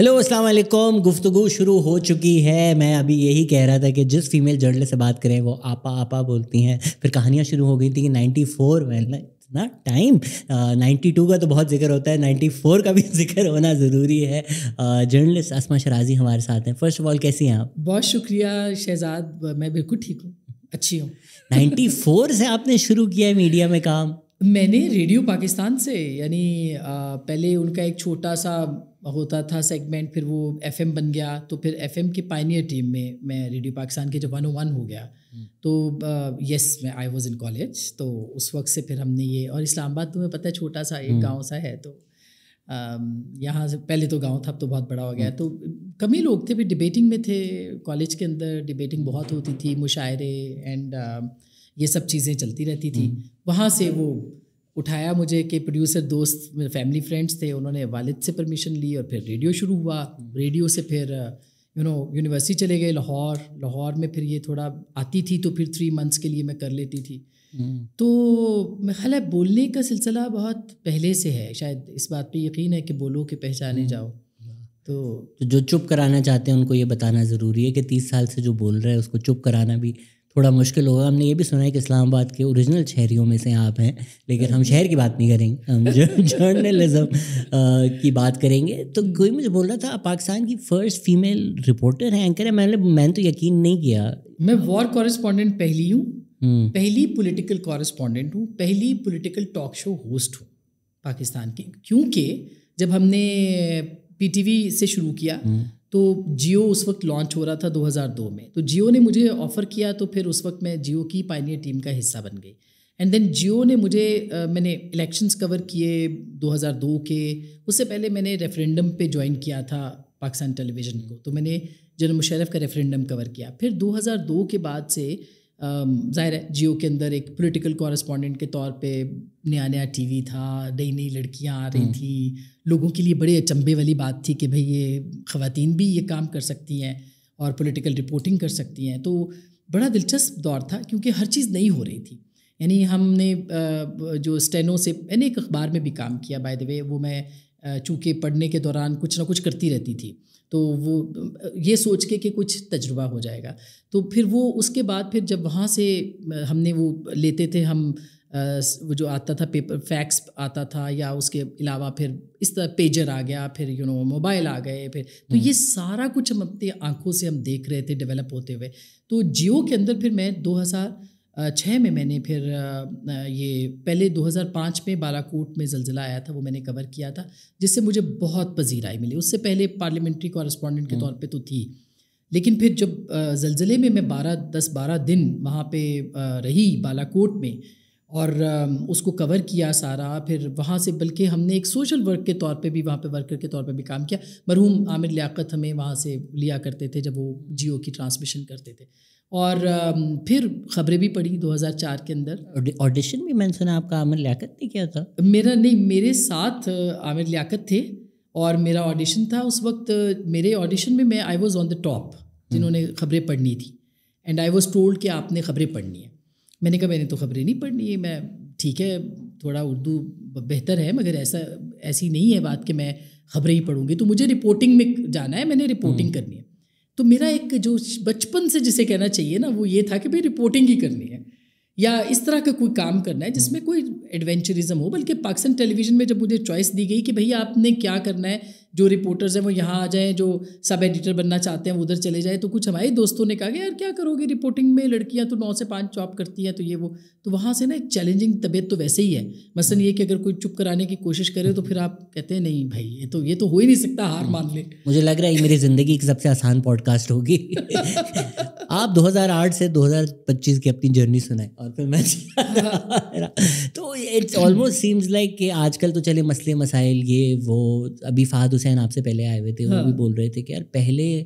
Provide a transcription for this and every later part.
Hello السلام علیکم. گفتگو شروع ہو چکی ہے. میں ابھی یہی کہہ رہا تھا کہ جس فیمیل جرنلسٹ سے بات کریں وہ آپا بولتی ہیں. پھر کہانیاں شروع ہو گئی تھیں کہ 94 میں اتنا ٹائم, 92 کا تو بہت ذکر ہوتا ہے, 94 کا بھی ذکر ہونا ضروری ہے. جرنلسٹ اسما شرازی ہمارے ساتھ ہیں. فرسٹ آف آل کیسی ہیں آپ؟ بہت شکریہ شہزاد, میں بالکل ٹھیک ہوں, اچھی ہوں. 94 سے آپ نے شروع کیا ہے میڈیا میں کام؟ میں نے ریڈیو پاکستان سے, یعنی پہلے ان کا ایک چھوٹا سا ہوتا تھا سیگمنٹ, پھر وہ ایف ایم بن گیا, تو پھر ایف ایم کی پائنیئر ٹیم میں ریڈیو پاکستان کے جب 101 ہو گیا تو یس میں آئی واز ان کالج, تو اس وقت سے پھر ہم نے یہ, اور اسلام آباد تمہیں پتہ ہے چھوٹا سا ایک گاؤں سا ہے, تو یہاں سے پہلے تو گاؤں تھا اب تو بہت بڑا ہو گیا, تو کم ہی لوگ تھے. پھر ڈبیٹنگ میں تھے کالج کے اندر, ڈبیٹنگ بہت ہوتی تھی, مشاعرے اینڈ یہ سب چیزیں چلتی رہتی تھی. وہاں سے وہ اٹھایا مجھے کہ پروڈیوسر دوست میرے فیملی فرینڈس تھے, انہوں نے والد سے پرمیشن لی اور پھر ریڈیو شروع ہوا. ریڈیو سے پھر یونیورسٹی چلے گئے لاہور میں, پھر یہ تھوڑا آتی تھی تو پھر 3 منتھس کے لیے میں کر لیتی تھی. تو میں خیال ہے بولنے کا سلسلہ بہت پہلے سے ہے, شاید اس بات پہ یقین ہے کہ بولو کہ پہچانے جاؤ. تو جو چپ کرانا چاہتے ہیں ان کو یہ بتانا ضروری ہے کہ 30 سال سے جو بول رہے ہیں اس کو چپ کرانا بھی تھوڑا مشکل ہوگا. ہم نے یہ بھی سنا ہے کہ اسلام آباد کے اوریجنل شہریوں میں سے آپ ہیں, لیکن ہم شہر کی بات نہیں کریں گے, ہم جرنلزم کی بات کریں گے. تو کوئی مجھے بول رہا تھا آپ پاکستان کی فرسٹ فیمیل رپورٹر ہیں, اینکر ہیں. میں نے تو یقین نہیں کیا. میں وار کورسپونڈنٹ پہلی ہوں, پہلی پولیٹیکل کورسپونڈنٹ ہوں, پہلی پولیٹیکل ٹاک شو ہوسٹ ہوں پاکستان کی. کیونکہ جب ہم نے پی ٹی وی سے شروع کیا تو جیو اس وقت لانچ ہو رہا تھا 2002 میں, تو جیو نے مجھے آفر کیا, تو پھر اس وقت میں جیو کی پائنیئر ٹیم کا حصہ بن گئی. اینڈ دین جیو نے مجھے, میں نے الیکشنز کور کیے 2002 کے, اس سے پہلے میں نے ریفرینڈم پہ جوائن کیا تھا پاکستان ٹیلی ویژن کو, تو میں نے جنرل مشرف کا ریفرینڈم کور کیا. پھر 2002 کے بعد سے ظاہر ہے جیو کے اندر ایک پولیٹیکل کورسپونڈنٹ کے طور پہ نیا ٹی وی تھا, نئی لڑکیاں آ رہی تھیں, لوگوں کے لیے بڑے اچنبھے والی بات تھی کہ بھئی یہ خواتین بھی یہ کام کر سکتی ہیں اور پولیٹیکل رپورٹنگ کر سکتی ہیں. تو بڑا دلچسپ دور تھا کیونکہ ہر چیز نئی ہو رہی تھی. یعنی ہم نے جو اسٹینو سے, میں نے ایک اخبار میں بھی کام کیا بائی دا وے, وہ میں چونکہ پڑھنے کے دوران کچھ نہ کچھ کرتی رہتی تھی, تو وہ یہ سوچ کے کہ کچھ تجربہ ہو جائے گا. تو پھر وہ اس کے بعد پھر جب وہاں سے ہم نے وہ لیتے تھے, ہم وہ جو آتا تھا پیپر فیکس آتا تھا, یا اس کے علاوہ پھر اس طرح پیجر آ گیا, پھر موبائل آ گئے, پھر تو یہ سارا کچھ ہم اپنی آنکھوں سے ہم دیکھ رہے تھے ڈیولپ ہوتے ہوئے. تو جیو کے اندر پھر میں 2006 میں نے پھر یہ پہلے 2005 میں بالاکوٹ میں زلزلہ آیا تھا, وہ میں نے کور کیا تھا, جس سے مجھے بہت پذیرائی ملی. اس سے پہلے پارلیمنٹری کورسپونڈنٹ کے طور پہ تو تھی, لیکن پھر جب زلزلے میں 10-12 دن وہاں پہ رہی بالاکوٹ میں اور اس کو کور کیا سارا, پھر وہاں سے بلکہ ہم نے ایک سوشل ورک کے طور پہ بھی وہاں پہ ورکر کے طور پہ بھی کام کیا. مرحوم عامر لیاقت ہمیں وہاں سے لیا کرتے تھے جب وہ جیو کی ٹرانسمیشن کرتے تھے, اور پھر خبریں بھی پڑھی 2004 کے اندر. آڈیشن بھی میں نے سنا آپ کا عامر لیاقت نے کیا تھا؟ میرا نہیں, میرے ساتھ عامر لیاقت تھے اور میرا آڈیشن تھا اس وقت. میرے آڈیشن میں I was on the top جنہوں نے خبریں پڑھنی تھی, اینڈ آئی واز ٹولڈ کہ آپ نے خبریں پڑھنی ہیں. میں نے کہا میں نے تو خبریں نہیں پڑھنی ہے, میں ٹھیک ہے تھوڑا اردو بہتر ہے مگر ایسی نہیں ہے بات کہ میں خبریں ہی پڑھوں گی, تو مجھے رپورٹنگ میں جانا ہے, میں نے رپورٹنگ کرنی ہے. تو میرا ایک جو بچپن سے جسے کہنا چاہیے نا وہ یہ تھا کہ بھائی رپورٹنگ ہی کرنی ہے, یا اس طرح کا کوئی کام کرنا ہے جس میں کوئی ایڈونچرزم ہو. بلکہ پاکستان ٹیلی ویژن میں جب مجھے چوائس دی گئی کہ بھئی آپ نے کیا کرنا ہے, جو رپورٹرز ہیں وہ یہاں آ جائیں, جو سب ایڈیٹر بننا چاہتے ہیں وہ ادھر چلے جائیں, تو کچھ ہمارے دوستوں نے کہا کہ یار کیا کرو گے رپورٹنگ میں, لڑکیاں تو 9 سے 5 جاب کرتی ہیں, تو یہ وہ. تو وہاں سے نا ایک چیلنجنگ طبیعت تو ویسے ہی ہے. مثلاً یہ کہ اگر کوئی چپ کرانے کی کوشش کرے تو پھر آپ کہتے ہیں نہیں بھائی یہ تو ہو ہی نہیں سکتا, ہار مان لے. مجھے لگ رہا ہے یہ میری زندگی کی سب سے آسان پوڈ کاسٹ ہوگی. آپ 2008 سے 2025 کی اپنی جرنی سنائیں اور پھر میں تو اٹس آلموسٹ سیمز لائک کہ آج کل تو چلے مسئلے مسائل یہ وہ, ابھی فہد حسین آپ سے پہلے آئے ہوئے تھے, وہ بھی بول رہے تھے کہ یار پہلے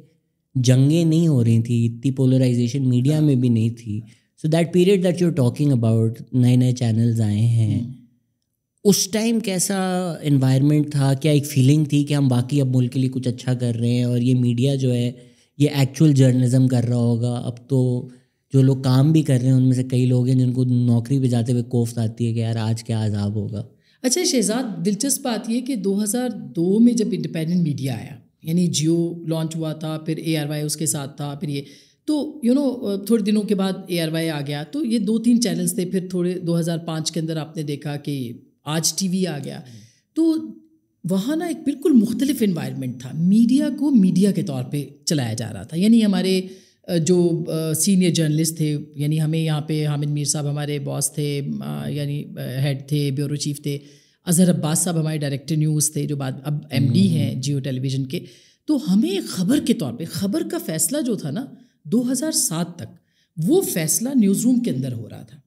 جنگیں نہیں ہو رہی تھیں, اتنی پولرائزیشن میڈیا میں بھی نہیں تھی. So that period that you are talking about, نئے چینلز آئے ہیں, اس ٹائم کیسا انوائرمنٹ تھا, کیا ایک فیلنگ تھی کہ ہم باقی اب ملک کے لیے کچھ اچھا کر رہے ہیں اور یہ میڈیا جو ہے یہ ایکچوئل جرنلزم کر رہا ہوگا؟ اب تو جو لوگ کام بھی کر رہے ہیں ان میں سے کئی لوگ ہیں جن کو نوکری پہ جاتے ہوئے کوفت آتی ہے کہ یار آج کیا عذاب ہوگا. اچھا شہزاد, دلچسپ بات یہ کہ 2002 میں جب انڈیپینڈنٹ میڈیا آیا, یعنی جیو لانچ ہوا تھا، پھر ARY اس کے ساتھ تھا، پھر یہ تو تھوڑے دنوں کے بعد ARY آ گیا. تو یہ 2-3 چینلز تھے. پھر تھوڑے 2005 کے اندر آپ نے دیکھا کہ آج TV آ گیا. تو وہاں نا ایک بالکل مختلف انوائرمنٹ تھا. میڈیا کو میڈیا کے طور پہ چلایا جا رہا تھا. یعنی ہمارے جو سینئر جرنلسٹ تھے، یعنی ہمیں یہاں پہ حامد میر صاحب ہمارے باس تھے، یعنی ہیڈ تھے، بیورو چیف تھے. اظہر عباس صاحب ہمارے ڈائریکٹر نیوز تھے، جو بعد اب MD ہیں جیو ٹیلی ویژن کے. تو ہمیں خبر کے طور پہ خبر کا فیصلہ جو تھا نا 2007 تک، وہ فیصلہ نیوز روم کے اندر ہو رہا تھا.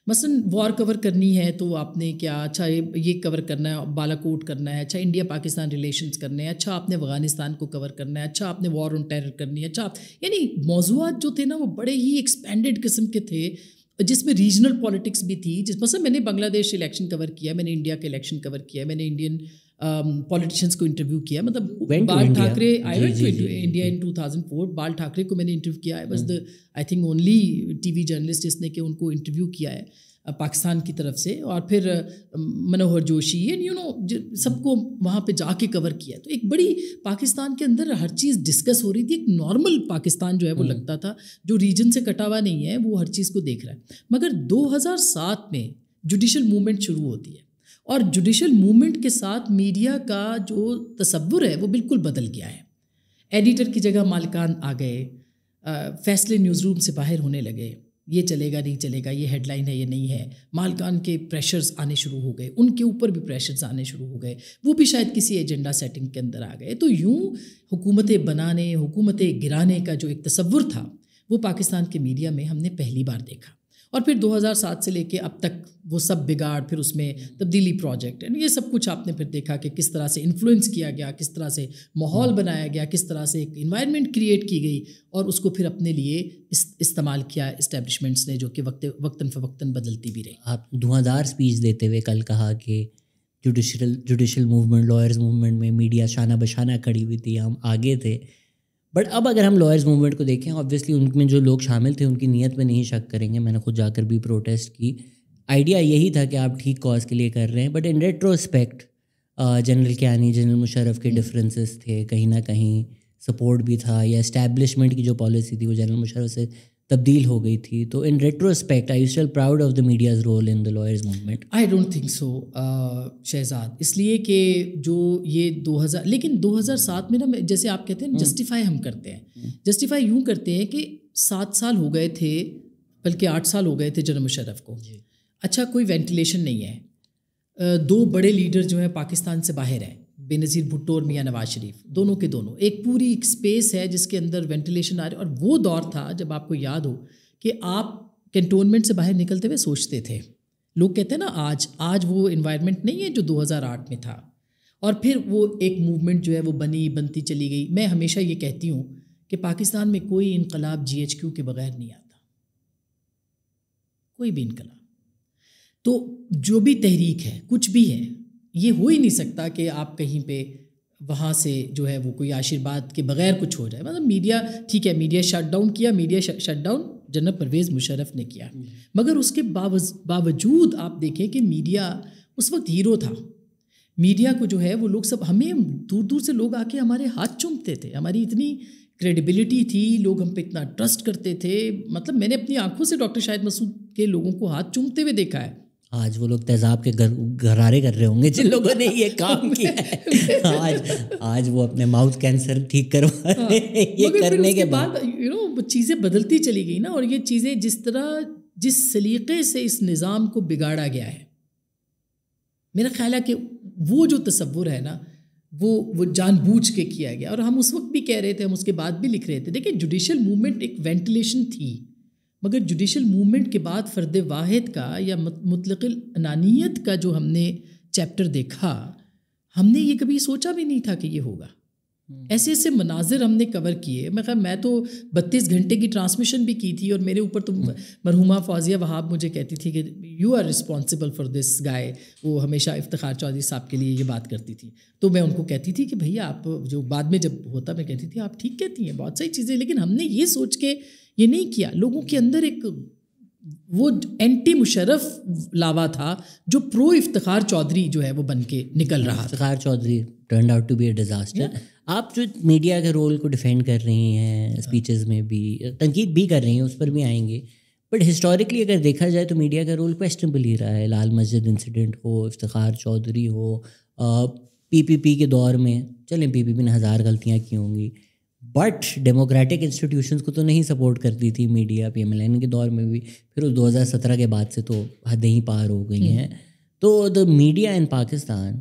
مثلاً وار کور کرنی ہے تو آپ نے کیا، اچھا یہ کور کرنا ہے، بالا کوٹ کرنا ہے، اچھا انڈیا پاکستان ریلیشنز کرنے ہیں، اچھا آپ نے افغانستان کو کور کرنا ہے، اچھا آپ نے وار آن ٹیرر کرنی ہے، اچھا یعنی موضوعات جو تھے نا وہ بڑے ہی ایکسپینڈڈ قسم کے تھے، جس میں ریجنل پالیٹکس بھی تھی. مثلا میں نے بنگلہ دیش الیکشن کور کیا، میں نے انڈیا کے الیکشن کور کیا، میں نے انڈین پولیٹیشینس کو انٹرویو کیا. مطلب بال ٹھاکرے انڈیا ان 2004 بال ٹھاکرے کو میں نے انٹرویو کیا. I was the I think only TV journalist جس نے کہ ان کو انٹرویو کیا ہے پاکستان کی طرف سے. اور پھر منوہر جوشی اینڈ سب کو وہاں پہ جا کے کور کیا. تو ایک بڑی پاکستان کے اندر ہر چیز ڈسکس ہو رہی تھی. ایک نارمل پاکستان جو ہے وہ لگتا تھا، جو ریجن سے کٹا ہوا نہیں ہے، وہ ہر چیز کو دیکھ رہا ہے. مگر 2007 میں جوڈیشل موومنٹ شروع ہوتی ہے، اور جوڈیشل موومنٹ کے ساتھ میڈیا کا جو تصور ہے وہ بالکل بدل گیا ہے. ایڈیٹر کی جگہ مالکان آ گئے، فیصلے نیوز روم سے باہر ہونے لگے. یہ چلے گا نہیں چلے گا، یہ ہیڈ لائن ہے یہ نہیں ہے. مالکان کے پریشرز آنے شروع ہو گئے، ان کے اوپر بھی پریشرز آنے شروع ہو گئے. وہ بھی شاید کسی ایجنڈا سیٹنگ کے اندر آ گئے. تو یوں حکومتیں بنانے، حکومتیں گرانے کا جو ایک تصور تھا وہ پاکستان کے میڈیا میں ہم نے پہلی بار دیکھا. اور پھر 2007 سے لے کے اب تک وہ سب بگاڑ، پھر اس میں تبدیلی پروجیکٹ، یہ سب کچھ آپ نے پھر دیکھا کہ کس طرح سے انفلوئنس کیا گیا، کس طرح سے ماحول بنایا گیا، کس طرح سے ایک انوائرمنٹ کریٹ کی گئی، اور اس کو پھر اپنے لیے استعمال کیا اسٹیبلشمنٹس نے، جو کہ وقتاً فوقتاً بدلتی بھی رہی. آپ دھواں اسپیچ دیتے ہوئے کل کہا کہ جوڈیشل موومنٹ، لائرز موومنٹ میں میڈیا شانہ بشانہ کھڑی ہوئی تھی، ہم آگے تھے. بٹ اب اگر ہم لائرز موومنٹ کو دیکھیں، آبویسلی ان میں جو لوگ شامل تھے ان کی نیت میں نہیں شک کریں گے. میں نے خود جا کر بھی پروٹیسٹ کی. آئیڈیا یہی تھا کہ آپ ٹھیک کاز کے لیے کر رہے ہیں. But in retrospect general Kayani, general Musharraf کے ڈفرینسز تھے، کہیں نہ کہیں سپورٹ بھی تھا، یا اسٹیبلشمنٹ کی جو پالیسی تھی وہ جنرل مشرف سے تبدیل ہو گئی تھی. تو in retrospect are you still proud of the media's role in the lawyers movement? I don't think so Shahzad. اس لیے کہ جو یہ 2000 لیکن 2007 میں نا، جیسے آپ کہتے ہیں جسٹیفائی ہم کرتے ہیں، جسٹیفائی یوں کرتے ہیں کہ 7 سال ہو گئے تھے، بلکہ 8 سال ہو گئے تھے جنرل مشرف کو. اچھا کوئی وینٹیلیشن نہیں ہے، 2 بڑے لیڈر جو ہیں پاکستان سے باہر ہیں، بے نظیر بھٹو اور میاں نواز شریف، دونوں کے دونوں. ایک پوری ایک اسپیس ہے جس کے اندر وینٹیلیشن آ رہی. اور وہ دور تھا جب آپ کو یاد ہو کہ آپ کینٹونمنٹ سے باہر نکلتے ہوئے سوچتے تھے. لوگ کہتے ہیں نا آج وہ انوائرمنٹ نہیں ہے جو 2008 میں تھا. اور پھر وہ ایک موومنٹ جو ہے وہ بنتی چلی گئی. میں ہمیشہ یہ کہتی ہوں کہ پاکستان میں کوئی انقلاب GHQ کے بغیر نہیں آتا، کوئی بھی انقلاب. تو جو بھی تحریک ہے، کچھ بھی ہے، یہ ہو ہی نہیں سکتا کہ آپ کہیں پہ وہاں سے جو ہے وہ کوئی آشیرواد کے بغیر کچھ ہو جائے. مطلب میڈیا ٹھیک ہے، میڈیا شٹ ڈاؤن کیا، media shut down general Pervez Musharraf نے کیا. مگر اس کے باوجود آپ دیکھیں کہ میڈیا اس وقت ہیرو تھا. میڈیا کو جو ہے وہ لوگ سب، ہمیں دور دور سے لوگ آ کے ہمارے ہاتھ چومتے تھے. ہماری اتنی کریڈیبلٹی تھی، لوگ ہم پہ اتنا ٹرسٹ کرتے تھے. مطلب میں نے اپنی آنکھوں سے ڈاکٹر شاہد مسعود کے لوگوں کو ہاتھ چومتے ہوئے دیکھا ہے. آج وہ لوگ تیزاب کے گھرارے کر رہے ہوں گے جن لوگوں نے یہ کام کیا ہے. آج وہ اپنے ماؤتھ کینسر ٹھیک کروا رہے ہیں یہ کرنے کے بعد. وہ چیزیں بدلتی چلی گئی نا. اور یہ چیزیں جس سلیقے سے اس نظام کو بگاڑا گیا ہے، میرا خیال ہے کہ وہ جو تصور ہے نا وہ جان بوجھ کے کیا گیا. اور ہم اس وقت بھی کہہ رہے تھے، ہم اس کے بعد بھی لکھ رہے تھے. دیکھیں جوڈیشل موومنٹ ایک وینٹیلیشن تھی، مگر جوڈیشل موومنٹ کے بعد فرد واحد کا یا مطلق الانانیت کا جو ہم نے چیپٹر دیکھا، ہم نے یہ کبھی سوچا بھی نہیں تھا کہ یہ ہوگا. ایسے ایسے مناظر ہم نے کور کیے. میں تو 32 گھنٹے کی ٹرانسمیشن بھی کی تھی، اور میرے اوپر تو مرحومہ فوزیہ وہاب مجھے کہتی تھی کہ you are responsible for this guy. وہ ہمیشہ افتخار چودھری صاحب کے لیے یہ بات کرتی تھی. تو میں ان کو کہتی تھی کہ بھیا آپ جو بعد میں جب ہوتا میں کہتی تھی آپ ٹھیک کہتی ہیں بہت ساری چیزیں، لیکن ہم نے یہ سوچ کے یہ نہیں کیا. لوگوں کے اندر ایک وہ اینٹی مشرف لاوا تھا جو پرو افتخار چودھری جو ہے وہ بن کے نکل رہا. Iftikhar Chaudhry turned out to be a disaster. آپ جو میڈیا کے رول کو ڈیفینڈ کر رہی ہیں اسپیچز میں بھی, تنقید بھی کر رہی ہیں, اس پر بھی آئیں گے, بٹ ہسٹوریکلی اگر دیکھا جائے تو میڈیا کا رول کویسچنبل ہی رہا ہے. لال مسجد انسیڈنٹ ہو, افتخار چودھری ہو, پی پی پی کے دور میں, چلیں پی پی پی نے 1000 غلطیاں کی ہوں گی, بٹ ڈیموکریٹک انسٹیٹیوشنس کو تو نہیں سپورٹ کرتی تھی media. P M L N کے دور میں بھی, پھر اس 2017 کے بعد سے تو حدیں ہی پار ہو گئی ہیں. تو the media in Pakistan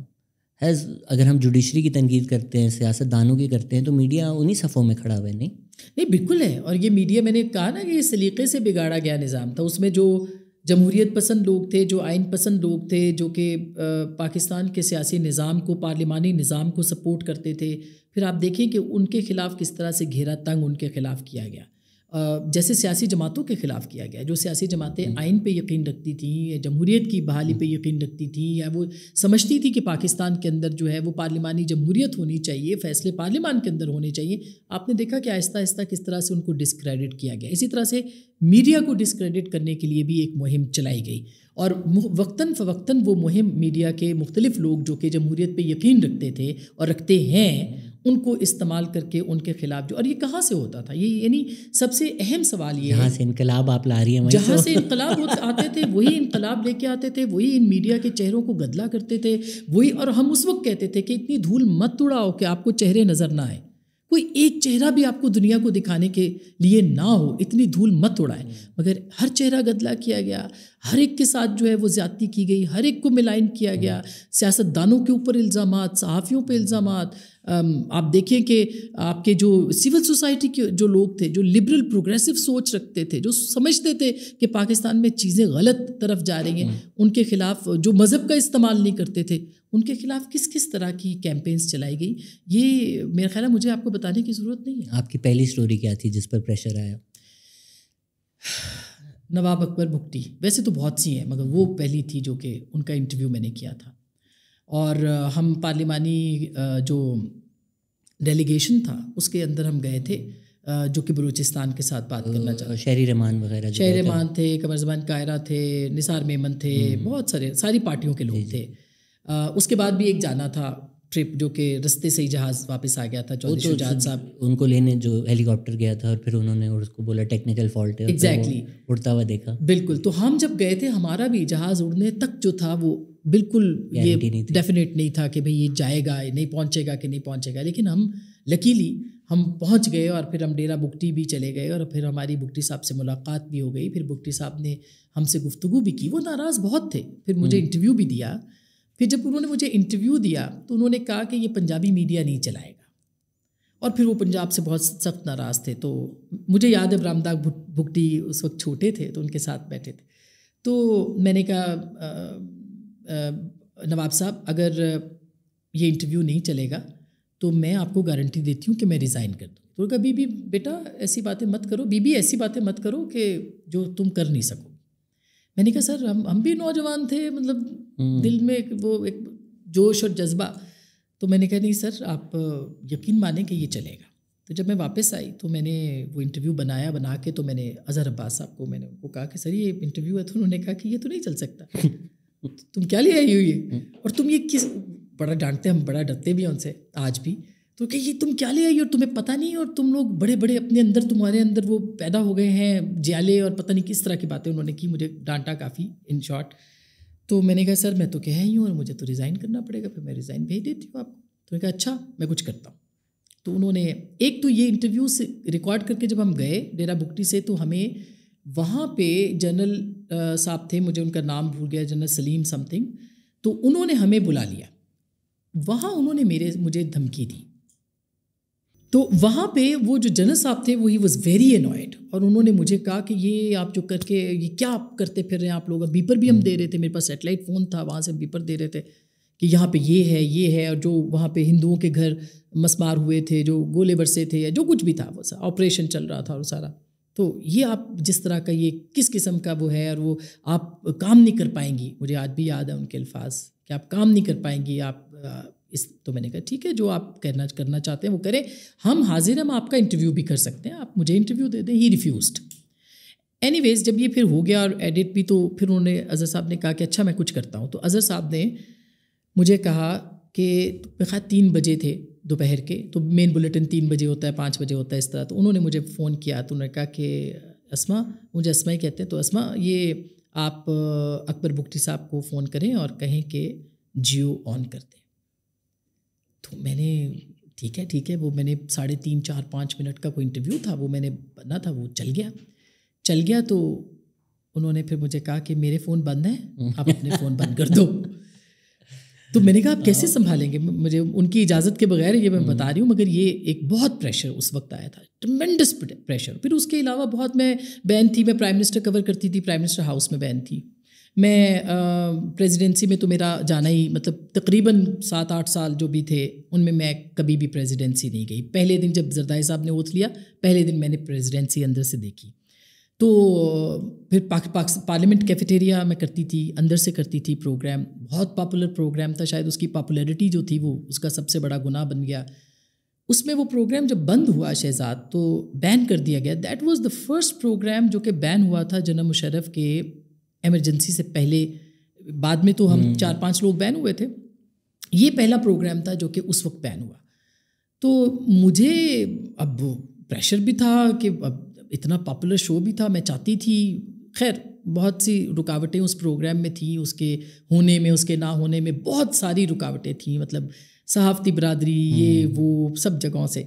has, اگر ہم جوڈیشری کی تنقید کرتے ہیں, سیاست دانوں کی کرتے ہیں, تو میڈیا انہی صفوں میں کھڑا ہوا ہے. نہیں بالکل ہے. اور یہ میڈیا, میں نے کہا نا کہ یہ سلیقے سے بگاڑا گیا نظام تھا. اس میں جو جمہوریت پسند لوگ تھے, جو آئین پسند لوگ تھے, جو کہ پاکستان کے سیاسی نظام کو, پارلیمانی نظام کو سپورٹ کرتے تھے, پھر آپ دیکھیں کہ ان کے خلاف کس طرح سے گھیرا تنگ ان کے خلاف کیا گیا. جیسے سیاسی جماعتوں کے خلاف کیا گیا, جو سیاسی جماعتیں آئین پہ یقین رکھتی تھیں, یا جمہوریت کی بحالی پہ یقین رکھتی تھیں, یا وہ سمجھتی تھی کہ پاکستان کے اندر جو ہے وہ پارلیمانی جمہوریت ہونی چاہیے, فیصلے پارلیمان کے اندر ہونے چاہیے. آپ نے دیکھا کہ آہستہ آہستہ کس طرح سے ان کو ڈسکریڈٹ کیا گیا. اسی طرح سے میڈیا کو ڈسکریڈٹ کرنے کے لیے بھی ایک مہم چلائی گئی, اور وقتاً فوقتاً وہ مہم میڈیا کے مختلف لوگ جو کہ جمہوریت پہ یقین رکھتے تھے اور رکھتے ہیں, ان کو استعمال کر کے ان کے خلاف جو, اور یہ کہاں سے ہوتا تھا, یہ یعنی سب سے اہم سوال یہ ہے, جہاں سے انقلاب آپ لا رہی ہیں, جہاں سے انقلاب آتے تھے وہی انقلاب لے کے آتے تھے, وہی ان میڈیا کے چہروں کو گدلا کرتے تھے, وہی. اور ہم اس وقت کہتے تھے کہ اتنی دھول مت اڑاؤ کہ آپ کو چہرے نظر نہ آئے, کوئی ایک چہرہ بھی آپ کو دنیا کو دکھانے کے لیے نہ ہو, اتنی دھول مت اڑائے. مگر ہر چہرہ گدلا کیا گیا, ہر ایک کے ساتھ جو ہے وہ زیادتی کی گئی, ہر ایک کو ملائن کیا گیا, سیاست دانوں کے اوپر الزامات, صحافیوں پہ الزامات. آپ دیکھیں کہ آپ کے جو سول سوسائٹی کے جو لوگ تھے, جو لبرل پروگریسو سوچ رکھتے تھے, جو سمجھتے تھے کہ پاکستان میں چیزیں غلط طرف جا رہی ہیں, ان کے خلاف, جو مذہب کا استعمال نہیں کرتے تھے, ان کے خلاف کس کس طرح کی کیمپینز چلائی گئی. یہ میرا خیال ہے مجھے آپ کو بتانے کی ضرورت نہیں ہے. آپ کی پہلی سٹوری کیا تھی جس پر پریشر آیا؟ نواب اکبر بگٹی. ویسے تو بہت سی ہیں, مگر وہ پہلی تھی جو کہ ان کا انٹرویو میں نے کیا تھا. اور ہم پارلیمانی جو ڈیلیگیشن تھا اس کے اندر ہم گئے تھے, جو کہ بلوچستان کے ساتھ بات کرنا چاہتے. شہری رحمان وغیرہ, شہری رحمان تھے, قمر زمان قاہرہ تھے, نثار میمن تھے, بہت سارے, ساری پارٹیوں کے لوگ تھے. اس کے بعد بھی ایک جانا تھا ٹرپ, جو کہ رستے سے ہی جہاز واپس آ گیا تھا. چودھری شجاعت صاحب ان کو لینے جو ہیلی کاپٹر گیا تھا, اور پھر انہوں نے اس کو بولا ٹیکنیکل فالٹ ہے, ایگزیکٹلی اڑتا ہوا دیکھا. بالکل. تو ہم جب گئے تھے, ہمارا بھی جہاز اڑنے تک جو تھا وہ بالکل یہ ڈیفینیٹ نہیں تھا کہ بھئی یہ جائے گا, نہیں پہنچے گا کہ نہیں پہنچے گا. لیکن ہم لکیلی ہم پہنچ گئے, اور پھر ہم ڈیرہ بگٹی بھی چلے گئے, اور پھر ہماری بگٹی صاحب سے ملاقات بھی ہو گئی. پھر بگٹی صاحب نے ہم سے گفتگو بھی کی. وہ ناراض بہت تھے. پھر مجھے انٹرویو بھی دیا. پھر جب انہوں نے مجھے انٹرویو دیا تو انہوں نے کہا کہ یہ پنجابی میڈیا نہیں چلائے گا, اور پھر وہ پنجاب سے بہت سخت ناراض تھے. تو مجھے یاد ہے برامداغ بگٹی اس وقت چھوٹے تھے, تو ان کے ساتھ بیٹھے تھے. تو میں نے کہا نواب صاحب, اگر یہ انٹرویو نہیں چلے گا تو میں آپ کو گارنٹی دیتی ہوں کہ میں ریزائن کر دوں. تو کہا بی بی بیٹا ایسی باتیں مت کرو, بی بی ایسی باتیں مت کرو کہ جو تم کر نہیں سکو. میں نے کہا سر ہم بھی نوجوان تھے, مطلب دل میں وہ ایک جوش اور جذبہ. تو میں نے کہا نہیں سر, آپ یقین مانیں کہ یہ چلے گا. تو جب میں واپس آئی تو میں نے وہ انٹرویو بنا کے, تو میں نے اظہر عباس صاحب کو, میں نے ان کو کہا کہ سر یہ انٹرویو ہے. تو انہوں نے کہا کہ یہ تو نہیں چل سکتا, تم کیا لے آئی ہو یہ, اور تم یہ کس, بڑا ڈانٹتے, ہم بڑا ڈرتے بھی ہیں ان سے آج بھی. تو کہ یہ تم کیا لے آئی اور تمہیں پتہ نہیں, اور تم لوگ بڑے بڑے اپنے اندر, تمہارے اندر وہ پیدا ہو گئے ہیں جیالے, اور پتہ نہیں کس طرح کی باتیں انہوں نے کی. مجھے ڈانٹا کافی ان شارٹ. تو میں نے کہا سر میں تو کہہ ہی ہوں, اور مجھے تو ریزائن کرنا پڑے گا, پھر میں ریزائن بھیج دیتی ہوں آپ کو. تو میں نے کہا اچھا میں کچھ کرتا ہوں. تو انہوں نے ایک تو یہ انٹرویو سے ریکارڈ کر کے جب ہم گئے ڈیرہ بگٹی سے, تو ہمیں وہاں پہ جنرل صاحب تھے, مجھے ان کا نام بھول گیا, جنرل سلیم سم تھنگ. تو انہوں نے ہمیں بلا لیا وہاں, انہوں نے مجھے دھمکی دی. تو وہاں پہ وہ جو جنرل صاحب تھے وہ ہی واز ویری انوائڈ, اور انہوں نے مجھے کہا کہ یہ آپ جو کر کے یہ کیا آپ کرتے پھر رہے ہیں آپ لوگ. بیپر بھی ہم دے رہے تھے, میرے پاس سیٹلائٹ فون تھا, وہاں سے ہم بیپر دے رہے تھے کہ یہاں پہ یہ ہے, اور جو وہاں پہ ہندوؤں کے گھر مسمار ہوئے تھے, جو گولے برسے تھے, یا جو کچھ بھی تھا, وہ آپریشن چل رہا تھا اور سارا. تو یہ آپ جس طرح کا یہ کس قسم کا وہ ہے, اور وہ آپ کام نہیں کر پائیں گی. مجھے آج بھی یاد ہے ان کے الفاظ کہ آپ کام نہیں کر پائیں گی آپ تو میں نے کہا ٹھیک ہے, جو آپ کرنا چاہتے ہیں وہ کریں, ہم حاضر ہیں, ہم آپ کا انٹرویو بھی کر سکتے ہیں, آپ مجھے انٹرویو دے دیں. ہی ریفیوزڈ. اینی ویز جب یہ پھر ہو گیا اور ایڈٹ بھی، تو پھر انہوں نے اظہر صاحب نے کہا کہ اچھا میں کچھ کرتا ہوں. تو اظہر صاحب نے مجھے کہا کہ خیر 3 بجے تھے دوپہر کے، تو مین بلیٹن 3 بجے ہوتا ہے، 5 بجے ہوتا ہے اس طرح. تو انہوں نے مجھے فون کیا، تو انہوں نے کہا کہ اسما، مجھے اسما ہی کہتے ہیں، تو اسما یہ آپ اکبر بگٹی صاحب کو فون کریں اور کہیں کہ جیو آن کر دیں. تو میں نے ٹھیک ہے وہ میں نے 3.5 4 5 منٹ کا کوئی انٹرویو تھا، وہ میں نے بننا تھا، وہ چل گیا. تو انہوں نے پھر مجھے کہا کہ میرے فون بند ہیں، آپ اپنے فون بند کر دو. تو میں نے کہا آپ کیسے سنبھالیں گے، مجھے ان کی اجازت کے بغیر یہ میں بتا رہی ہوں، مگر یہ ایک بہت پریشر اس وقت آیا تھا، ٹرمینڈس پریشر. پھر اس کے علاوہ بہت میں بین تھی، میں پرائم منسٹر کور کرتی تھی، پرائم منسٹر ہاؤس میں بین تھی. میں پریزیڈنسی میں تو میرا جانا ہی، مطلب تقریباً 7-8 سال جو بھی تھے ان میں کبھی بھی پریزیڈنسی نہیں گئی. پہلے دن جب زرداری صاحب نے اوتھ لیا، پہلے دن میں نے پریزیڈنسی اندر سے دیکھی. تو پھر پارلیمنٹ کیفیٹیریا میں کرتی تھی، اندر سے کرتی تھی پروگرام. بہت پاپولر پروگرام تھا، شاید اس کی پاپولیرٹی جو تھی وہ اس کا سب سے بڑا گناہ بن گیا. اس میں وہ پروگرام جب بند ہوا شہزاد، تو بین کر دیا گیا. That was the first programme جو کہ بین ہوا تھا جنرل مشرف کے ایمرجنسی سے پہلے. بعد میں تو ہم 4-5 لوگ بین ہوئے تھے، یہ پہلا پروگرام تھا جو کہ اس وقت بین ہوا. تو مجھے اب پریشر بھی تھا کہ اب اتنا پاپولر شو بھی تھا، میں چاہتی تھی. خیر بہت سی رکاوٹیں اس پروگرام میں تھیں، اس کے ہونے میں، اس کے نہ ہونے میں بہت ساری رکاوٹیں تھیں، مطلب صحافتی برادری، یہ وہ سب جگہوں سے.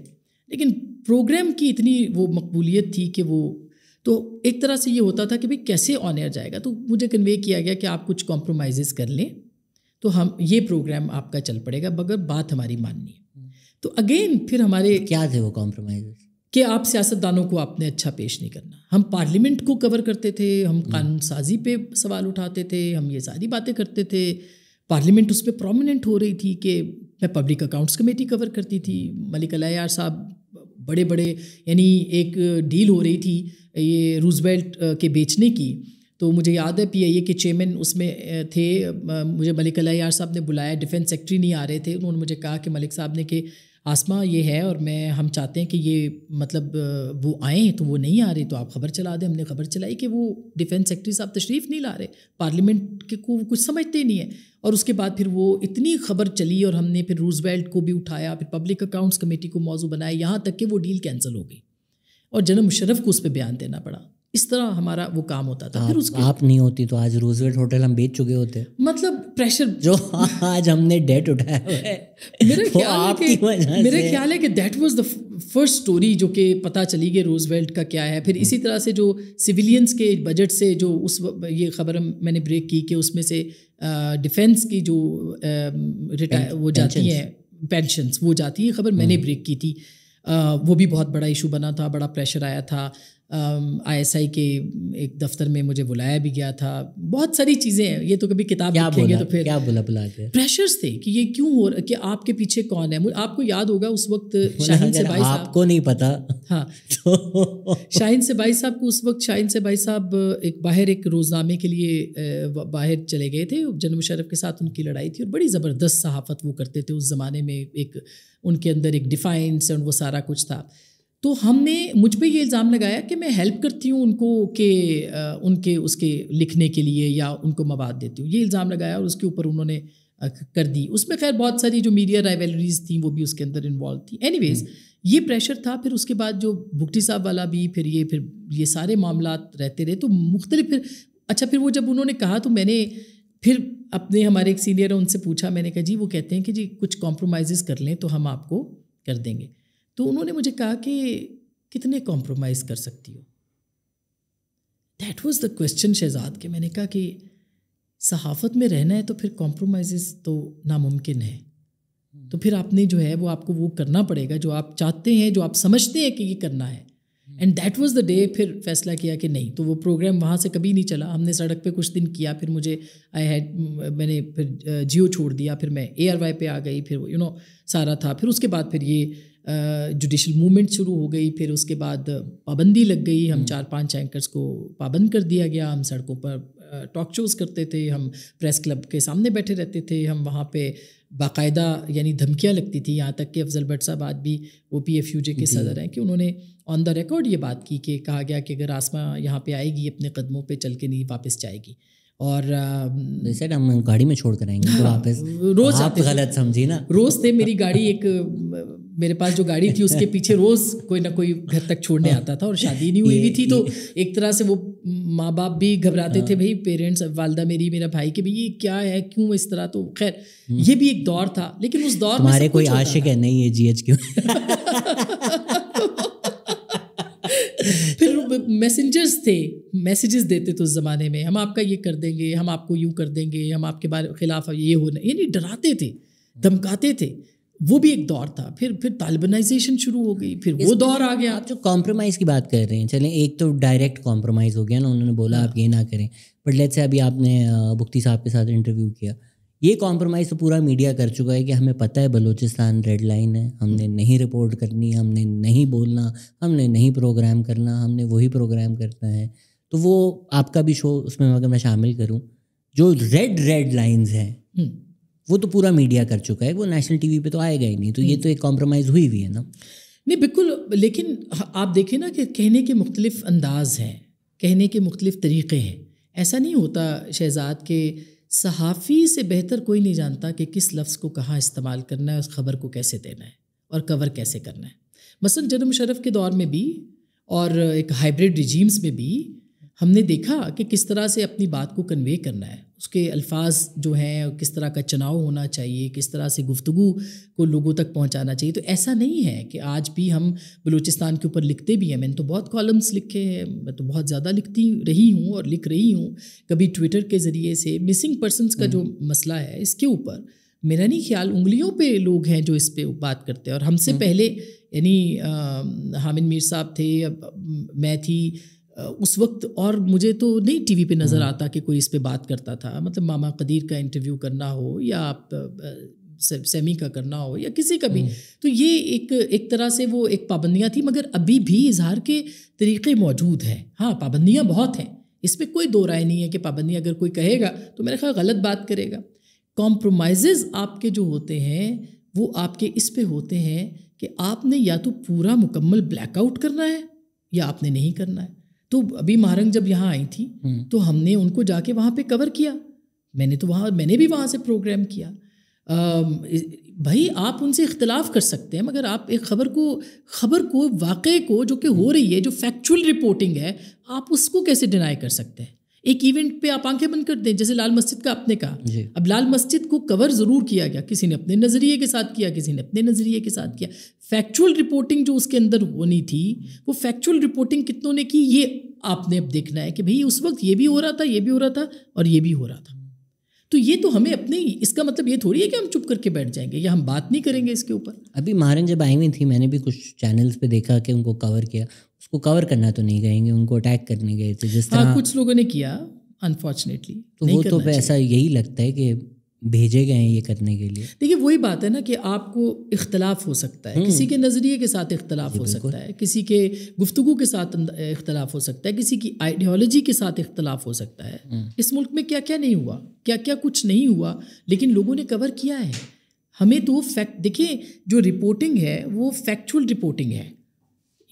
لیکن پروگرام کی اتنی وہ مقبولیت تھی کہ وہ، تو ایک طرح سے یہ ہوتا تھا کہ بھئی کیسے آن ایئر جائے گا. تو مجھے کنوے کیا گیا کہ آپ کچھ کمپرومائزز کر لیں تو ہم یہ پروگرام آپ کا چل پڑے گا، مگر بات ہماری ماننی ہے. تو اگین پھر ہمارے کیا تھے وہ کمپرومائزز؟ کہ آپ سیاستدانوں کو آپ نے اچھا پیش نہیں کرنا. ہم پارلیمنٹ کو کور کرتے تھے، ہم قانون سازی پہ سوال اٹھاتے تھے، ہم یہ ساری باتیں کرتے تھے. پارلیمنٹ اس پہ پرومیننٹ ہو رہی تھی کہ میں پبلک اکاؤنٹس کمیٹی کور کرتی تھی. ملک علی یار صاحب بڑے یعنی ایک ڈیل ہو رہی تھی یہ روزویلٹ کے بیچنے کی. تو مجھے یاد ہے PIA کے چیئرمین اس میں تھے، مجھے ملک علی یار صاحب نے بلایا، ڈیفینس سیکٹری نہیں آ رہے تھے. انہوں نے مجھے کہا کہ ملک صاحب نے کہ آسما یہ ہے اور ہم چاہتے ہیں کہ یہ مطلب وہ آئیں، تو وہ نہیں آ رہے، تو آپ خبر چلا دیں. ہم نے خبر چلائی کہ وہ ڈیفینس سیکٹری صاحب تشریف نہیں لا رہے، پارلیمنٹ کے کو کچھ سمجھتے نہیں ہیں. اور اس کے بعد پھر وہ اتنی خبر چلی اور ہم نے پھر روزویلٹ کو بھی اٹھایا، پھر پبلک اکاؤنٹس کمیٹی کو موضوع بنایا، یہاں تک کہ وہ ڈیل کینسل ہو گئی اور جنرل مشرف کو اس پہ بیان دینا پڑا. اس طرح ہمارا وہ کام ہوتا تھا. پھر اس کے آپ نہیں ہوتی تو آج روزویلٹ ہوٹل ہم بیچ چکے ہوتے. مطلب پریشر جو آج ہم نے ڈیٹ اٹھایا ہوا ہے میرے خیال ہے کہ that was the first story جو کہ پتہ چلی کہ روزویلٹ کا کیا ہے. پھر اسی طرح سے جو سویلینس کے بجٹ سے جو اس یہ خبر میں نے بریک کی کہ اس میں سے ڈیفینس کی جو وہ جاتی ہیں پینشنس وہ جاتی ہے، خبر میں نے بریک کی تھی. وہ بھی بہت بڑا ایشو بنا تھا، بڑا پریشر آیا تھا. ISI کے ایک دفتر میں مجھے بلایا بھی گیا تھا. بہت ساری چیزیں ہیں، یہ تو کبھی کتاب لکھیں گے تو پھر کیا بلا کے پریشرز تھے کہ یہ کیوں ہو رہا، کہ آپ کے پیچھے کون ہے. آپ کو یاد ہوگا اس وقت شاہین سبائی صاحب، آپ کو نہیں پتا، ہاں شاہین سبائی صاحب کو اس وقت، شاہین سبائی صاحب ایک روزنامے کے لیے باہر چلے گئے تھے. جنرل مشرف کے ساتھ ان کی لڑائی تھی اور بڑی زبردست صحافت وہ کرتے تھے اس زمانے میں. ایک ان کے اندر ایک ڈیفائنس اور وہ سارا کچھ تھا. تو ہم نے مجھ پہ یہ الزام لگایا کہ میں ہیلپ کرتی ہوں ان کو کہ ان کے اس کے لکھنے کے لیے یا ان کو مواد دیتی ہوں، یہ الزام لگایا اور اس کے اوپر انہوں نے کر دی. اس میں خیر بہت ساری جو میڈیا رائیولریز تھیں وہ بھی اس کے اندر انوالو تھیں. اینی ویز یہ پریشر تھا. پھر اس کے بعد جو بگٹی صاحب والا بھی، پھر یہ سارے معاملات رہتے رہے تو مختلف. پھر وہ جب انہوں نے کہا تو میں نے پھر اپنے ہمارے ایک سینئر ہیں ان سے پوچھا، میں نے کہا جی وہ کہتے ہیں کہ جی کچھ کمپرومائزز کر لیں تو ہم آپ کو کر دیں گے. تو انہوں نے مجھے کہا کہ کتنے کمپرومائز کر سکتی ہو. That was the question Shahzad کے. میں نے کہا کہ صحافت میں رہنا ہے تو پھر کمپرومائزز تو ناممکن ہے. تو پھر آپ نے جو ہے وہ آپ کو وہ کرنا پڑے گا جو آپ چاہتے ہیں، جو آپ سمجھتے ہیں کہ یہ کرنا ہے. And that was the day. پھر فیصلہ کیا کہ نہیں. تو وہ پروگرام وہاں سے کبھی نہیں چلا. ہم نے سڑک پہ کچھ دن کیا، پھر میں نے پھر جیو چھوڑ دیا، پھر میں ARY پہ آ گئی، پھر سارا تھا. پھر اس کے بعد پھر یہ جوڈیشل موومنٹ شروع ہو گئی. پھر اس کے بعد پابندی لگ گئی، ہم 4-5 اینکرز کو پابند کر دیا گیا. ہم سڑکوں پر ٹاک شوز کرتے تھے, ہم پریس کلب کے سامنے بیٹھے رہتے تھے, ہم وہاں پہ باقاعدہ یعنی دھمکیاں لگتی تھیں, یہاں تک کہ افضل بٹ صاحب آج بھی OPFUJ کے صدر ہیں کہ انہوں نے آن دا ریکارڈ یہ بات کی کہ کہا گیا کہ اگر آسماں یہاں پہ آئے گی اپنے قدموں پہ چل کے نہیں واپس جائے گی, اور ہم گاڑی میں چھوڑ کر آئیں گے واپس. روز آپ غلط سمجھی نا, روز تھے. میری گاڑی ایک میرے پاس جو گاڑی تھی اس کے پیچھے روز کوئی نہ کوئی گھر تک چھوڑنے آتا تھا, اور شادی نہیں ہوئی ہوئی تھی تو ایک طرح سے وہ ماں باپ بھی گھبراتے تھے بھائی, پیرنٹس, والدہ میری, میرا بھائی کہ بھائی یہ کیا ہے, کیوں اس طرح. تو خیر یہ بھی ایک دور تھا, لیکن اس دور میں ہمارے کوئی عاشق ہے نہیں ہے GH کیوں. پھر میسنجرز تھے, میسیجز دیتے تھے اس زمانے میں, ہم آپ کا یہ کر دیں گے, ہم آپ کو یوں کر دیں گے, ہم آپ کے بارے خلاف یہ ہونا, یعنی ڈراتے تھے, دھمکاتے تھے. وہ بھی ایک دور تھا. پھر طالبانائزیشن شروع ہو گئی, پھر وہ دور آ گیا. آپ جو کمپرومائز کی بات کر رہے ہیں, چلیں ایک تو ڈائریکٹ کمپرومائز ہو گیا نا, انہوں نے بولا آپ یہ نہ کریں, بٹ لیٹس سے ابھی آپ نے بگٹی صاحب کے ساتھ انٹرویو کیا, یہ کمپرومائز تو پورا میڈیا کر چکا ہے کہ ہمیں پتہ ہے بلوچستان ریڈ لائن ہے, ہم نے نہیں رپورٹ کرنی, ہم نے نہیں بولنا, ہم نے نہیں پروگرام کرنا, ہم نے وہی پروگرام کرنا ہے. تو وہ آپ کا بھی شو اس میں اگر میں شامل کروں, جو ریڈ لائنز ہیں وہ تو پورا میڈیا کر چکا ہے, وہ نیشنل ٹی وی پہ تو آئے گا ہی نہیں. تو یہ تو ایک کمپرومائز ہوئی ہے نا. نہیں بالکل, لیکن آپ دیکھیں نا کہ کہنے کے مختلف انداز ہیں, کہنے کے مختلف طریقے ہیں. ایسا نہیں ہوتا شہزاد کہ صحافی سے بہتر کوئی نہیں جانتا کہ کس لفظ کو کہاں استعمال کرنا ہے, اس خبر کو کیسے دینا ہے اور کور کیسے کرنا ہے. مثلا جنرل مشرف کے دور میں بھی اور ایک ہائبریڈ ریجیمز میں بھی ہم نے دیکھا کہ کس طرح سے اپنی بات کو کنوے کرنا ہے, اس کے الفاظ جو ہیں کس طرح کا چناؤ ہونا چاہیے, کس طرح سے گفتگو کو لوگوں تک پہنچانا چاہیے. تو ایسا نہیں ہے کہ آج بھی ہم بلوچستان کے اوپر لکھتے بھی ہیں. میں نے تو بہت کالمس لکھے ہیں, میں تو بہت زیادہ لکھتی رہی ہوں اور لکھ رہی ہوں. کبھی ٹویٹر کے ذریعے سے مسنگ پرسنس کا جو مسئلہ ہے اس کے اوپر میرا نہیں خیال انگلیوں پہ لوگ ہیں جو اس پہ بات کرتے ہیں. اور ہم سے پہلے یعنی حامد میر صاحب تھے, میں تھی اس وقت, اور مجھے تو نہیں ٹی وی پہ نظر آتا کہ کوئی اس پہ بات کرتا تھا. مطلب ماما قدیر کا انٹرویو کرنا ہو یا آپ سیمی کا کرنا ہو یا کسی کا بھی, تو یہ ایک طرح سے وہ ایک پابندیاں تھیں. مگر ابھی بھی اظہار کے طریقے موجود ہیں. ہاں پابندیاں بہت ہیں, اس پہ کوئی دو رائے نہیں ہے کہ پابندیاں اگر کوئی کہے گا تو میرا خیال غلط بات کرے گا. کمپرومائزز آپ کے جو ہوتے ہیں وہ آپ کے اس پہ ہوتے ہیں کہ آپ نے یا تو پورا مکمل بلیک آؤٹ کرنا ہے یا آپ نے نہیں کرنا ہے. تو ابھی مہارنگ جب یہاں آئی تھی تو ہم نے ان کو جا کے وہاں پہ کور کیا. میں نے بھی وہاں سے پروگرام کیا. بھائی آپ ان سے اختلاف کر سکتے ہیں, مگر آپ ایک خبر کو واقعے کو جو کہ ہو رہی ہے, جو فیکچول رپورٹنگ ہے, آپ اس کو کیسے ڈینائی کر سکتے ہیں. ایک ایونٹ پہ آپ آنکھیں بند کر دیں, جیسے لال مسجد کا آپ نے کہا. اب لال مسجد کو کور ضرور کیا گیا, کسی نے اپنے نظریے کے ساتھ کیا, کسی نے اپنے نظریے کے ساتھ کیا. فیکچول رپورٹنگ جو اس کے اندر ہونی تھی وہ فیکچول رپورٹنگ کتنوں نے کی, یہ آپ نے اب دیکھنا ہے کہ بھئی اس وقت یہ بھی ہو رہا تھا, یہ بھی ہو رہا تھا اور یہ بھی ہو رہا تھا. تو یہ تو ہمیں اپنے, اس کا مطلب یہ تھوڑی ہے کہ ہم چپ کر کے بیٹھ جائیں گے یا ہم بات نہیں کریں گے اس کے اوپر. ابھی مہارن جب آئی ہوئی تھی میں نے بھی کچھ چینلز پہ دیکھا کہ ان کو کور کیا. اس کو کور کرنا تو نہیں کہیں گے, ان کو اٹیک کرنے گئے تھے جس طرح کچھ لوگوں نے کیا انفارچونیٹلی. تو وہ تو ایسا یہی لگتا ہے کہ بھیجے گئے ہیں یہ کرنے کے لیے. دیکھیے وہی بات ہے نا کہ آپ کو اختلاف ہو سکتا ہے, کسی کے نظریے کے ساتھ اختلاف ہو سکتا ہے, کسی کے گفتگو کے ساتھ اختلاف ہو سکتا ہے, کسی کی آئیڈیالوجی کے ساتھ اختلاف ہو سکتا ہے. اس ملک میں کیا کیا نہیں ہوا, کیا کیا کچھ نہیں ہوا, لیکن لوگوں نے کور کیا ہے. ہمیں تو دیکھیں جو رپورٹنگ ہے وہ فیکچول رپورٹنگ ہے.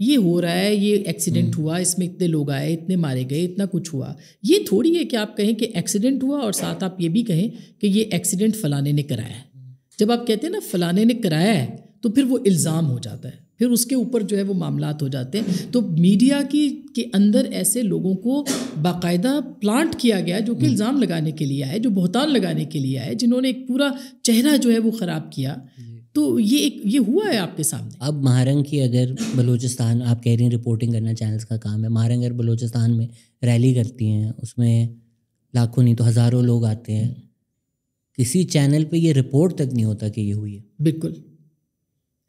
یہ ہو رہا ہے, یہ ایکسیڈنٹ ہوا, اس میں اتنے لوگ آئے, اتنے مارے گئے, اتنا کچھ ہوا. یہ تھوڑی ہے کہ آپ کہیں کہ ایکسیڈنٹ ہوا اور ساتھ آپ یہ بھی کہیں کہ یہ ایکسیڈنٹ فلانے نے کرایا ہے. جب آپ کہتے ہیں نا فلانے نے کرایا ہے تو پھر وہ الزام ہو جاتا ہے, پھر اس کے اوپر جو ہے وہ معاملات ہو جاتے ہیں. تو میڈیا کے اندر ایسے لوگوں کو باقاعدہ پلانٹ کیا گیا جو کہ الزام لگانے کے لیے آئے, جو بہتان لگانے کے لیے آئے, جنہوں نے ایک پورا چہرہ جو ہے وہ خراب کیا. تو یہ ہوا ہے آپ کے سامنے. اب مہارنگ کی اگر بلوچستان, آپ کہہ رہی ہیں رپورٹنگ کرنا چینلز کا کام ہے, مہارنگ اگر بلوچستان میں ریلی کرتی ہیں اس میں لاکھوں نہیں تو ہزاروں لوگ آتے ہیں, کسی چینل پہ یہ رپورٹ تک نہیں ہوتا کہ یہ ہوئی ہے. بالکل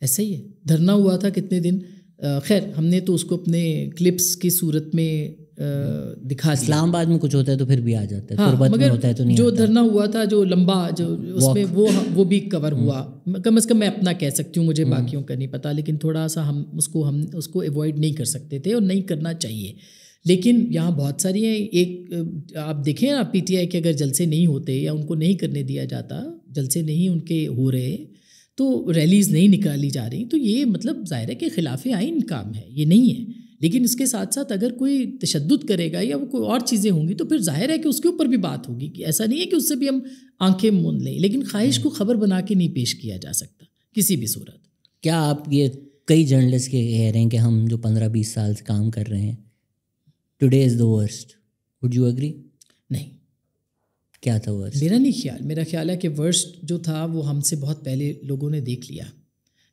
ایسا ہی ہے. دھرنا ہوا تھا کتنے دن, خیر ہم نے تو اس کو اپنے کلپس کی صورت میں دکھا. اسلام آباد میں کچھ ہوتا ہے تو پھر بھی آ جاتا ہے, تربت میں ہوتا ہے تو نہیں. جو دھرنا ہوا تھا جو لمبا, جو اس میں وہ بھی کور ہوا. کم از کم میں اپنا کہہ سکتی ہوں, مجھے باقیوں کا نہیں پتا, لیکن تھوڑا سا ہم اس کو ایوائڈ نہیں کر سکتے تھے اور نہیں کرنا چاہیے. لیکن یہاں بہت ساری ہیں. ایک آپ دیکھیں نا پی ٹی آئی کے اگر جلسے نہیں ہوتے یا ان کو نہیں کرنے دیا جاتا, جلسے نہیں ان کے ہو رہے تو ریلیز نہیں نکالی جا رہی, تو یہ مطلب ظاہر ہے کہ خلاف آئین کام ہے, یہ نہیں ہے. لیکن اس کے ساتھ ساتھ اگر کوئی تشدد کرے گا یا وہ کوئی اور چیزیں ہوں گی تو پھر ظاہر ہے کہ اس کے اوپر بھی بات ہوگی, کہ ایسا نہیں ہے کہ اس سے بھی ہم آنکھیں موند لیں, لیکن خواہش کو خبر بنا کے نہیں پیش کیا جا سکتا کسی بھی صورت. کیا آپ یہ کئی جرنلسٹ کے کہہ رہے ہیں کہ ہم جو 15-20 سال سے کام کر رہے ہیں, today is the worst, would you agree? نہیں. کیا تھا ورسٹ؟ میرا نہیں خیال, میرا خیال ہے کہ ورسٹ جو تھا وہ ہم سے بہت پہلے لوگوں نے دیکھ لیا.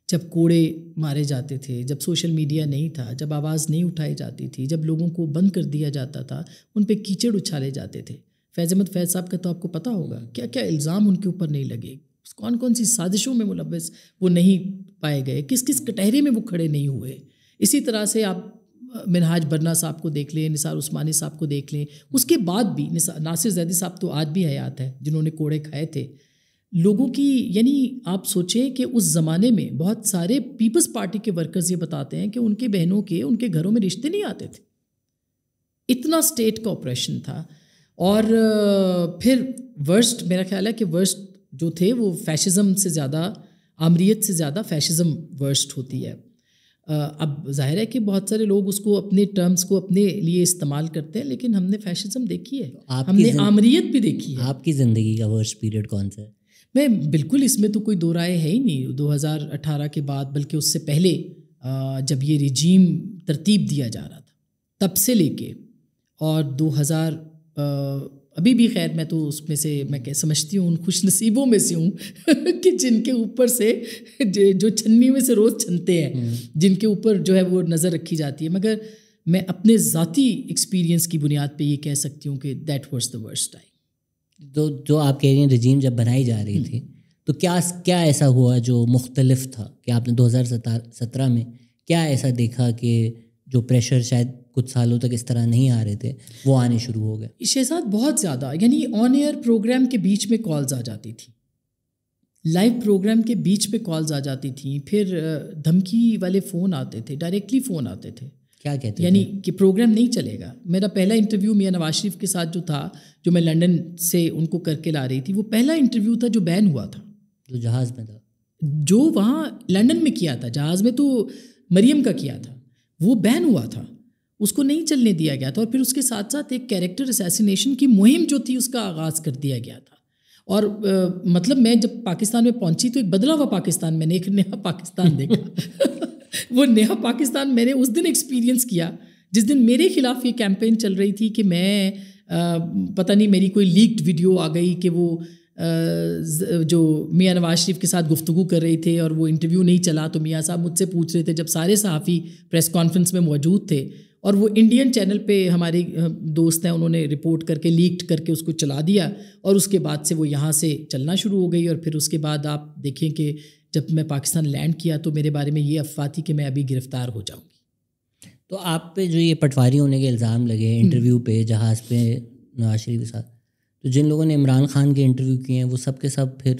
جب کوڑے مارے جاتے تھے, جب سوشل میڈیا نہیں تھا, جب آواز نہیں اٹھائی جاتی تھی, جب لوگوں کو بند کر دیا جاتا تھا, ان پہ کیچڑ اچھالے جاتے تھے. فیض احمد فیض صاحب کا تو آپ کو پتہ ہوگا کیا کیا الزام ان کے اوپر نہیں لگے, کون کون سی سازشوں میں ملوث وہ نہیں پائے گئے, کس کس کٹہرے میں وہ کھڑے نہیں ہوئے. اسی طرح سے آپ منہاج برنا صاحب کو دیکھ لیں, نثار عثمانی صاحب کو دیکھ لیں, اس کے بعد بھی ناصر زیدی صاحب تو آج بھی حیات ہے جنہوں نے کوڑے کھائے تھے. لوگوں کی یعنی آپ سوچیں کہ اس زمانے میں بہت سارے پیپلز پارٹی کے ورکرز یہ بتاتے ہیں کہ ان کے بہنوں کے ان کے گھروں میں رشتے نہیں آتے تھے, اتنا اسٹیٹ کا آپریشن تھا. اور پھر ورسٹ میرا خیال ہے کہ ورسٹ جو تھے وہ فیشزم سے زیادہ, آمریت سے زیادہ فیشزم ورسٹ ہوتی ہے. اب ظاہر ہے کہ بہت سارے لوگ اس کو اپنے ٹرمز کو اپنے لیے استعمال کرتے ہیں, لیکن ہم نے فیشزم دیکھی ہے, ہم نے آمریت بھی دیکھی ہے. آپ کی زندگی کا ورسٹ پیریڈ کون سا ہے؟ میں بالکل اس میں تو کوئی دو رائے ہے ہی نہیں. 2018 کے بعد, بلکہ اس سے پہلے جب یہ رجیم ترتیب دیا جا رہا تھا تب سے لے کے, اور 2000 ابھی بھی خیر میں تو اس میں سے میں سمجھتی ہوں ان خوش نصیبوں میں سے ہوں کہ جن کے اوپر سے جو چھنی میں سے روز چھنتے ہیں, جن کے اوپر جو ہے وہ نظر رکھی جاتی ہے. مگر میں اپنے ذاتی ایکسپیرینس کی بنیاد پہ یہ کہہ سکتی ہوں کہ that was the worst time. جو آپ کہہ رہی ہیں رجیم جب بنائی جا رہی تھی تو کیا ایسا ہوا جو مختلف تھا, کہ آپ نے 2017 میں کیا ایسا دیکھا کہ جو پریشر شاید کچھ سالوں تک اس طرح نہیں آ رہے تھے وہ آنے شروع ہو گئے؟ شہزاد بہت زیادہ, یعنی آن ایئر پروگرام کے بیچ میں کالز آ جاتی تھیں, لائیو پروگرام کے بیچ میں کالز آ جاتی تھیں, پھر دھمکی والے فون آتے تھے, ڈائریکٹلی فون آتے تھے. کیا کہتے یعنی کہ پروگرام نہیں چلے گا. میرا پہلا انٹرویو میاں نواز شریف کے ساتھ جو تھا, جو میں لنڈن سے ان کو کر کے لا رہی تھی, وہ پہلا انٹرویو تھا جو بین ہوا تھا, جو جہاز میں تھا, جو وہاں لنڈن میں کیا تھا. جہاز میں تو مریم کا کیا تھا, وہ بین ہوا تھا, اس کو نہیں چلنے دیا گیا تھا. اور پھر اس کے ساتھ ساتھ ایک کیریکٹر اسیسینیشن کی مہم جو تھی اس کا آغاز کر دیا گیا تھا. اور مطلب میں جب پاکستان میں پہنچی تو ایک بدلا ہوا پاکستان, میں نے ایک نیا پاکستان دیکھا. وہ نیا پاکستان میں نے اس دن ایکسپیرینس کیا جس دن میرے خلاف یہ کیمپین چل رہی تھی کہ میں پتہ نہیں میری کوئی لیکڈ ویڈیو آ گئی کہ وہ جو میاں نواز شریف کے ساتھ گفتگو کر رہے تھے اور وہ انٹرویو نہیں چلا, تو میاں صاحب مجھ سے پوچھ رہے تھے جب سارے صحافی پریس کانفرنس میں موجود تھے, اور وہ انڈین چینل پہ ہمارے دوست ہیں انہوں نے رپورٹ کر کے لیکڈ کر کے اس کو چلا دیا, اور اس کے بعد سے وہ یہاں سے چلنا شروع ہو گئی. اور پھر اس کے بعد آپ دیکھیں کہ جب میں پاکستان لینڈ کیا تو میرے بارے میں یہ افواہ تھی کہ میں ابھی گرفتار ہو جاؤں گی. تو آپ پہ جو یہ پٹواری ہونے کے الزام لگے انٹرویو پہ جہاز پہ نواز شریف کے ساتھ, تو جن لوگوں نے عمران خان کے انٹرویو کیے ہیں وہ سب کے سب پھر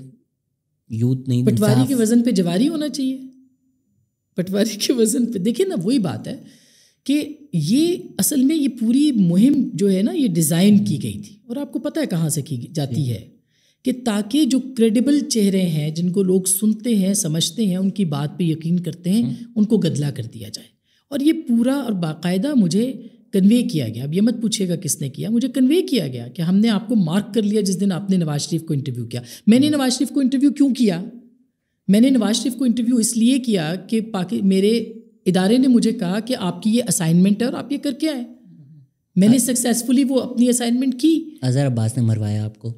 یوتھ نہیں, پٹواری کے وزن پہ جواری ہونا چاہیے. پٹواری کے وزن پہ دیکھیں نا, وہی بات ہے کہ یہ اصل میں یہ پوری مہم جو ہے نا یہ ڈیزائن کی گئی تھی, اور آپ کو پتہ ہے کہاں سے کی جاتی ہے, کہ تاکہ جو کریڈیبل چہرے ہیں جن کو لوگ سنتے ہیں سمجھتے ہیں ان کی بات پہ یقین کرتے ہیں, ان کو گدلا کر دیا جائے. اور یہ پورا اور باقاعدہ مجھے کنوے کیا گیا. اب یہ مت پوچھے گا کس نے کیا, مجھے کنوے کیا گیا کہ ہم نے آپ کو مارک کر لیا جس دن آپ نے نواز شریف کو انٹرویو کیا. میں نے نواز شریف کو انٹرویو کیوں کیا؟ میں نے نواز شریف کو انٹرویو اس لیے کیا کہ میرے ادارے نے مجھے کہا کہ آپ کی یہ اسائنمنٹ ہے اور آپ یہ کر کے آئے. میں نے سکسیزفلی وہ اپنی اسائنمنٹ کی. اظہر عباس نے مروایا آپ کو؟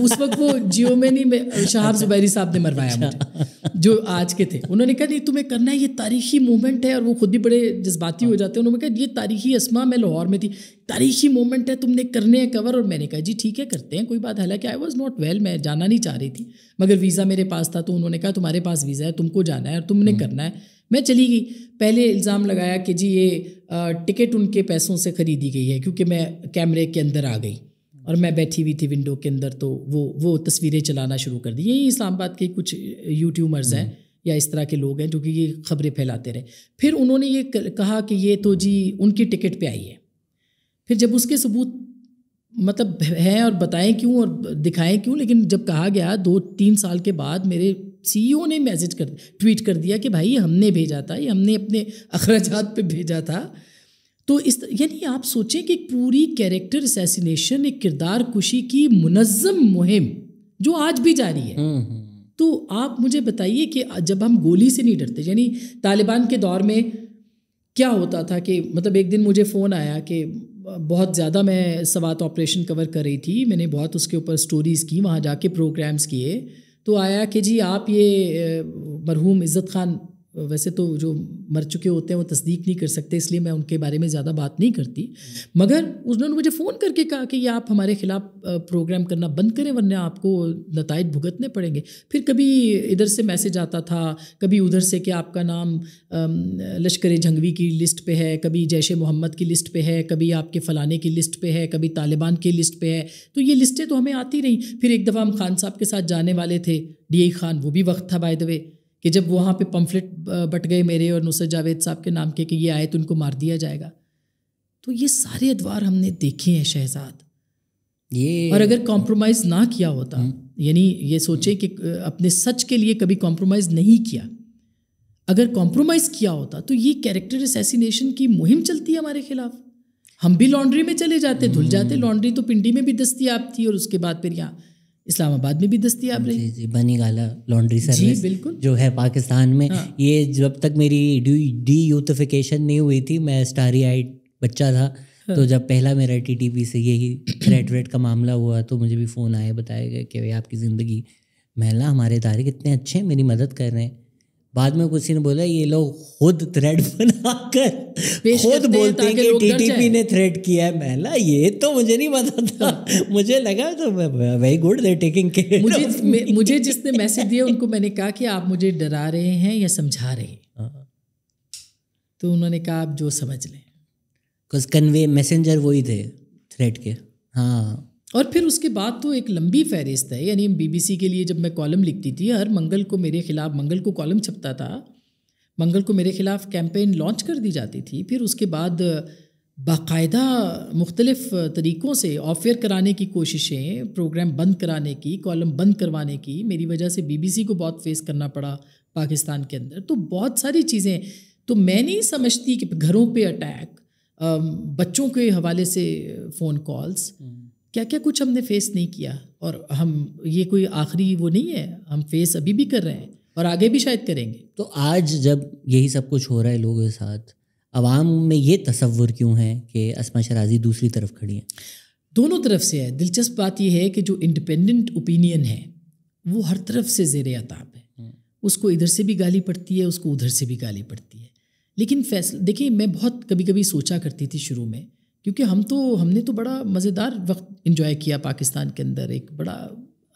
اس وقت وہ جیو میں نہیں, شہاب زبیری صاحب نے مروایا مجھے, جو آج کے تھے. انہوں نے کہا نہیں تمہیں کرنا ہے, یہ تاریخی مومنٹ ہے, اور وہ خود بھی بڑے جذباتی ہو جاتے ہیں. انہوں نے کہا یہ تاریخی اسما, میں لاہور میں تھی, تاریخی مومنٹ ہے, تم نے کرنے ہیں کور. اور میں نے کہا جی ٹھیک ہے کرتے ہیں, کوئی بات. حالانکہ آئی واز ناٹ ویل, میں جانا نہیں چاہ رہی تھی, مگر ویزا میرے پاس تھا. تو انہوں نے کہا تمہارے پاس ویزا ہے, تم کو جانا ہے اور تم نے کرنا ہے. میں چلی گئی. پہلے الزام لگایا کہ جی یہ ٹکٹ ان کے پیسوں سے خریدی گئی ہے, کیونکہ میں کیمرے کے اندر آ گئی اور میں بیٹھی ہوئی تھی ونڈو کے اندر, تو وہ تصویریں چلانا شروع کر دی. یہی اسلام آباد کے کچھ یوٹیوبرز ہیں یا اس طرح کے لوگ ہیں جو کہ یہ خبریں پھیلاتے رہے. پھر انہوں نے یہ کہا کہ یہ تو جی ان کی ٹکٹ پہ آئی ہے. پھر جب اس کے ثبوت مطلب ہیں اور بتائیں کیوں اور دکھائیں کیوں، لیکن جب کہا گیا 2-3 سال کے بعد میرے CEO نے ٹویٹ کر دیا کہ بھائی ہم نے بھیجا تھا، یہ ہم نے اپنے اخراجات پہ بھیجا تھا. تو یعنی آپ سوچیں کہ ایک پوری کیریکٹر اسیسینیشن، ایک کردار کشی کی منظم مہم جو آج بھی جاری ہے. تو آپ مجھے بتائیے کہ جب ہم گولی سے نہیں ڈرتے، یعنی طالبان کے دور میں کیا ہوتا تھا کہ مطلب ایک دن مجھے فون آیا کہ بہت زیادہ میں سوات آپریشن کور کر رہی تھی، میں نے بہت اس کے اوپر سٹوریز کی، وہاں جا کے پروگرامز کیے، تو آیا کہ جی آپ یہ مرحوم عزت خان، ویسے تو جو مر چکے ہوتے ہیں وہ تصدیق نہیں کر سکتے، اس لیے میں ان کے بارے میں زیادہ بات نہیں کرتی، مگر انہوں نے مجھے فون کر کے کہا کہ یہ آپ ہمارے خلاف پروگرام کرنا بند کریں ورنہ آپ کو نتائج بھگتنے پڑیں گے. پھر کبھی ادھر سے میسج آتا تھا، کبھی ادھر سے کہ آپ کا نام لشکر جھنگوی کی لسٹ پہ ہے، کبھی جیش محمد کی لسٹ پہ ہے، کبھی آپ کے فلانے کی لسٹ پہ ہے، کبھی طالبان کی لسٹ پہ ہے. تو یہ لسٹیں تو ہمیں آتی رہیں. پھر ایک دفعہ ہم خان صاحب کے ساتھ جانے والے تھے، DI خان، وہ بھی وقت تھا بائی دا وے کہ جب وہاں پہ پمفلٹ بٹ گئے میرے اور نصرت جاوید صاحب کے نام کے کہ یہ آئے تو ان کو مار دیا جائے گا. تو یہ سارے ادوار ہم نے دیکھے ہیں شہزاد. اور اگر کمپرومائز نہ کیا ہوتا، یعنی یہ سوچے کہ اپنے سچ کے لیے کبھی کمپرومائز نہیں کیا، اگر کمپرومائز کیا ہوتا تو یہ کیریکٹر اسیسینیشن کی مہم چلتی ہے ہمارے خلاف. ہم بھی لانڈری میں چلے جاتے، دھل جاتے. لانڈری تو پنڈی میں بھی دستیاب تھی اور اس کے بعد پھر یہاں اسلام آباد میں بھی دستیاب رہی. جی بنی گالا لانڈری سروس بالکل جو ہے پاکستان میں. یہ جب تک میری ڈی یوتھفیکیشن نہیں ہوئی تھی، میں اسٹاری آئٹ بچہ تھا، تو جب پہلا میرا TTP سے یہی تھریٹ ویٹ کا معاملہ ہوا تو مجھے بھی فون آیا، بتایا گیا کہ بھائی آپ کی زندگی محلہ ہمارے ادارے کتنے اچھے ہیں، میری مدد کر رہے ہیں. بعد میں کسی نے بولا یہ لوگ خود تھریڈ بنا کر خود بولتے ہیں کہ TTP نے تھریڈ کیا ہے. محلہ یہ تو مجھے نہیں پتا تھا، مجھے لگا تو very good they taking care. مجھے جس نے میسج دیا ان کو میں نے کہا کہ آپ مجھے ڈرا رہے ہیں یا سمجھا رہے ہیں؟ تو انہوں نے کہا آپ جو سمجھ لیں. کنوے میسنجر وہی تھے تھریڈ کے. ہاں. اور پھر اس کے بعد تو ایک لمبی فہرست ہے. یعنی BBC کے لیے جب میں کالم لکھتی تھی، ہر منگل کو میرے خلاف، منگل کو کالم چھپتا تھا، منگل کو میرے خلاف کیمپین لانچ کر دی جاتی تھی. پھر اس کے بعد باقاعدہ مختلف طریقوں سے آف ایئر کرانے کی کوششیں، پروگرام بند کرانے کی، کالم بند کروانے کی. میری وجہ سے BBC کو بہت فیس کرنا پڑا پاکستان کے اندر. تو بہت ساری چیزیں. تو میں نہیں سمجھتی کہ گھروں پہ اٹیک، بچوں کے حوالے سے فون کالز، کیا کیا کچھ ہم نے فیس نہیں کیا. اور ہم یہ کوئی آخری وہ نہیں ہے، ہم فیس ابھی بھی کر رہے ہیں اور آگے بھی شاید کریں گے. تو آج جب یہی سب کچھ ہو رہا ہے لوگوں کے ساتھ، عوام میں یہ تصور کیوں ہے کہ اسما شرازی دوسری طرف کھڑی ہیں؟ دونوں طرف سے ہے. دلچسپ بات یہ ہے کہ جو انڈیپینڈنٹ اوپینین ہے وہ ہر طرف سے زیر عتاب ہے. اس کو ادھر سے بھی گالی پڑتی ہے، اس کو ادھر سے بھی گالی پڑتی ہے. لیکن فیصلہ دیکھیں، میں بہت کبھی کبھی سوچا کرتی تھی شروع میں، کیونکہ ہم نے تو بڑا مزیدار وقت انجوائے کیا پاکستان کے اندر، ایک بڑا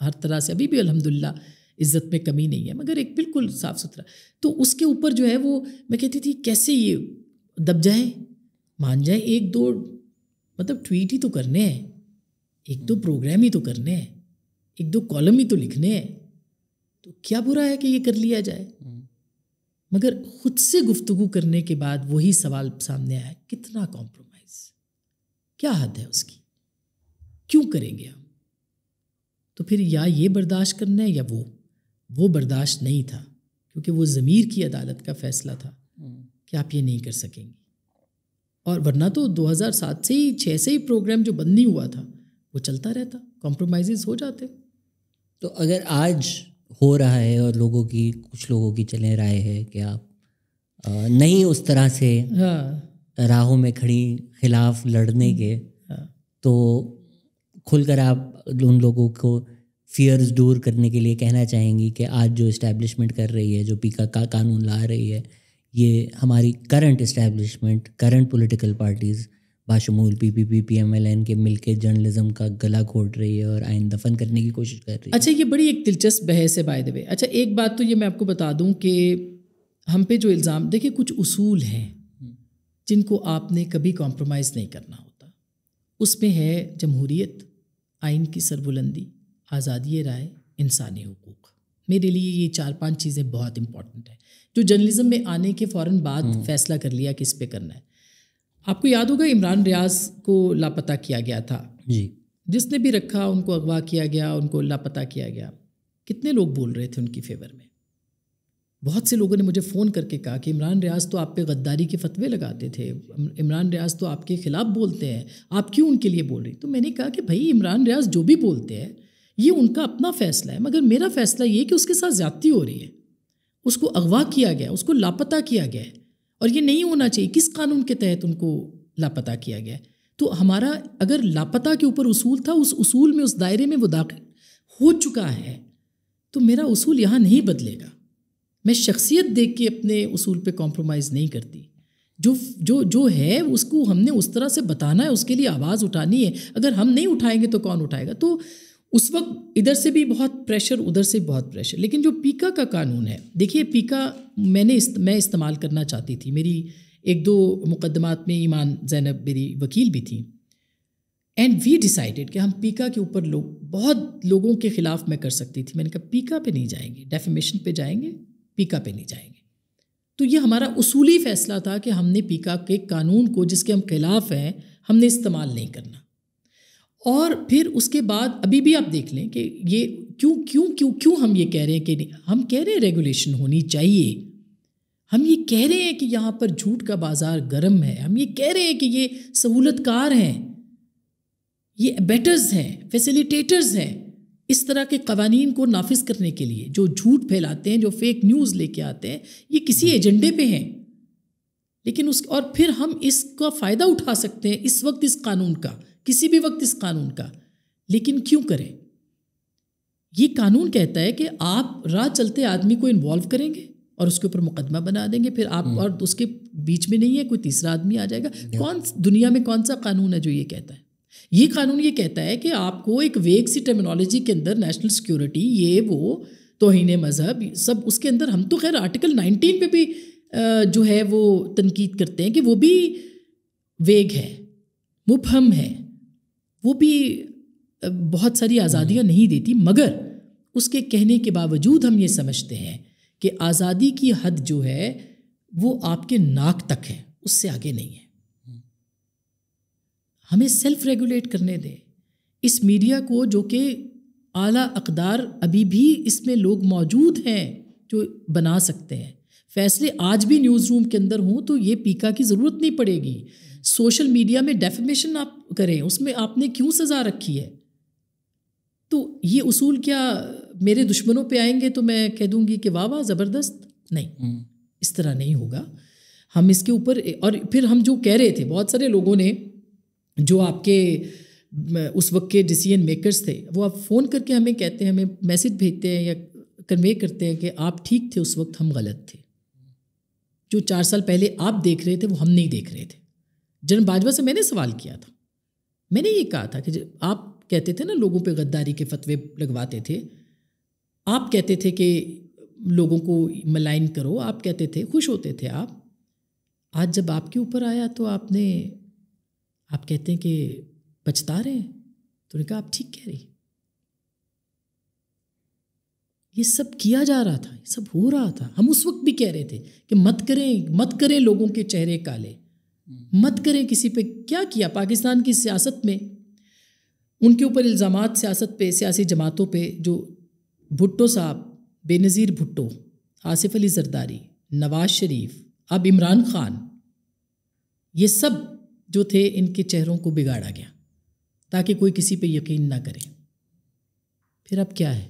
ہر طرح سے، ابھی بھی الحمدللہ عزت میں کمی نہیں ہے، مگر ایک بالکل صاف ستھرا. تو اس کے اوپر جو ہے وہ میں کہتی تھی کیسے یہ دب جائیں، مان جائیں. 1-2 مطلب ٹویٹ ہی تو کرنے ہیں، 1-2 پروگرام ہی تو کرنے ہیں، 1-2 کالم ہی تو لکھنے ہیں، تو کیا برا ہے کہ یہ کر لیا جائے. مگر خود سے گفتگو کرنے کے بعد وہی سوال سامنے آیا، کتنا کمپرومائز، کیا حد ہے اس کی، کیوں کریں گے ہم؟ تو پھر یا یہ برداشت کرنا ہے یا وہ برداشت نہیں تھا، کیونکہ وہ ضمیر کی عدالت کا فیصلہ تھا کہ آپ یہ نہیں کر سکیں گی. اور ورنہ تو 2007 سے ہی 6 سے ہی پروگرام جو بند نہیں ہوا تھا وہ چلتا رہتا، کمپرومائزز ہو جاتے. تو اگر آج ہو رہا ہے اور کچھ لوگوں کی چلیں رائے ہے کہ آپ نہیں اس طرح سے راہوں میں کھڑی خلاف لڑنے کے، تو کھل کر آپ ان لوگوں کو فیئرز دور کرنے کے لیے کہنا چاہیں گی کہ آج جو اسٹیبلشمنٹ کر رہی ہے، جو کا قانون لا رہی ہے، یہ ہماری current establishment, current political parties باشمول PPP PMLN کے مل کے جرنلزم کا گلا گھونٹ رہی ہے اور آئین دفن کرنے کی کوشش کر رہی ہے. اچھا، یہ بڑی ایک دلچسپ بحث ہے بائی دا وے. اچھا، ایک بات تو یہ میں آپ کو بتا دوں کہ ہم پہ جو الزام، دیکھیں کچھ اصول ہیں جن کو آپ نے کبھی کمپرومائز نہیں کرنا ہوتا. اس میں ہے جمہوریت، آئین کی سربلندی، آزادی رائے، انسانی حقوق. میرے لیے یہ 4-5 چیزیں بہت امپورٹنٹ ہیں جو جرنلزم میں آنے کے فوراً بعد فیصلہ کر لیا کہ اس پہ کرنا ہے. آپ کو یاد ہوگا عمران ریاض کو لاپتہ کیا گیا تھا جی، جس نے بھی رکھا ان کو اغوا کیا گیا، ان کو لاپتہ کیا گیا. کتنے لوگ بول رہے تھے ان کی فیور میں. بہت سے لوگوں نے مجھے فون کر کے کہا کہ عمران ریاض تو آپ پہ غداری کے فتوے لگاتے تھے، عمران ریاض تو آپ کے خلاف بولتے ہیں، آپ کیوں ان کے لیے بول رہی؟ تو میں نے کہا کہ بھائی عمران ریاض جو بھی بولتے ہیں یہ ان کا اپنا فیصلہ ہے، مگر میرا فیصلہ یہ کہ اس کے ساتھ زیادتی ہو رہی ہے، اس کو اغوا کیا گیا، اس کو لاپتہ کیا گیا ہے، اور یہ نہیں ہونا چاہیے. کس قانون کے تحت ان کو لاپتہ کیا گیا ہے؟ تو ہمارا اگر لاپتہ کے اوپر اصول تھا، اس اصول میں، اس دائرے میں وہ داخل ہو چکا ہے، تو میرا اصول یہاں نہیں بدلے گا. میں شخصیت دیکھ کے اپنے اصول پہ کمپرومائز نہیں کرتی. جو ہے اس کو ہم نے اس طرح سے بتانا ہے، اس کے لیے آواز اٹھانی ہے. اگر ہم نہیں اٹھائیں گے تو کون اٹھائے گا؟ تو اس وقت ادھر سے بھی بہت پریشر، ادھر سے بہت پریشر. لیکن جو پیکا کا قانون ہے، دیکھیے پیکا میں استعمال کرنا چاہتی تھی. میری ایک دو مقدمات میں ایمان زینب میری وکیل بھی تھی، اینڈ وی ڈیسائیڈڈ کہ ہم پیکا کے اوپر بہت لوگوں کے خلاف میں کر سکتی تھی. میں نے کہا پیکا پہ نہیں جائیں گے، ڈیفیمیشن پہ جائیں گے، پیکا پہ نہیں جائیں گے. تو یہ ہمارا اصولی فیصلہ تھا کہ ہم نے پیکا کے قانون کو، جس کے ہم خلاف ہیں، ہم نے استعمال نہیں کرنا. اور پھر اس کے بعد ابھی بھی آپ دیکھ لیں کہ یہ کیوں ہم یہ کہہ رہے ہیں کہ ہم کہہ رہے ہیں ریگولیشن ہونی چاہیے. ہم یہ کہہ رہے ہیں کہ یہاں پر جھوٹ کا بازار گرم ہے. ہم یہ کہہ رہے ہیں کہ یہ سہولت کار ہیں، یہ بیٹرز ہیں، فیسیلیٹیٹرز ہیں اس طرح کے قوانین کو نافذ کرنے کے لیے. جو جھوٹ پھیلاتے ہیں، جو فیک نیوز لے کے آتے ہیں، یہ کسی ایجنڈے پہ ہیں. لیکن اور پھر ہم اس کا فائدہ اٹھا سکتے ہیں اس وقت، اس قانون کا، کسی بھی وقت اس قانون کا. لیکن کیوں کریں؟ یہ قانون کہتا ہے کہ آپ راہ چلتے آدمی کو انوالو کریں گے اور اس کے اوپر مقدمہ بنا دیں گے، پھر آپ اور اس کے بیچ میں نہیں ہے کوئی تیسرا آدمی آ جائے گا. دنیا میں کون سا قانون ہے جو یہ کہتا ہے؟ یہ قانون یہ کہتا ہے کہ آپ کو ایک ویگ سی ٹرمینالوجی کے اندر نیشنل سیکیورٹی، یہ وہ توہین مذہب، سب اس کے اندر. ہم تو خیر آرٹیکل 19 پہ بھی جو ہے وہ تنقید کرتے ہیں کہ وہ بھی ویگ ہے، مبہم ہے، وہ بھی بہت ساری آزادیاں نہیں دیتی. مگر اس کے کہنے کے باوجود ہم یہ سمجھتے ہیں کہ آزادی کی حد جو ہے وہ آپ کے ناک تک ہے، اس سے آگے نہیں ہے. ہمیں سیلف ریگولیٹ کرنے دیں. اس میڈیا کو، جو کہ اعلیٰ اقدار ابھی بھی اس میں لوگ موجود ہیں جو بنا سکتے ہیں فیصلے، آج بھی نیوز روم کے اندر ہوں، تو یہ پیکا کی ضرورت نہیں پڑے گی. سوشل میڈیا میں ڈیفیمیشن آپ کریں، اس میں آپ نے کیوں سزا رکھی ہے؟ تو یہ اصول کیا میرے دشمنوں پہ آئیں گے تو میں کہہ دوں گی کہ واہ واہ زبردست؟ نہیں، اس طرح نہیں ہوگا. ہم اس کے اوپر، اور پھر ہم جو کہہ رہے تھے، بہت سارے لوگوں نے جو آپ کے اس وقت کے ڈیسیژن میکرز تھے، وہ آپ فون کر کے ہمیں کہتے ہیں، ہمیں میسج بھیجتے ہیں یا کنوے کرتے ہیں کہ آپ ٹھیک تھے اس وقت، ہم غلط تھے. جو 4 سال پہلے آپ دیکھ رہے تھے وہ ہم نہیں دیکھ رہے تھے. جنرل باجوہ سے میں نے سوال کیا تھا، میں نے یہ کہا تھا کہ آپ کہتے تھے نا لوگوں پہ غداری کے فتوے لگواتے تھے، آپ کہتے تھے کہ لوگوں کو ملائن کرو، آپ کہتے تھے، خوش ہوتے تھے آپ. آج جب آپ کے اوپر آیا تو آپ کہتے ہیں کہ پچھتا رہے ہیں. تو نے کہا آپ ٹھیک کہہ رہی. یہ سب کیا جا رہا تھا، یہ سب ہو رہا تھا. ہم اس وقت بھی کہہ رہے تھے کہ مت کریں لوگوں کے چہرے کالے، مت کریں کسی پہ. کیا کیا پاکستان کی سیاست میں؟ ان کے اوپر الزامات سیاست پہ، سیاسی جماعتوں پہ، جو بھٹو صاحب، بے نظیر بھٹو، آصف علی زرداری، نواز شریف، اب عمران خان، یہ سب جو تھے، ان کے چہروں کو بگاڑا گیا تاکہ کوئی کسی پہ یقین نہ کرے. پھر اب کیا ہے؟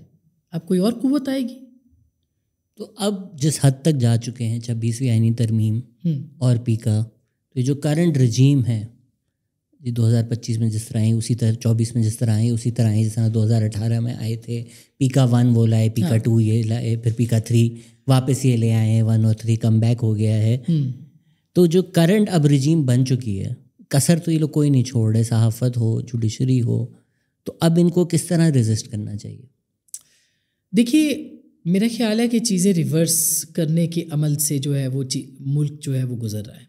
اب کوئی اور قوت آئے گی. تو اب جس حد تک جا چکے ہیں 26ویں آئینی ترمیم اور پیکا، تو یہ جو کرنٹ رجیم ہے، یہ 2025 میں جس طرح آئی اسی طرح 24 میں جس طرح آئی اسی طرح آئی، جس طرح 2018 میں آئے تھے. پیکا 1 وہ لائے، پیکا 2 یہ لائے، پھر پیکا 3 واپس یہ لے آئے ہیں، 1 اور 3 کم بیک ہو گیا ہے. تو جو کرنٹ اب رجیم بن چکی ہے، کسر تو یہ لوگ کوئی نہیں چھوڑ رہے، صحافت ہو، جوڈیشری ہو. تو اب ان کو کس طرح ریزسٹ کرنا چاہیے؟ دیکھیے میرا خیال ہے کہ چیزیں ریورس کرنے کے عمل سے جو ہے وہ ملک جو ہے وہ گزر رہا ہے.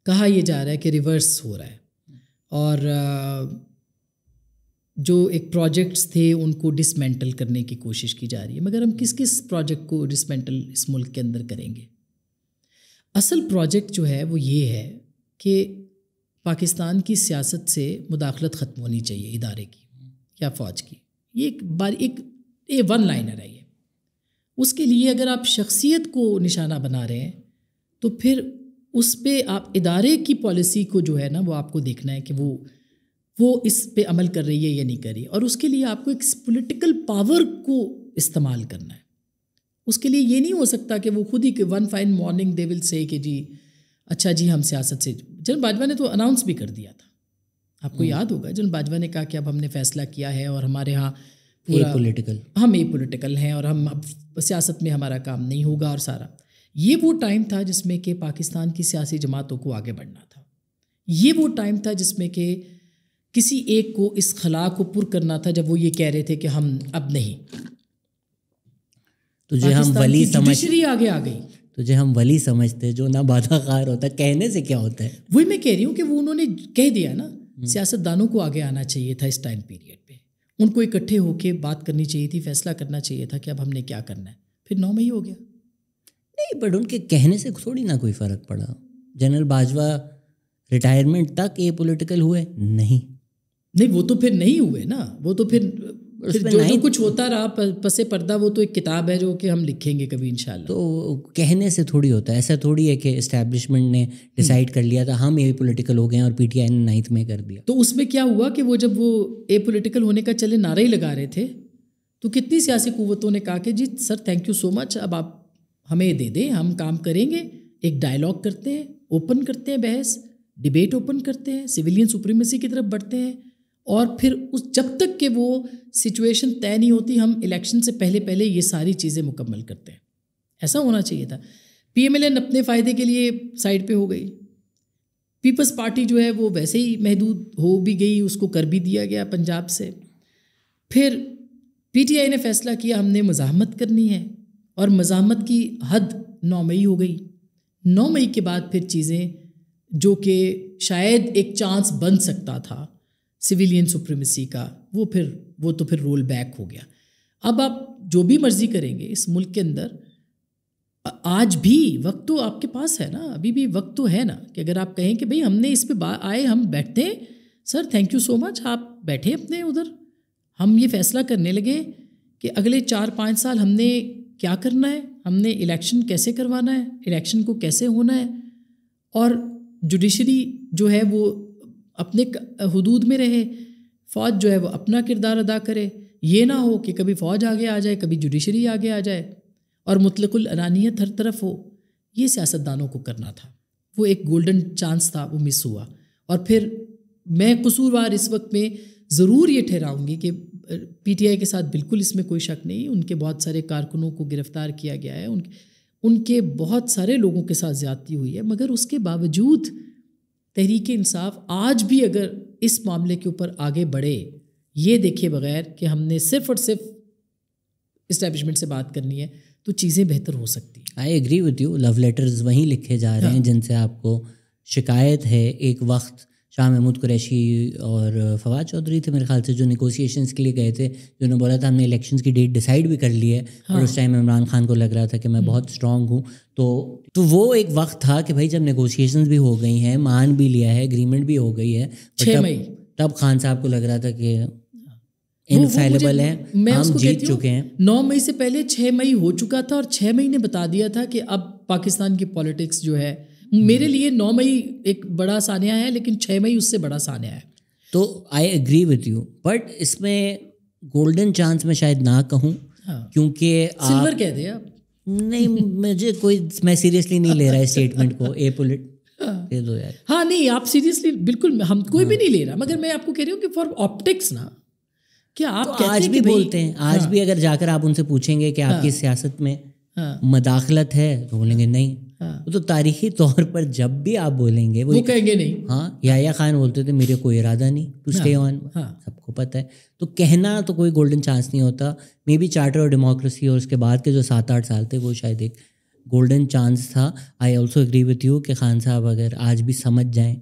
کہا یہ جا رہا ہے کہ ریورس ہو رہا ہے، اور جو ایک پروجیکٹس تھے ان کو ڈسمینٹل کرنے کی کوشش کی جا رہی ہے. مگر ہم کس پروجیکٹ کو ڈسمینٹل اس ملک کے اندر کریں گے؟ اصل پروجیکٹ جو ہے وہ یہ ہے کہ پاکستان کی سیاست سے مداخلت ختم ہونی چاہیے ادارے کی یا فوج کی. یہ ایک ون لائنر ہے. یہ اس کے لیے اگر آپ شخصیت کو نشانہ بنا رہے ہیں تو پھر اس پہ آپ ادارے کی پالیسی کو جو ہے نا وہ آپ کو دیکھنا ہے کہ وہ اس پہ عمل کر رہی ہے یا نہیں کر رہی, اور اس کے لیے آپ کو ایک پولیٹیکل پاور کو استعمال کرنا ہے. اس کے لیے یہ نہیں ہو سکتا کہ وہ خود ہی کہ ون فائن مارننگ دے ول سے کہ جی اچھا جی ہم سیاست سے. جنرل باجوہ نے تو اناؤنس بھی کر دیا تھا, آپ کو یاد ہوگا جنرل باجوہ نے کہا کہ اب ہم نے فیصلہ کیا ہے اور ہمارے ہاں ہم پولیٹیکل ہیں اور ہم اب سیاست میں ہمارا کام نہیں ہوگا اور سارا. یہ وہ ٹائم تھا جس میں کہ پاکستان کی سیاسی جماعتوں کو آگے بڑھنا تھا. یہ وہ ٹائم تھا جس میں کہ کسی ایک کو اس خلا کو پر کرنا تھا جب وہ یہ کہہ رہے تھے کہ ہم اب نہیں. تجھے ہم ولی جوڈیشری آگے آ گئی. تجھے ہم ولی سمجھتے جو نہ بادہ خار ہوتا, کہنے سے کیا ہوتا ہے. وہی میں کہہ رہی ہوں کہ وہ انہوں نے کہہ دیا نا, سیاست دانوں کو آگے آنا چاہیے تھا اس ٹائم پیریڈ پہ. ان کو اکٹھے ہو کے بات کرنی چاہیے تھی, فیصلہ کرنا چاہیے تھا کہ اب ہم نے کیا کرنا ہے. پھر 9 مئی ہو گیا. نہیں بٹ ان کے کہنے سے تھوڑی نہ کوئی فرق پڑا. جنرل باجوہ ریٹائرمنٹ تک یہ پولیٹیکل ہوئے نہیں, وہ تو پھر نہیں ہوئے نا. وہ تو پھر جو کچھ ہوتا رہا پس پردہ وہ تو ایک کتاب ہے جو کہ ہم لکھیں گے کبھی انشاءاللہ. تو کہنے سے تھوڑی ہوتا ہے. ایسا تھوڑی ہے کہ اسٹیبلشمنٹ نے ڈیسائیڈ کر لیا تھا ہم اے پولیٹیکل ہو گئے ہیں اور پی ٹی آئی نے 9th میں کر دیا. تو اس میں کیا ہوا کہ وہ جب وہ اے پولیٹیکل ہونے کا چلے نعرہ ہی لگا رہے تھے تو کتنی سیاسی قوتوں نے کہا کہ جی سر تھینک یو سو مچ, اب آپ ہمیں دے دیں, ہم کام کریں گے, ایک ڈائلاگ کرتے ہیں, اوپن کرتے ہیں بحث, ڈبیٹ اوپن کرتے ہیں, سویلین سپریمیسی کی طرف بڑھتے ہیں, اور پھر جب تک کہ وہ سچویشن طے نہیں ہوتی ہم الیکشن سے پہلے یہ ساری چیزیں مکمل کرتے ہیں. ایسا ہونا چاہیے تھا. پی ایم ایل این اپنے فائدے کے لیے سائڈ پہ ہو گئی. پیپلز پارٹی جو ہے وہ ویسے ہی محدود ہو بھی گئی, اس کو کر بھی دیا گیا پنجاب سے. پھر پی ٹی آئی نے فیصلہ کیا ہم نے مزاحمت کرنی ہے, اور مزاحمت کی حد 9 مئی ہو گئی. 9 مئی کے بعد پھر چیزیں جو کہ شاید ایک چانس بن سکتا تھا سویلین سپریمیسی کا, وہ تو پھر رول بیک ہو گیا. اب آپ جو بھی مرضی کریں گے اس ملک کے اندر, آج بھی وقت تو آپ کے پاس ہے نا, ابھی بھی وقت تو ہے نا کہ اگر آپ کہیں کہ بھئی ہم نے اس پہ آئے, ہم بیٹھتے ہیں, سر تھینک یو سو مچ, آپ بیٹھیں اپنے ادھر, ہم یہ فیصلہ کرنے لگے کہ اگلے 4-5 سال ہم نے کیا کرنا ہے, ہم نے الیکشن کیسے کروانا ہے, الیکشن کو کیسے ہونا ہے, اور جوڈیشری جو ہے وہ اپنے حدود میں رہے, فوج جو ہے وہ اپنا کردار ادا کرے. یہ نہ ہو کہ کبھی فوج آگے آ جائے, کبھی جوڈیشری آگے آ جائے, اور مطلق العنانیت ہر طرف ہو. یہ سیاستدانوں کو کرنا تھا. وہ ایک گولڈن چانس تھا, وہ مس ہوا. اور پھر میں قصوروار اس وقت میں ضرور یہ ٹھہراؤں گی کہ پی ٹی آئی کے ساتھ بالکل اس میں کوئی شک نہیں, ان کے بہت سارے کارکنوں کو گرفتار کیا گیا ہے, ان کے بہت سارے لوگوں کے ساتھ زیادتی ہوئی ہے, مگر اس کے باوجود تحریک انصاف آج بھی اگر اس معاملے کے اوپر آگے بڑھے, یہ دیکھے بغیر کہ ہم نے صرف اور صرف اسٹیبلشمنٹ سے بات کرنی ہے, تو چیزیں بہتر ہو سکتی ہیں. I agree with you. Love letters وہیں لکھے جا رہے ہیں جن سے آپ کو شکایت ہے. ایک وقت شاہ محمود قریشی اور فواد چودھری تھے میرے خیال سے جو نیگوسیشنس کے لیے گئے تھے, جنہوں نے بولا تھا ہم نے الیکشنس کی ڈیٹ ڈیسائیڈ بھی کر لی ہے, اور اس ٹائم عمران خان کو لگ رہا تھا کہ میں بہت اسٹرانگ ہوں. تو وہ ایک وقت تھا کہ بھائی جب نیگوسیشنز بھی ہو گئی ہیں, مان بھی لیا ہے, اگریمنٹ بھی ہو گئی ہے, 6 مئی تب خان صاحب کو لگ رہا تھا کہ انفیلیبل ہیں, ہم جیت چکے ہیں. 9 مئی سے پہلے 6 مئی ہو چکا تھا, اور 6 مئی نے بتا دیا تھا کہ اب پاکستان کی پالیٹکس جو ہے, میرے لیے 9 مئی ایک بڑا سانحہ ہے, لیکن 6 مئی اس سے بڑا سانحہ ہے. تو I agree with you, but اس میں گولڈن چانس میں شاید نہ کہوں, کیونکہ سلور کہہ دیں آپ. نہیں مجھے میں سیریسلی نہیں لے رہا ہے اسٹیٹمنٹ کو. اے پولیٹ دے دو یار. ہاں نہیں, آپ سیریسلی بالکل, ہم کوئی بھی نہیں لے رہا, مگر میں آپ کو کہہ رہی ہوں کہ فار آپٹکس نا, کیا آپ آج بھی بولتے ہیں, آج بھی اگر جا کر آپ ان سے پوچھیں گے کہ آپ کی سیاست میں مداخلت ہے تو بولیں گے نہیں. وہ تو تاریخی طور پر جب بھی آپ بولیں گے وہ کہیں گے نہیں. ہاں, یحییٰ خان بولتے تھے میرے کوئی ارادہ نہیں ٹو اسٹے آن, سب کو پتہ ہے. تو کہنا تو کوئی گولڈن چانس نہیں ہوتا. مے بی چارٹر اور ڈیموکریسی اور اس کے بعد کے جو 7-8 سال تھے وہ شاید ایک گولڈن چانس تھا. I also agree with you کہ خان صاحب اگر آج بھی سمجھ جائیں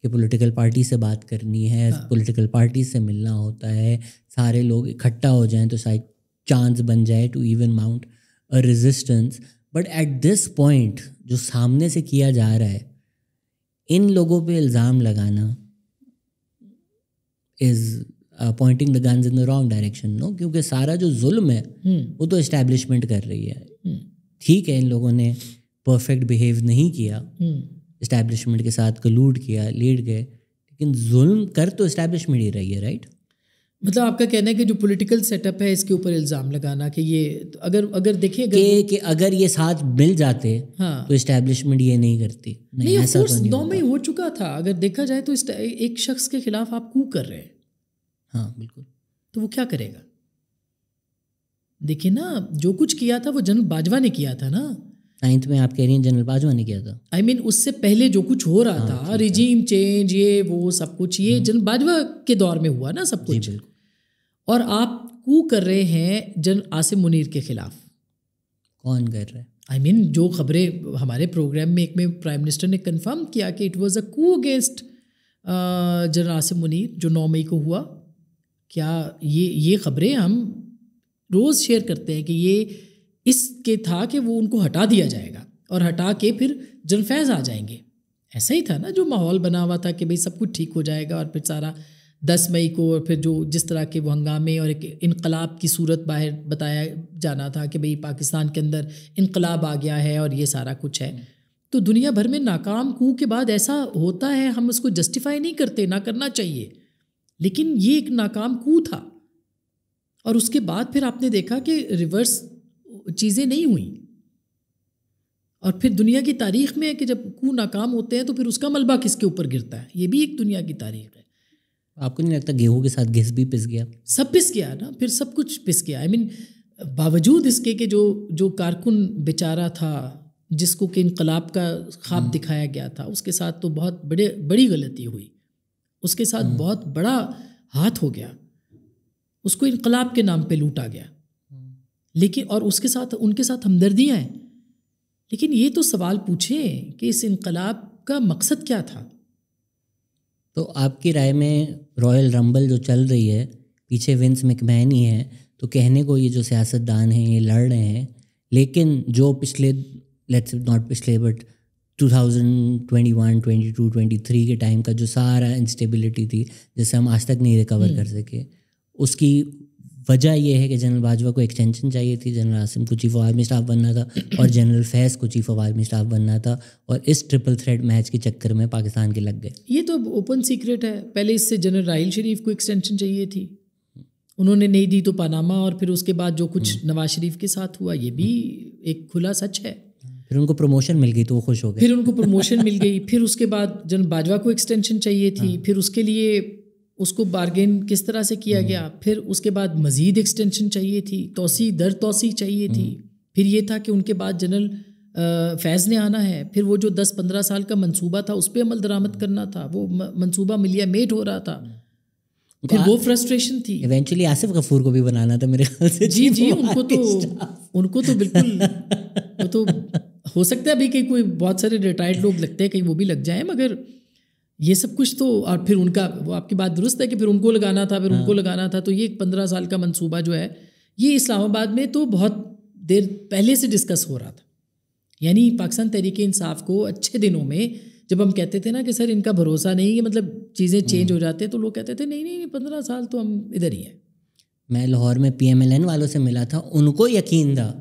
کہ پولیٹیکل پارٹی سے بات کرنی ہے, پولیٹیکل پارٹی سے ملنا ہوتا ہے, سارے لوگ اکٹھا ہو جائیں تو شاید چانس بن جائے to even mount a resistance. But at this point جو سامنے سے کیا جا رہا ہے, ان لوگوں پہ الزام لگانا is pointing the guns in the wrong direction. No, کیونکہ سارا جو ظلم ہے وہ تو اسٹیبلشمنٹ کر رہی ہے. ٹھیک ہے ان لوگوں نے پرفیکٹ بیہیو نہیں کیا, اسٹیبلشمنٹ کے ساتھ کلوڈ کیا, لیڈ گئے, لیکن ظلم کر تو اسٹیبلشمنٹ ہی رہی ہے, رائٹ؟ مطلب آپ کا کہنا ہے کہ جو پولیٹیکل سیٹ اپ ہے اس کے اوپر الزام لگانا کہ یہ اگر دیکھیں کہ اگر یہ ساتھ مل جاتے تو اسٹیبلشمنٹ یہ نہیں کرتی. نہیں, آف کورس 9 میں ہو چکا تھا. اگر دیکھا جائے تو ایک شخص کے خلاف آپ کو کر رہے ہیں. ہاں بالکل. تو وہ کیا کرے گا؟ دیکھیں نا, جو کچھ کیا تھا وہ جنرل باجوہ نے کیا تھا نا. 9th میں آپ کہہ رہی ہیں جنرل باجوہ نے کیا تھا. آئی مین اس سے پہلے جو کچھ ہو رہا تھا, ریجیم چینج, یہ وہ سب کچھ, یہ جنرل باجوہ کے دور میں ہوا نا سب کچھ. اور آپ کو کر رہے ہیں جنرل عاصم منیر کے خلاف. کون کر رہا ہے؟ آئی مین جو خبریں ہمارے پروگرام میں ایک میں پرائم منسٹر نے کنفرم کیا کہ اٹ واز اے کو اگینسٹ جنرل عاصم منیر جو 9 مئی کو ہوا. کیا یہ خبریں ہم روز شیئر کرتے ہیں کہ یہ اس کے تھا کہ وہ ان کو ہٹا دیا جائے گا اور ہٹا کے پھر جنرل فیض آ جائیں گے. ایسا ہی تھا نا, جو ماحول بنا ہوا تھا کہ بھئی سب کچھ ٹھیک ہو جائے گا, اور پھر سارا 10 مئی کو اور پھر جو جس طرح کے وہ ہنگامے اور ایک انقلاب کی صورت باہر بتایا جانا تھا کہ بھئی پاکستان کے اندر انقلاب آ گیا ہے اور یہ سارا کچھ ہے. تو دنیا بھر میں ناکام کو کے بعد ایسا ہوتا ہے, ہم اس کو جسٹیفائی نہیں کرتے, نہ کرنا چاہیے, لیکن یہ ایک ناکام کو تھا. اور اس کے بعد پھر آپ نے دیکھا کہ ریورس چیزیں نہیں ہوئیں. اور پھر دنیا کی تاریخ میں ہے کہ جب کو ناکام ہوتے ہیں تو پھر اس کا ملبہ کس کے اوپر گرتا ہے. یہ بھی ایک دنیا کی تاریخ ہے. آپ کو نہیں لگتا گیہوں کے ساتھ گھس بھی پس گیا؟ سب پس گیا نا, پھر سب کچھ پس گیا. آئی مین باوجود اس کے کہ جو کارکن بیچارہ تھا جس کو کہ انقلاب کا خواب دکھایا گیا تھا, اس کے ساتھ تو بہت بڑی غلطی ہوئی. اس کے ساتھ بہت بڑا ہاتھ ہو گیا. اس کو انقلاب کے نام پہ لوٹا گیا. لیکن اور اس کے ساتھ ان کے ساتھ ہمدردیاں ہیں. لیکن یہ تو سوال پوچھیں کہ اس انقلاب کا مقصد کیا تھا؟ تو آپ کی رائے میں رائل رمبل جو چل رہی ہے پیچھے ونس میکمین ہی ہے, تو کہنے کو یہ جو سیاستدان ہیں یہ لڑ رہے ہیں, لیکن جو پچھلے لیٹس ناٹ پچھلے بٹ 2021, 22, 23 کے ٹائم کا جو سارا انسٹیبلٹی تھی جسے ہم آج تک نہیں ریکور کر سکے, اس کی وجہ یہ ہے کہ جنرل باجوہ کو ایکسٹینشن چاہیے تھی, جنرل عاصم کو چیف آف آرمی اسٹاف بننا تھا اور جنرل فیض کو چیف آف آرمی اسٹاف بننا تھا, اور اس ٹرپل تھریٹ میچ کے چکر میں پاکستان کے لگ گئے. یہ تو اوپن سیکرٹ ہے. پہلے اس سے جنرل راحیل شریف کو ایکسٹینشن چاہیے تھی, انہوں نے نہیں دی تو پاناما, اور پھر اس کے بعد جو کچھ نواز شریف کے ساتھ ہوا یہ بھی ایک کھلا سچ ہے. پھر ان کو پروموشن مل گئی تو وہ خوش ہو گئے. پھر ان کو پروموشن مل گئی. پھر اس کے بعد جنرل باجوہ کو ایکسٹینشن چاہیے تھی, پھر اس کے لیے اس کو بارگین کس طرح سے کیا گیا. پھر اس کے بعد مزید ایکسٹینشن چاہیے تھی, توسیع چاہیے تھی. پھر یہ تھا کہ ان کے بعد جنرل فیض نے آنا ہے. پھر وہ جو 10-15 سال کا منصوبہ تھا اس پہ عمل درآمد کرنا تھا, وہ منصوبہ ملیا میٹ ہو رہا تھا. پھر وہ فرسٹریشن تھی. ایونچولی آصف غفور کو بھی بنانا تھا میرے خیال سے. جی ان کو تو بالکل وہ تو ہو سکتا ہے ابھی کہ کوئی بہت سارے ریٹائرڈ لوگ لگتے ہیں کہیں وہ بھی لگ جائیں, مگر یہ سب کچھ تو. اور پھر ان کا وہ آپ کی بات درست ہے کہ پھر ان کو لگانا تھا, پھر ان کو لگانا تھا. تو یہ 15 سال کا منصوبہ جو ہے یہ اسلام آباد میں تو بہت دیر پہلے سے ڈسکس ہو رہا تھا. یعنی پاکستان تحریک انصاف کو اچھے دنوں میں جب ہم کہتے تھے نا کہ سر ان کا بھروسہ نہیں ہے, مطلب چیزیں چینج ہو جاتے ہیں, تو لوگ کہتے تھے نہیں 15 سال تو ہم ادھر ہی ہیں. میں لاہور میں PMLN والوں سے ملا تھا, ان کو یقین تھا,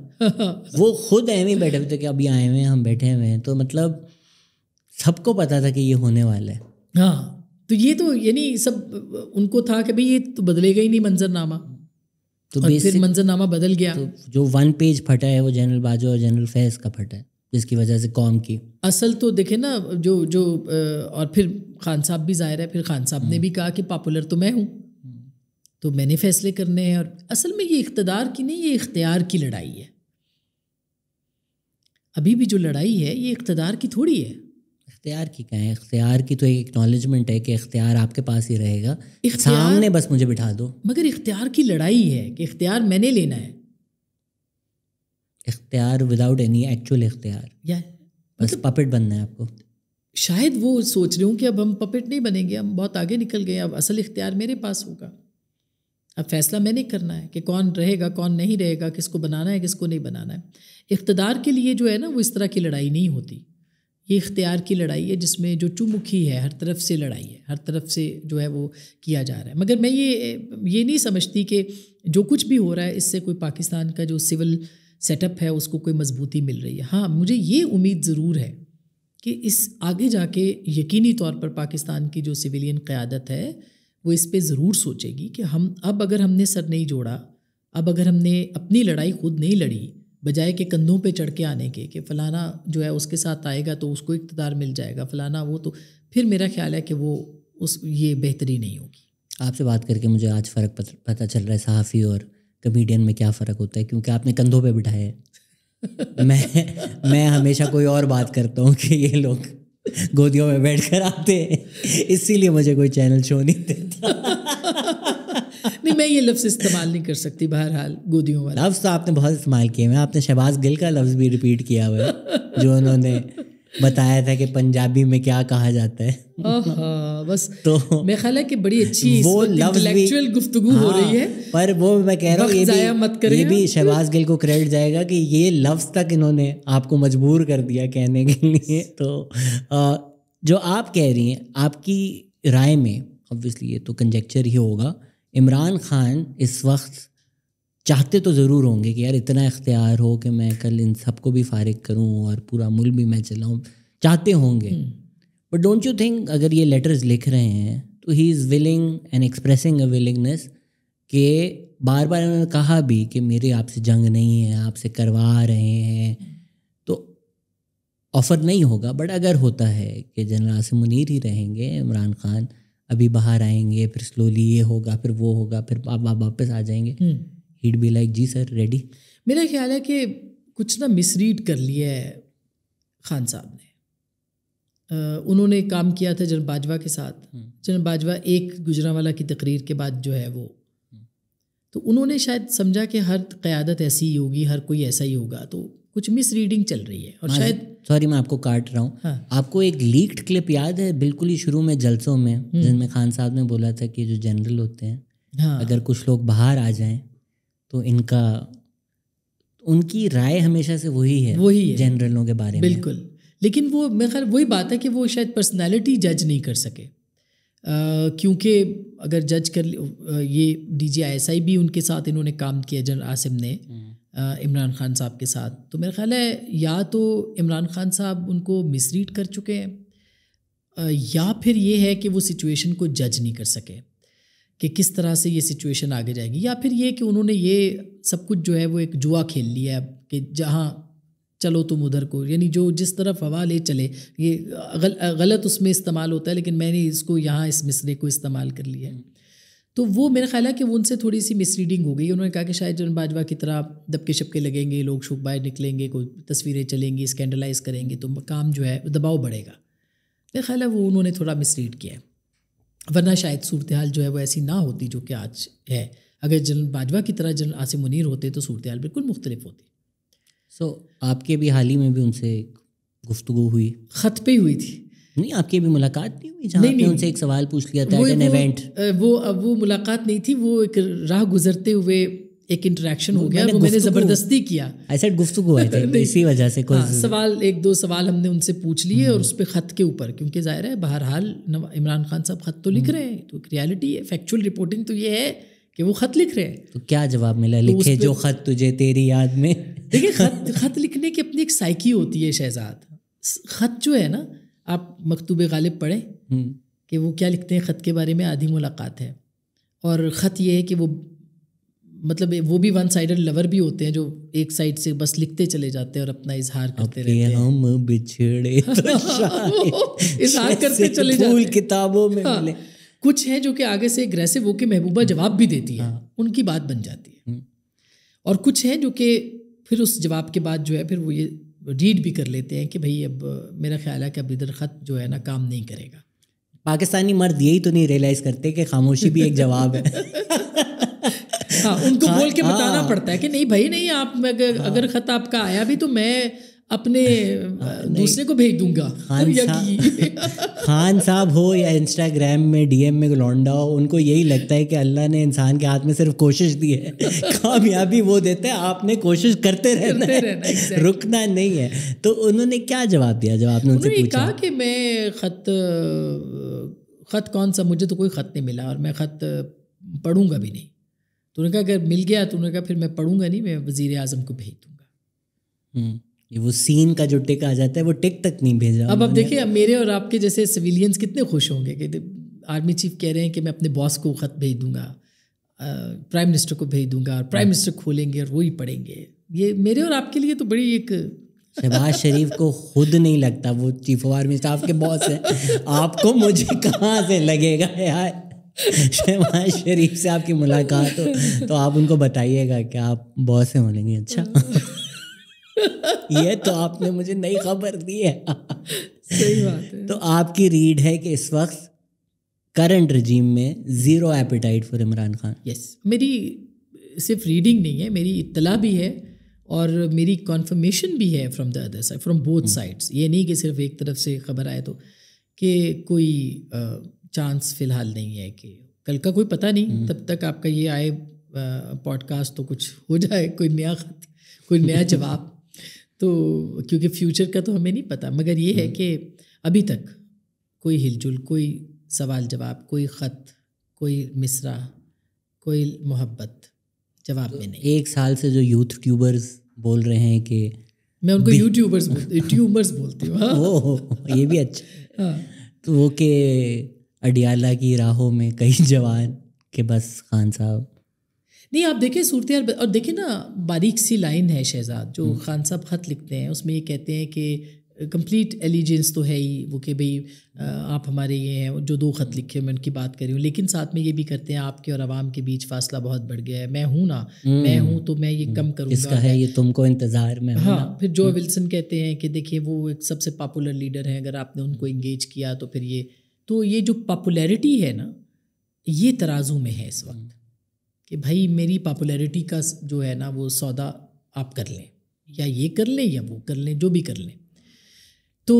وہ خود ایویں بیٹھے ہوئے تھے کہ ابھی آئے ہوئے ہیں, ہم بیٹھے ہوئے ہیں. تو مطلب سب کو پتا تھا کہ یہ ہونے والا ہے. ہاں, تو یہ تو یعنی سب ان کو تھا کہ بھئی یہ تو بدلے گا ہی نہیں منظرنامہ. تو پھر منظرنامہ بدل گیا. تو جو 1 پیج پھٹا ہے وہ جنرل باجوہ اور جنرل فیض کا پھٹا ہے, جس کی وجہ سے قوم کی اصل تو دیکھیں نا جو اور پھر خان صاحب بھی ظاہر ہے, پھر خان صاحب نے بھی کہا کہ پاپولر تو میں ہوں, تو میں نے فیصلے کرنے ہیں. اور اصل میں یہ اقتدار کی نہیں, یہ اختیار کی لڑائی ہے. ابھی بھی جو لڑائی ہے یہ اقتدار کی تھوڑی ہے. اختیار کی کہیں, اختیار کی تو ایک اکنالجمنٹ ہے کہ اختیار آپ کے پاس ہی رہے گا, سامنے بس مجھے بٹھا دو. مگر اختیار کی لڑائی ہے کہ اختیار میں نے لینا ہے. اختیار وداؤٹ اینی ایکچوئل اختیار, بس پپٹ بننا ہے آپ کو. شاید وہ سوچ رہے ہوں کہ اب ہم پپٹ نہیں بنیں گے, ہم بہت آگے نکل گئے, اب اصل اختیار میرے پاس ہوگا. اب فیصلہ میں نے کرنا ہے کہ کون رہے گا کون نہیں رہے گا, کس کو بنانا ہے کس کو نہیں بنانا ہے. اقتدار کے لیے جو ہے نا وہ اس طرح کی لڑائی نہیں ہوتی. یہ اختیار کی لڑائی ہے جس میں جو چمکھی ہے، ہر طرف سے لڑائی ہے، ہر طرف سے جو ہے وہ کیا جا رہا ہے. مگر میں یہ نہیں سمجھتی کہ جو کچھ بھی ہو رہا ہے اس سے کوئی پاکستان کا جو سول سیٹ اپ ہے اس کو کوئی مضبوطی مل رہی ہے. ہاں مجھے یہ امید ضرور ہے کہ اس آگے جا کے یقینی طور پر پاکستان کی جو سویلین قیادت ہے وہ اس پہ ضرور سوچے گی کہ اب اگر ہم نے سر نہیں جوڑا، اب اگر ہم نے اپنی لڑائی خود نہیں لڑی، بجائے کہ کندھوں پہ چڑھ کے آنے کے کہ فلانا جو ہے اس کے ساتھ آئے گا تو اس کو اقتدار مل جائے گا، فلانا وہ، تو پھر میرا خیال ہے کہ وہ یہ بہتری نہیں ہوگی. آپ سے بات کر کے مجھے آج فرق پتہ چل رہا ہے صحافی اور کمیڈین میں کیا فرق ہوتا ہے، کیونکہ آپ نے کندھوں پہ بٹھایا ہے. میں ہمیشہ کوئی اور بات کرتا ہوں کہ یہ لوگ گودیوں میں بیٹھ کر آتے ہیں، اسی لیے مجھے کوئی چینل شو نہیں دیتا. نہیں میں یہ لفظ استعمال نہیں کر سکتی. بہرحال گودیوں والا لفظ تو آپ نے بہت استعمال کیے ہیں. آپ نے شہباز گل کا لفظ بھی ریپیٹ کیا ہوا ہے جو انہوں نے بتایا تھا کہ پنجابی میں کیا کہا جاتا ہے. بس تو میرا خیال ہے کہ بڑی اچھی وہ انٹلیکچوئل گفتگو ہو رہی ہے، پر وہ میں کہہ رہا ہوں یہ بھی شہباز گل کو کریڈٹ جائے گا کہ یہ لفظ تک انہوں نے آپ کو مجبور کر دیا کہنے کے لیے. تو جو آپ کہہ رہی ہیں، آپ کی رائے میں obviously یہ تو کنجیکچر ہی ہوگا، عمران خان اس وقت چاہتے تو ضرور ہوں گے کہ یار اتنا اختیار ہو کہ میں کل ان سب کو بھی فارغ کروں اور پورا ملک بھی میں چلاؤں، چاہتے ہوں گے. بٹ ڈونٹ یو تھنک اگر یہ لیٹرز لکھ رہے ہیں تو he is willing and expressing a willingness کہ بار بار انہوں نے کہا بھی کہ میرے آپ سے جنگ نہیں ہے، آپ سے کروا رہے ہیں تو آفر نہیں ہوگا. بٹ اگر ہوتا ہے کہ جنرل عاصم منیر ہی رہیں گے، عمران خان ابھی باہر آئیں گے، پھر سلولی یہ ہوگا، پھر وہ ہوگا، پھر آپ واپس آ جائیں گے، he'd be like ji sir ready. میرا خیال ہے کہ کچھ نا مس ریڈ کر لیا ہے خان صاحب نے. انہوں نے کام کیا تھا جنرل باجوہ کے ساتھ. جنرل باجوہ ایک گجرانوالہ کی تقریر کے بعد جو ہے وہ، تو انہوں نے شاید سمجھا کہ ہر قیادت ایسی ہی ہوگی، ہر کوئی ایسا ہی ہوگا، تو کچھ مس ریڈنگ چل رہی ہے. اور شاید سوری میں آپ کو کاٹ رہا ہوں، آپ کو ایک لیکڈ کلپ یاد ہے بالکل ہی شروع میں جلسوں میں جن میں خان صاحب نے بولا تھا کہ جو جنرل ہوتے ہیں اگر کچھ لوگ باہر آ جائیں تو ان کی رائے ہمیشہ سے وہی ہے جنرلوں کے بارے میں. بالکل. لیکن وہ میرے خیال وہی بات ہے کہ وہ شاید پرسنالٹی جج نہیں کر سکے، کیونکہ اگر جج کر یہ D G I S I بھی ان کے ساتھ انہوں نے کام کیا جنرل عاصم نے عمران خان صاحب کے ساتھ، تو میرا خیال ہے یا تو عمران خان صاحب ان کو مس ریڈ کر چکے ہیں یا پھر یہ ہے کہ وہ سچویشن کو جج نہیں کر سکے کہ کس طرح سے یہ سچویشن آگے جائے گی، یا پھر یہ کہ انہوں نے یہ سب کچھ جو ہے وہ ایک جوا کھیل لیا ہے کہ جہاں چلو تم ادھر کو، یعنی جو جس طرف ہوا لے چلے. یہ غلط اس میں استعمال ہوتا ہے لیکن میں نے اس کو یہاں اس مصرے کو استعمال کر لیا ہے. تو وہ میرا خیال ہے کہ وہ ان سے تھوڑی سی مس ریڈنگ ہو گئی. انہوں نے کہا کہ شاید جنرل باجوہ کی طرح دبکے شپکے لگیں گے، لوگ شوق باہر نکلیں گے، کوئی تصویریں چلیں گی، اسکینڈلائز کریں گے، تو کام جو ہے دباؤ بڑھے گا. میرا خیال ہے وہ انہوں نے تھوڑا مس ریڈ کیا ہے، ورنہ شاید صورتحال جو ہے وہ ایسی نہ ہوتی جو کہ آج ہے. اگر جنرل باجوہ کی طرح جنرل عاصم منیر ہوتے تو صورتحال بالکل مختلف ہوتی. آپ کے بھی حال ہی میں بھی ان سے گفتگو ہوئی؟ خط پہ ہوئی تھی. نہیں آپ کی بھی ملاقات نہیں ہوئی جہاں آپ نے ان سے ایک سوال پوچھ لیا تھا ایٹ این ایونٹ؟ وہ ملاقات نہیں تھی، وہ ایک راہ گزرتے ہوئے ایک انٹریکشن ہو گیا، وہ میں نے زبردستی کیا. ایسا گفتگو ہوئے تھے اسی وجہ سے کوئی سوال، ایک دو سوال ہم نے ان سے پوچھ لیے اور اس پہ خط کے اوپر، کیونکہ ظاہر ہے بہرحال عمران خان صاحب خط تو لکھ رہے ہیں، تو ایک ریالٹی ہے، فیکچوئل رپورٹنگ تو یہ ہے کہ وہ خط لکھ رہے ہیں. تو کیا جواب ملا؟ لکھے جو خط تجھے تیری یاد میں. دیکھیں خط لکھنے کی اپنی ایک سائیکی ہوتی ہے شہزاد. خط جو ہے نا، آپ مکتوب غالب پڑھیں کہ وہ کیا لکھتے ہیں خط کے بارے میں، آدھی ملاقات ہے. اور خط یہ ہے کہ وہ مطلب وہ بھی ون سائڈڈ لور بھی ہوتے ہیں جو ایک سائڈ سے بس لکھتے چلے جاتے ہیں اور اپنا اظہار کرتے رہتے ہیں. ہم بچھڑے اظہار کرتے چلے جاتے ہیں، کتابوں میں ملے. کچھ ہیں جو کہ آگے سے اگریسو ہو کے محبوبہ جواب بھی دیتی ہے، ان کی بات بن جاتی ہے. اور کچھ ہیں جو کہ پھر اس جواب کے بعد جو ہے پھر وہ یہ ریڈ بھی کر لیتے ہیں کہ بھائی اب میرا خیال ہے کہ اب ادھر خط جو ہے نا کام نہیں کرے گا. پاکستانی مرد یہی تو نہیں ریئلائز کرتے کہ خاموشی بھی ایک جواب ہے. ہاں ان کو بول کے بتانا پڑتا ہے کہ نہیں بھائی نہیں، آپ اگر خط آپ کا آیا بھی تو میں اپنے دوسرے کو بھیج دوں گا. خان صاحب ہو یا انسٹاگرام میں ڈی ایم میں لونڈا ہو, ان کو یہی لگتا ہے کہ اللہ نے انسان کے ہاتھ میں صرف کوشش دی ہے, کامیابی وہ دیتا ہے, آپ نے کوشش کرتے رہنا ہے, رکنا نہیں ہے. تو انہوں نے کیا جواب دیا جب آپ نے ان سے پوچھا؟ کہا کہ میں خط کون سا, مجھے تو کوئی خط نہیں ملا اور میں خط پڑھوں گا بھی نہیں. تو انہوں نے کہا اگر مل گیا تو انہوں نے کہا پھر میں پڑھوں گا نہیں, میں وزیر اعظم کو بھیج دوں گا. وہ سین کا جو ٹک آ جاتا ہے وہ ٹک تک نہیں بھیجا. اب دیکھیں, اب میرے اور آپ کے جیسے سویلینس کتنے خوش ہوں گے کہ آرمی چیف کہہ رہے ہیں کہ میں اپنے باس کو خط بھیج دوں گا, پرائم منسٹر کو بھیج دوں گا, اور پرائم منسٹر کھولیں گے اور وہی پڑھیں گے. یہ میرے اور آپ کے لیے تو بڑی ایک, شہباز شریف کو خود نہیں لگتا وہ چیف آف آرمی اسٹاف کے باس ہے, آپ کو مجھے کہاں سے لگے گا یار. شہباز شریف سے آپ کی ملاقات ہو تو آپ ان کو بتائیے گا کہ آپ باس سے بولیں گے اچھا یہ تو آپ نے مجھے نئی خبر دی ہے. صحیح بات ہے. تو آپ کی ریڈ ہے کہ اس وقت کرنٹ رجیم میں zero appetite for Imran Khan? Yes, میری صرف ریڈنگ نہیں ہے, میری اطلاع بھی ہے اور میری کنفرمیشن بھی ہے from the other side, from both sides. یہ نہیں کہ صرف ایک طرف سے خبر آئے تو, کہ کوئی چانس فی الحال نہیں ہے کہ کل کا کوئی پتہ نہیں. تب تک آپ کا یہ آئے پوڈ کاسٹ تو کچھ ہو جائے, کوئی نیا خط, کوئی نیا جواب. تو کیونکہ فیوچر کا تو ہمیں نہیں پتہ, مگر یہ ہے کہ ابھی تک کوئی ہل جل, کوئی سوال جواب, کوئی خط, کوئی مصرع, کوئی محبت جواب میں نہیں. ایک سال سے جو یوتھ ٹیوبرز بول رہے ہیں کہ میں ان کو ٹیوبرز بولتی ہوں. یہ بھی اچھا. تو وہ کہ اڈیالہ کی راہوں میں کئی جوان کہ بس خان صاحب نہیں. آپ دیکھیں صورتحال, اور دیکھیں نا باریک سی لائن ہے شہزاد, جو خان صاحب خط لکھتے ہیں اس میں یہ کہتے ہیں کہ کمپلیٹ ایلیجنس تو ہے ہی وہ کہ بھئی آپ ہمارے یہ ہیں. جو 2 خط لکھے میں ان کی بات کر رہی ہوں, لیکن ساتھ میں یہ بھی کرتے ہیں آپ کے اور عوام کے بیچ فاصلہ بہت بڑھ گیا ہے, میں ہوں نا, میں ہوں تو میں یہ کم کروں گا. اس کا ہے یہ تم کو انتظار میں. ہاں, پھر جو ولسن کہتے ہیں کہ دیکھیے وہ ایک سب سے پاپولر لیڈر ہیں, اگر آپ نے ان کو انگیج کیا تو پھر یہ جو پاپولیرٹی ہے نا, یہ ترازو میں ہے اس وقت کہ بھائی میری پاپولیرٹی کا جو ہے نا وہ سودا آپ کر لیں, یا یہ کر لیں یا وہ کر لیں, جو بھی کر لیں. تو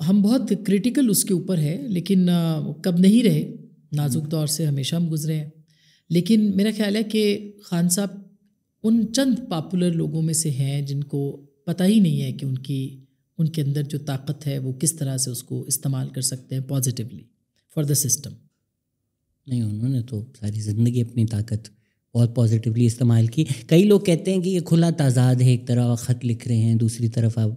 ہم بہت کرٹیکل اس کے اوپر ہے, لیکن کب نہیں رہے, نازک دور سے ہمیشہ ہم گزرے ہیں. لیکن میرا خیال ہے کہ خان صاحب ان چند پاپولر لوگوں میں سے ہیں جن کو پتہ ہی نہیں ہے کہ ان کے اندر جو طاقت ہے وہ کس طرح سے اس کو استعمال کر سکتے ہیں پازیٹیولی فار دا سسٹم. نہیں, انہوں نے تو ساری زندگی اپنی طاقت بہت پازیٹیولی استعمال کی. کئی لوگ کہتے ہیں کہ یہ کھلا تضاد ہے, ایک طرف خط لکھ رہے ہیں, دوسری طرف آپ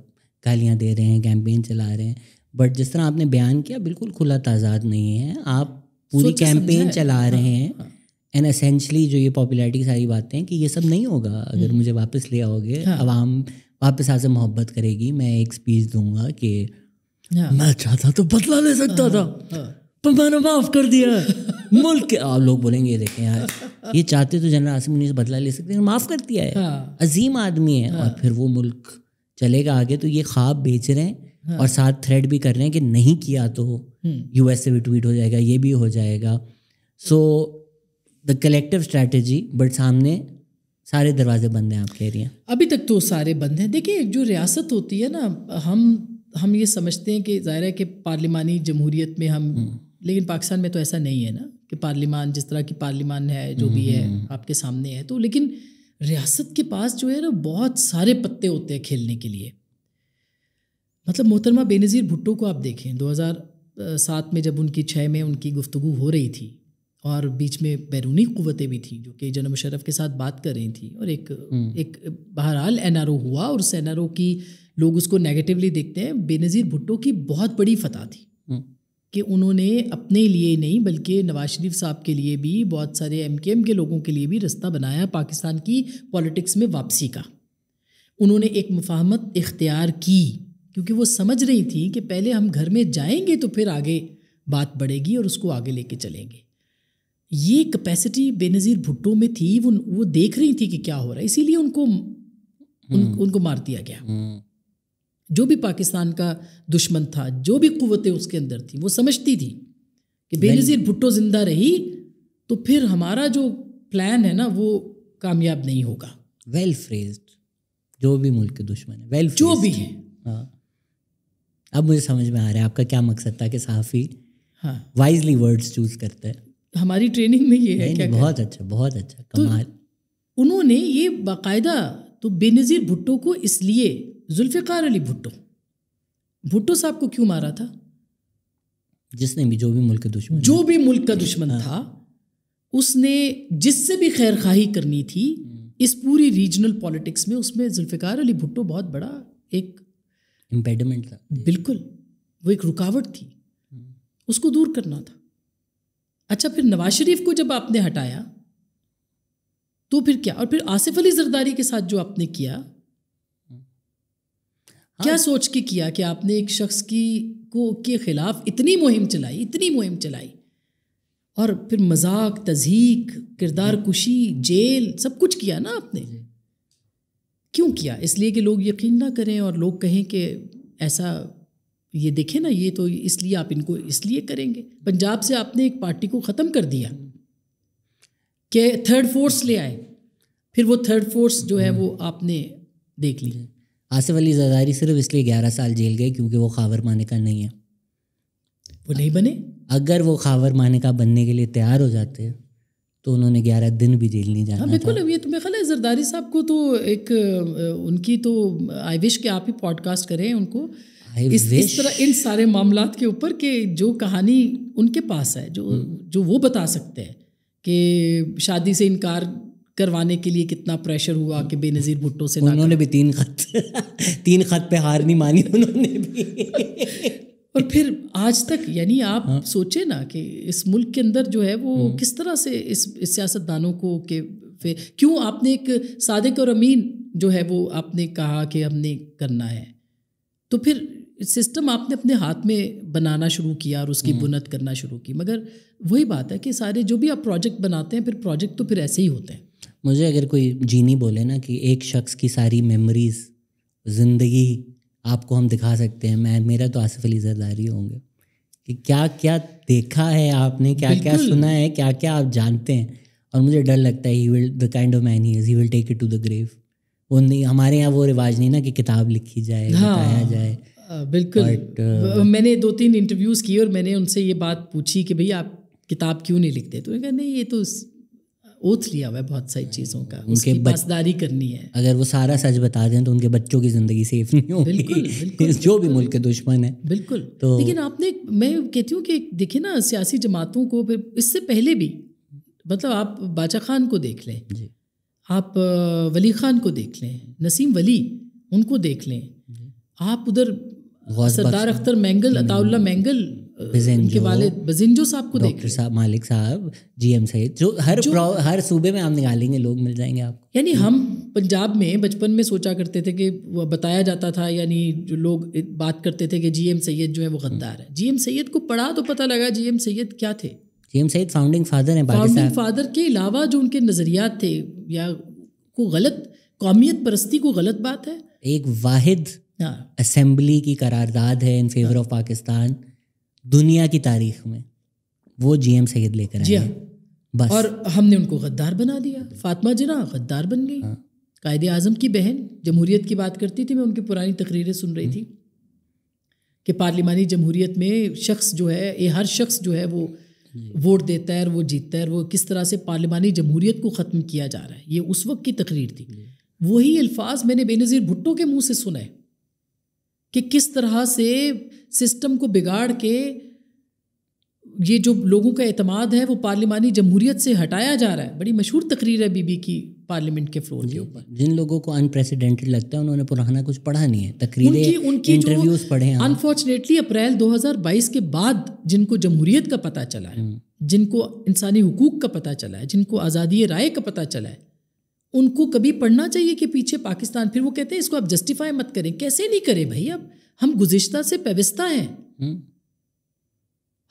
گالیاں دے رہے ہیں, کیمپین چلا رہے ہیں. بٹ جس طرح آپ نے بیان کیا بالکل کھلا تضاد نہیں ہے, آپ پوری کیمپین چلا رہے ہیں. اینڈ اسینشلی جو یہ پاپولیرٹی کی ساری باتیں ہیں کہ یہ سب نہیں ہوگا اگر مجھے واپس لے آؤ گے, عوام واپس آپ سے محبت کرے گی. میں ایک اسپیچ دوں گا کہ میں چاہتا تو بدلہ لے سکتا تھا پر میں نے معاف کر دیا ملک کے. آپ لوگ بولیں گے دیکھیں یار یہ چاہتے تو جنرل عاصم منی سے بدلہ لے سکتے ہیں, معاف کر دیا ہے, عظیم آدمی ہے. اور پھر وہ ملک چلے گا آگے. تو یہ خواب بیچ رہے ہیں اور ساتھ تھریڈ بھی کر رہے ہیں کہ نہیں کیا تو یو ایس سے بھی ٹویٹ ہو جائے گا, یہ بھی ہو جائے گا. سو دا کلیکٹیو اسٹریٹجی, بٹ سامنے سارے دروازے بند ہیں آپ کہہ رہی ہیں. ابھی تک تو سارے بند ہیں. دیکھیں جو ریاست ہوتی ہے نا, ہم یہ سمجھتے ہیں کہ ظاہر ہے کہ پارلیمانی جمہوریت میں ہم, لیکن پاکستان میں تو ایسا نہیں ہے نا کہ پارلیمان جس طرح کی پارلیمان ہے جو بھی ہے آپ کے سامنے ہے. تو لیکن ریاست کے پاس جو ہے نا بہت سارے پتے ہوتے ہیں کھیلنے کے لیے. مطلب محترمہ بے نظیر بھٹو کو آپ دیکھیں, 2007 میں جب ان کی 6 میں ان کی گفتگو ہو رہی تھی اور بیچ میں بیرونی قوتیں بھی تھیں جو کہ جنرل مشرف کے ساتھ بات کر رہی تھیں, اور ایک بہرحال NRO ہوا, اور اس NRO کی لوگ اس کو نیگیٹیولی دیکھتے ہیں. بے نظیر بھٹو کی بہت بڑی فتح تھی کہ انہوں نے اپنے لیے نہیں بلکہ نواز شریف صاحب کے لیے بھی, بہت سارے MKM کے لوگوں کے لیے بھی رستہ بنایا پاکستان کی پولیٹکس میں واپسی کا. انہوں نے ایک مفاہمت اختیار کی کیونکہ وہ سمجھ رہی تھی کہ پہلے ہم گھر میں جائیں گے تو پھر آگے بات بڑھے گی اور اس کو آگے لے کے چلیں گے. یہ کیپیسٹی بے نظیر بھٹو میں تھی, وہ دیکھ رہی تھی کہ کیا ہو رہا ہے, اسی لیے ان کو مار دیا گیا. جو بھی پاکستان کا دشمن تھا, جو بھی قوتیں اس کے اندر تھیں, وہ سمجھتی تھی کہ بے نظیر بھٹو زندہ رہی تو پھر ہمارا جو پلان ہے نا وہ کامیاب نہیں ہوگا. ویل فریزڈ جو بھی ملک کے دشمن ہیں، ویل جو بھی ہیں. ہاں اب مجھے سمجھ میں آ رہا ہے آپ کا کیا مقصد تھا کہ صحافی ہاں وائزلی ورڈز چوز کرتا ہے. ہماری ٹریننگ میں یہ ہے. کیا بہت اچھا، بہت اچھا، کمال. انہوں نے یہ باقاعدہ تو بے نظیر بھٹو کو اس لیے ذوالفقار علی بھٹو صاحب کو کیوں مارا تھا؟ جس نے بھی جو بھی ملک کا دشمن، جو بھی ملک کا دشمن تھا، اس نے جس سے بھی خیر خواہی کرنی تھی اس پوری ریجنل پالیٹکس میں، اس میں ذوالفقار علی بھٹو بہت بڑا ایک امپیڈمنٹ تھا. بالکل وہ ایک رکاوٹ تھی، اس کو دور کرنا تھا. اچھا پھر نواز شریف کو جب آپ نے ہٹایا تو پھر کیا؟ اور پھر آصف علی زرداری کے ساتھ جو آپ نے کیا، کیا سوچ کے کیا کہ آپ نے ایک شخص کے خلاف اتنی مہم چلائی اور پھر مذاق، تضحیک، کردار کشی، جیل، سب کچھ کیا نا آپ نے. کیوں کیا؟ اس لیے کہ لوگ یقین نہ کریں اور لوگ کہیں کہ ایسا، یہ دیکھیں نا، یہ تو اس لیے آپ ان کو اس لیے کریں گے. پنجاب سے آپ نے ایک پارٹی کو ختم کر دیا کہ تھرڈ فورس لے آئے، پھر وہ تھرڈ فورس جو ہے وہ آپ نے دیکھ لی. آصف علی زرداری صرف اس لیے 11 سال جیل گئے کیونکہ وہ خاور مانے کا نہیں ہے. وہ نہیں بنے. اگر وہ خاور مانے کا بننے کے لیے تیار ہو جاتے تو انہوں نے 11 دن بھی جیل نہیں جانا. بالکل. اب یہ تو میرے خیال ہے زرداری صاحب کو تو ایک ان کی تو آئی وش کہ آپ ہی پوڈ کاسٹ کریں ان کو اس طرح ان سارے معاملات کے اوپر کہ جو کہانی ان کے پاس ہے، جو وہ بتا سکتے ہیں کہ شادی سے انکار کروانے کے لیے کتنا پریشر ہوا کہ بے نظیر بھٹو سے. انہوں نے بھی 3 خط پہ ہار نہیں مانی انہوں نے بھی. اور پھر آج تک، یعنی آپ سوچیں نا کہ اس ملک کے اندر جو ہے وہ کس طرح سے اس سیاست دانوں کو کہ کیوں آپ نے ایک صادق اور امین جو ہے وہ آپ نے کہا کہ ہم نے کرنا ہے، تو پھر سسٹم آپ نے اپنے ہاتھ میں بنانا شروع کیا اور اس کی بنیاد کرنا شروع کی. مگر وہی بات ہے کہ سارے جو بھی آپ پروجیکٹ بناتے ہیں، پھر پروجیکٹ تو پھر ایسے ہی ہوتے ہیں. مجھے اگر کوئی جینی بولے نا کہ ایک شخص کی ساری میموریز، زندگی آپ کو ہم دکھا سکتے ہیں، میرا تو آصف علی زرداری ہوں گے کہ کیا کیا دیکھا ہے آپ نے، کیا کیا سنا ہے، کیا کیا آپ جانتے ہیں. اور مجھے ڈر لگتا ہے the kind of man he is, he will take it to the grave. وہ نہیں، ہمارے یہاں وہ رواج نہیں نا کہ کتاب لکھی جائے، بتایا جائے. بالکل. میں نے 2-3 انٹرویوز کیے اور میں نے ان سے یہ بات پوچھی کہ بھئی آپ کتاب کیوں نہیں لکھتے، تو کہا نہیں یہ تو اوتھ لیا ہوا ہے بہت ساری چیزوں کا، اس کی پاسداری کرنی ہے. اگر وہ سارا سچ بتا دیں تو ان کے بچوں کی زندگی سیف نہیں ہوگی، جو بھی ملک کے دشمن ہے. بالکل. لیکن آپ نے، میں کہتی ہوں کہ دیکھیں نا سیاسی جماعتوں کو، اس سے پہلے بھی، مطلب آپ باچا خان کو دیکھ لیں، آپ ولی خان کو دیکھ لیں، نسیم ولی ان کو دیکھ لیں، آپ ادھر سردار اختر مینگل، عطا اللہ مینگل کے والد بزنجو صاحب کو دیکھ، ڈاکٹر صاحب، مالک صاحب، جی ایم سید، جو ہر صوبے میں آپ نکالیں گے لوگ مل جائیں گے آپ کو. یعنی ہم پنجاب میں بچپن میں سوچا کرتے تھے کہ بتایا جاتا تھا، یعنی جو لوگ بات کرتے تھے کہ جی ایم سید جو ہے وہ غدار ہے. جی ایم سید کو پڑھا تو پتہ لگا جی ایم سید کیا تھے. جی ایم سید فاؤنڈنگ فادر ہیں پاکستان. فاؤنڈنگ فادر کے علاوہ جو ان کے نظریات تھے، یا کو غلط قومیت پرستی کو غلط بات ہے. ایک واحد اسمبلی کی قرارداد ہے ان فیور آف پاکستان دنیا کی تاریخ میں، وہ جی ایم سید لے کر آئے. بس. اور ہم نے ان کو غدار بنا دیا. فاطمہ جناح غدار بن گئی. قائد اعظم کی بہن جمہوریت کی بات کرتی تھی، میں ان کی پرانی تقریریں سن رہی تھی کہ پارلیمانی جمہوریت میں شخص جو ہے، ہر شخص جو ہے وہ ووٹ دیتا ہے اور وہ جیتتا ہے، اور وہ کس طرح سے پارلیمانی جمہوریت کو ختم کیا جا رہا ہے. یہ اس وقت کی تقریر تھی. وہی الفاظ میں نے بے نظیر بھٹو کے منہ سے سنے کہ کس طرح سے سسٹم کو بگاڑ کے یہ جو لوگوں کا اعتماد ہے وہ پارلیمانی جمہوریت سے ہٹایا جا رہا ہے. بڑی مشہور تقریر ہے بی بی کی پارلیمنٹ کے فلور کے اوپر. جن لوگوں کو انپریسیڈنٹڈ لگتا ہے انہوں نے پرانا کچھ پڑھا نہیں ہے، تقریریں، انٹرویوز پڑھے ہیں. انفارچونیٹلی اپریل 2022 کے بعد جن کو جمہوریت کا پتہ چلا ہے، جن کو انسانی حقوق کا پتہ چلا ہے، جن کو آزادی رائے کا پتہ چلا ہے، ان کو کبھی پڑھنا چاہیے کہ پیچھے پاکستان. پھر وہ کہتے ہیں اس کو آپ جسٹیفائی مت کریں. کیسے نہیں کریں بھائی؟ اب ہم گزشتہ سے پیوستہ ہیں،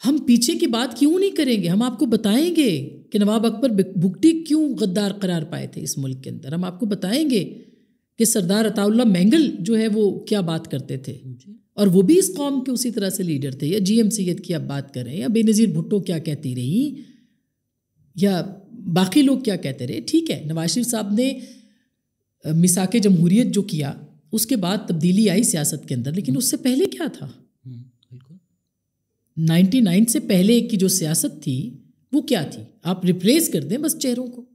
ہم پیچھے کی بات کیوں نہیں کریں گے؟ ہم آپ کو بتائیں گے کہ نواب اکبر بگٹی کیوں غدار قرار پائے تھے اس ملک کے اندر. ہم آپ کو بتائیں گے کہ سردار عطا اللہ مینگل جو ہے وہ کیا بات کرتے تھے، اور وہ بھی اس قوم کے اسی طرح سے لیڈر تھے. یا جی ایم سید کی آپ بات کریں، یا بے نظیر بھٹو کیا کہتی رہی، یا باقی لوگ کیا کہتے رہے. ٹھیک ہے، نواز شریف صاحب نے مساک جمہوریت جو کیا اس کے بعد تبدیلی آئی سیاست کے اندر، لیکن اس سے پہلے کیا تھا؟ 99 سے پہلے کی جو سیاست تھی وہ کیا تھی؟ آپ ریپلیس کر دیں بس چہروں کو،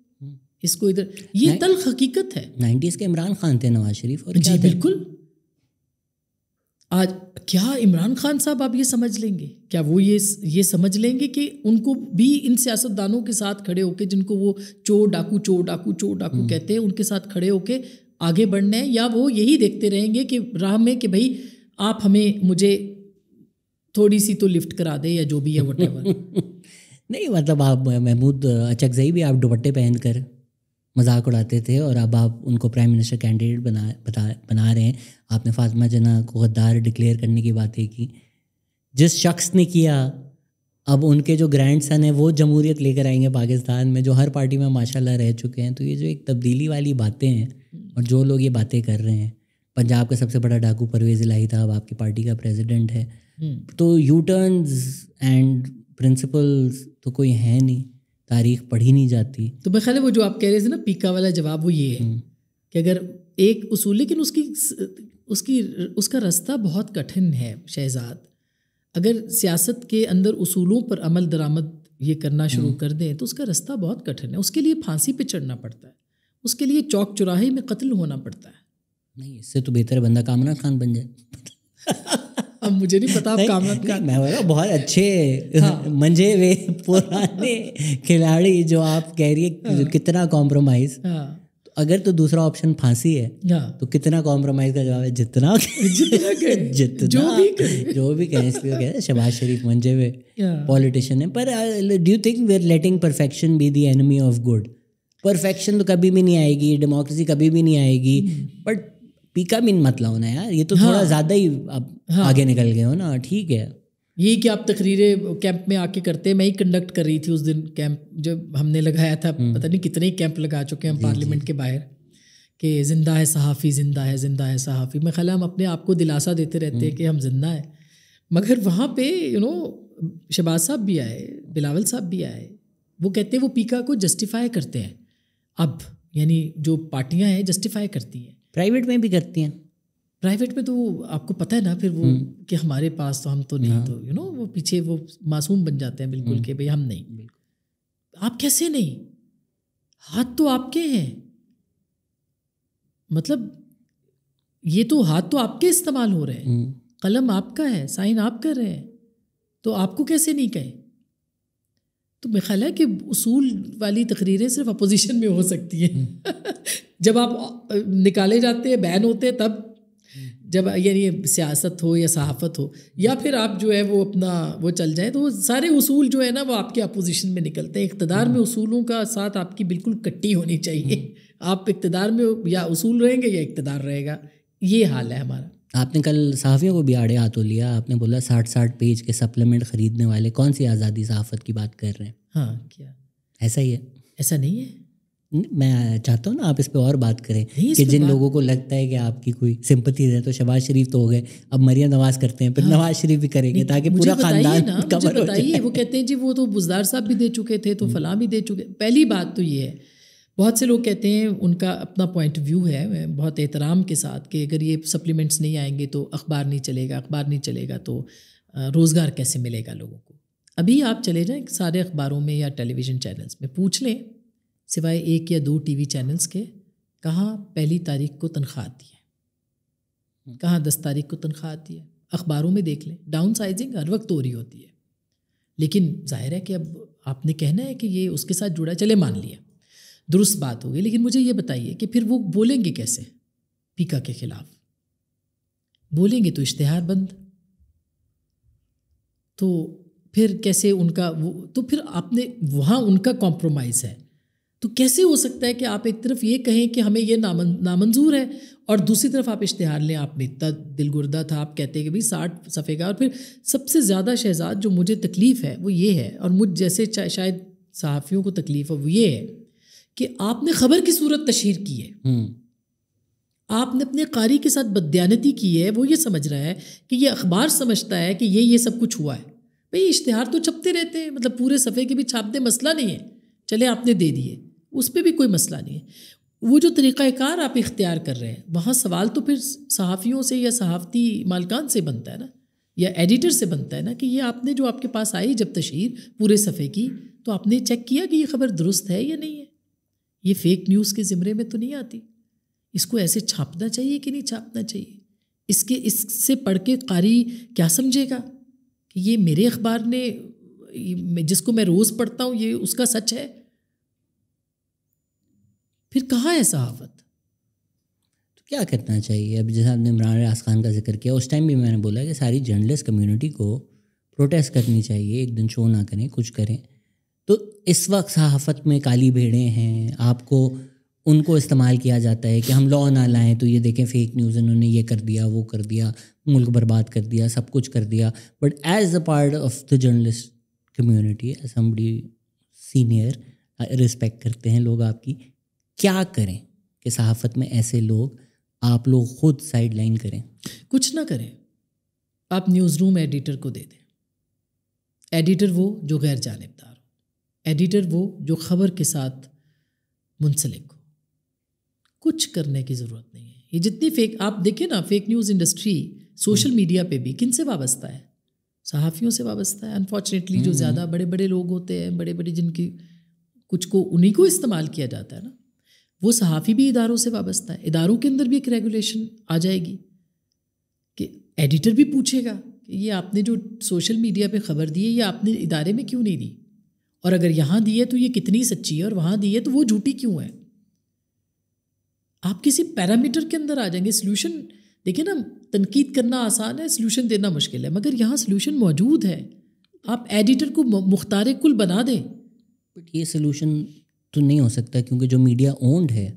اس کو ادھر، یہ تلخ حقیقت ہے۔ 90s کے عمران خان تھے، نواز شریف، اور جی بالکل۔ آج کیا عمران خان صاحب آپ یہ سمجھ لیں گے؟ کیا وہ یہ سمجھ لیں گے کہ ان کو بھی ان سیاستدانوں کے ساتھ کھڑے ہو کے، جن کو وہ چور ڈاکو کہتے ہیں، ان کے ساتھ کھڑے ہو کے آگے بڑھنا ہے، یا وہ یہی دیکھتے رہیں گے کہ راہ میں کہ بھائی آپ مجھے تھوڑی سی تو لفٹ کرا دے یا جو بھی ہے وٹ ایور؟ نہیں، مطلب آپ محمود اچکزئی بھی آپ دوپٹے پہن کر مذاق اڑاتے تھے، اور اب آپ ان کو پرائم منسٹر کینڈیڈیٹ بنا رہے ہیں۔ آپ نے فاطمہ جناح کو غدار ڈکلیئر کرنے کی باتیں کی، جس شخص نے کیا اب ان کے جو گرینڈ سن ہیں وہ جمہوریت لے کر آئیں گے پاکستان میں، جو ہر پارٹی میں ماشاءاللہ رہ چکے ہیں۔ تو یہ جو ایک تبدیلی والی باتیں ہیں، اور جو لوگ یہ باتیں کر رہے ہیں، پنجاب کا سب سے بڑا ڈاکو پرویز الہی تھا، اب آپ کی پارٹی کا پریزیڈنٹ ہے، تو یو ٹرنز اینڈ پرنسپلز تو کوئی ہے نہیں، تاریخ پڑھی نہیں جاتی۔ تو میرے خیال ہے وہ جو آپ کہہ رہے تھے نا پیکا والا جواب، وہ یہ ہے کہ اگر ایک اصول، لیکن اس کا راستہ بہت کٹھن ہے شہزاد۔ اگر سیاست کے اندر اصولوں پر عمل درآمد یہ کرنا شروع کر دیں تو اس کا راستہ بہت کٹھن ہے۔ اس کے لیے پھانسی پہ چڑھنا پڑتا ہے، اس کے لیے چوک چوراہے میں قتل ہونا پڑتا ہے۔ نہیں، اس سے تو بہتر بندہ کامران خان بن جائے۔ اب مجھے نہیں پتا آپ کامران خان، میں بولا بہت اچھے منجے ہوئے پرانے کھلاڑی، جو آپ کہہ رہی ہے کتنا کمپرومائز، اگر تو دوسرا آپشن پھانسی ہے تو کتنا کمپرومائز کا جواب ہے؟ جتنا جو بھی کہیں، اس لیے شہباز شریف منجے ہوئے پولیٹیشین ہے۔ پر do you think we are letting perfection be the enemy of good? Perfection تو کبھی بھی نہیں آئے گی، ڈیموکریسی کبھی بھی نہیں آئے گی، بٹ پیکا بھی مت لاؤ نا یار، یہ تو تھوڑا زیادہ ہی اب آگے نکل گئے ہو نا۔ ٹھیک ہے، یہی کہ آپ تقریریں کیمپ میں آ کے کرتے، میں ہی کنڈکٹ کر رہی تھی اس دن کیمپ جب ہم نے لگایا تھا، پتہ نہیں کتنے ہی کیمپ لگا چکے ہیں ہم پارلیمنٹ کے باہر، کہ زندہ ہے صحافی، زندہ ہے، زندہ ہے صحافی۔ میں خیال ہے ہم اپنے آپ کو دلاسا دیتے رہتے ہیں کہ ہم زندہ ہیں، مگر وہاں پہ شہباز صاحب بھی آئے، بلاول صاحب بھی آئے، وہ کہتے ہیں وہ پیکا کو جسٹیفائی کرتے ہیں اب، یعنی جو پارٹیاں ہیں جسٹیفائی کرتی ہیں، پرائیویٹ میں بھی کرتی ہیں۔ پرائیویٹ میں تو آپ کو پتہ ہے نا پھر وہ کہ ہمارے پاس تو ہم تو نہیں، تو وہ پیچھے وہ معصوم بن جاتے ہیں بالکل کہ بھئی ہم نہیں۔ آپ کیسے نہیں؟ ہاتھ تو آپ کے ہیں، مطلب یہ تو ہاتھ تو آپ کے استعمال ہو رہے ہیں، قلم آپ کا ہے، سائن آپ کر رہے ہیں، تو آپ کو کیسے نہیں کہیں؟ تو میرا خیال ہے کہ اصول والی تقریریں صرف اپوزیشن میں ہو سکتی ہیں۔ جب آپ نکالے جاتے ہیں، بین ہوتے ہیں، تب جب یعنی سیاست ہو یا صحافت ہو، یا پھر آپ جو ہے وہ اپنا وہ چل جائیں، تو وہ سارے اصول جو ہے نا وہ آپ کے اپوزیشن میں نکلتے ہیں۔ اقتدار میں اصولوں کا ساتھ آپ کی بالکل کٹی ہونی چاہیے، آپ اقتدار میں یا اصول رہیں گے یا اقتدار رہے گا، یہ حال ہے ہمارا۔ آپ نے کل صحافیوں کو بھی آڑے ہاتھوں لیا، آپ نے بولا 60 پیج کے سپلیمنٹ خریدنے والے کون سی آزادی صحافت کی بات کر رہے ہیں؟ ہاں، کیا ایسا ہی ہے؟ ایسا نہیں ہے، میں چاہتا ہوں نا آپ اس پہ اور بات کریں کہ جن لوگوں کو لگتا ہے کہ آپ کی کوئی سمپتیز ہے، تو شہباز شریف تو ہو گئے، اب مریم نواز کرتے ہیں، پھر نواز شریف بھی کریں گے تاکہ پورا خاندان کور ہو جائے۔ وہ کہتے ہیں جی وہ تو بزدار صاحب بھی دے چکے تھے، تو فلاں بھی دے چکے۔ پہلی بات تو یہ ہے، بہت سے لوگ کہتے ہیں ان کا اپنا پوائنٹ ویو ہے بہت احترام کے ساتھ کہ اگر یہ سپلیمنٹس نہیں آئیں گے تو اخبار نہیں چلے گا، اخبار نہیں چلے گا تو روزگار کیسے ملے گا لوگوں کو۔ ابھی آپ چلے جائیں سارے اخباروں میں یا ٹیلی ویژن چینلز میں پوچھ لیں، سوائے 1 یا 2 ٹی وی چینلز کے، کہاں 1 تاریخ کو تنخواہ آتی ہے، کہاں 10 تاریخ کو تنخواہ آتی ہے؟ اخباروں میں دیکھ لیں، ڈاؤن سائزنگ ہر وقت ہو رہی ہوتی ہے، لیکن ظاہر ہے کہ اب آپ نے کہنا ہے کہ یہ اس کے ساتھ جڑا، چلے مان لیا، درست بات ہوگی، لیکن مجھے یہ بتائیے کہ پھر وہ بولیں گے کیسے پیکا کے خلاف؟ بولیں گے تو اشتہار بند، تو پھر کیسے ان کا وہ، تو پھر آپ نے وہاں ان کا کمپرومائز ہے، تو کیسے ہو سکتا ہے کہ آپ ایک طرف یہ کہیں کہ ہمیں یہ نامنظور ہے اور دوسری طرف آپ اشتہار لیں؟ آپ نے اتنا دل گردہ تھا، آپ کہتے ہیں کہ بھائی 60 صفحے کا۔ اور پھر سب سے زیادہ شہزاد جو مجھے تکلیف ہے وہ یہ ہے، اور مجھ جیسے شاید صحافیوں کو تکلیف ہے، وہ یہ ہے کہ آپ نے خبر کی صورت تشہیر کی ہے، آپ نے اپنے قاری کے ساتھ بددیانتی کی ہے، وہ یہ سمجھ رہا ہے کہ یہ اخبار سمجھتا ہے کہ یہ سب کچھ ہوا ہے۔ بھئی اشتہار تو چھپتے رہتے ہیں، مطلب پورے صفحے کے بھی چھاپ دیں، مسئلہ نہیں ہے، چلے آپ نے دے دیے، اس پہ بھی کوئی مسئلہ نہیں ہے۔ وہ جو طریقہ کار آپ اختیار کر رہے ہیں وہاں سوال تو پھر صحافیوں سے یا صحافتی مالکان سے بنتا ہے نا، یا ایڈیٹر سے بنتا ہے نا، کہ یہ آپ نے جو آپ کے پاس آئی جب تشہیر پورے صفحے کی تو آپ نے چیک کیا کہ یہ خبر درست ہے یا نہیں ہے، یہ فیک نیوز کے زمرے میں تو نہیں آتی، اس کو ایسے چھاپنا چاہیے کہ نہیں چھاپنا چاہیے، اس سے پڑھ کے قاری کیا سمجھے گا کہ یہ میرے اخبار نے جس کو میں روز پڑھتا ہوں یہ اس کا سچ ہے؟ پھر کہاں ہے صحافت؟ تو کیا کرنا چاہیے؟ اب جیسے آپ نے عمران ریاض خان کا ذکر کیا، اس ٹائم بھی میں نے بولا کہ ساری جرنلسٹ کمیونٹی کو پروٹیسٹ کرنی چاہیے، ایک دن شو نہ کریں، کچھ کریں. تو اس وقت صحافت میں کالی بھیڑیں ہیں، آپ کو ان کو استعمال کیا جاتا ہے کہ ہم لا نہ لائیں، تو یہ دیکھیں فیک نیوز انہوں نے یہ کر دیا، وہ کر دیا، ملک برباد کر دیا، سب کچھ کر دیا. But as a part of the journalist community, as somebody senior, respect کرتے ہیں لوگ آپ کی، کیا کریں کہ صحافت میں ایسے لوگ آپ لوگ خود سائڈ لائن کریں؟ کچھ نہ کریں، آپ نیوز روم ایڈیٹر کو دے دیں. ایڈیٹر وہ جو غیر جانبدار ہو، ایڈیٹر وہ جو خبر کے ساتھ منسلک ہو. کچھ کرنے کی ضرورت نہیں ہے. یہ جتنی فیک آپ دیکھیں نا، fake news industry social media پہ بھی کن سے وابستہ ہے؟ صحافیوں سے وابستہ ہے. انفارچونیٹلی جو زیادہ بڑے بڑے لوگ ہوتے ہیں، بڑے بڑے جن کی کچھ کو انہیں کو استعمال کیا جاتا ہے نا، وہ صحافی بھی اداروں سے وابستہ ہے. اداروں کے اندر بھی ایک ریگولیشن آ جائے گی کہ ایڈیٹر بھی پوچھے گا کہ یہ آپ نے جو سوشل میڈیا پہ خبر دی ہے یہ آپ نے ادارے میں کیوں نہیں دی، اور اگر یہاں دی ہے تو یہ کتنی سچی ہے، اور وہاں دی ہے تو وہ جھوٹی کیوں ہے. آپ کسی پیرامیٹر کے اندر آ جائیں گے. سلوشن دیکھیں نا، تنقید کرنا آسان ہے، سلوشن دینا مشکل ہے، مگر یہاں سلوشن موجود ہے. آپ ایڈیٹر کو مختار کل بنا دیں. بٹ یہ سلوشن تو نہیں ہو سکتا کیونکہ جو میڈیا اونڈ ہے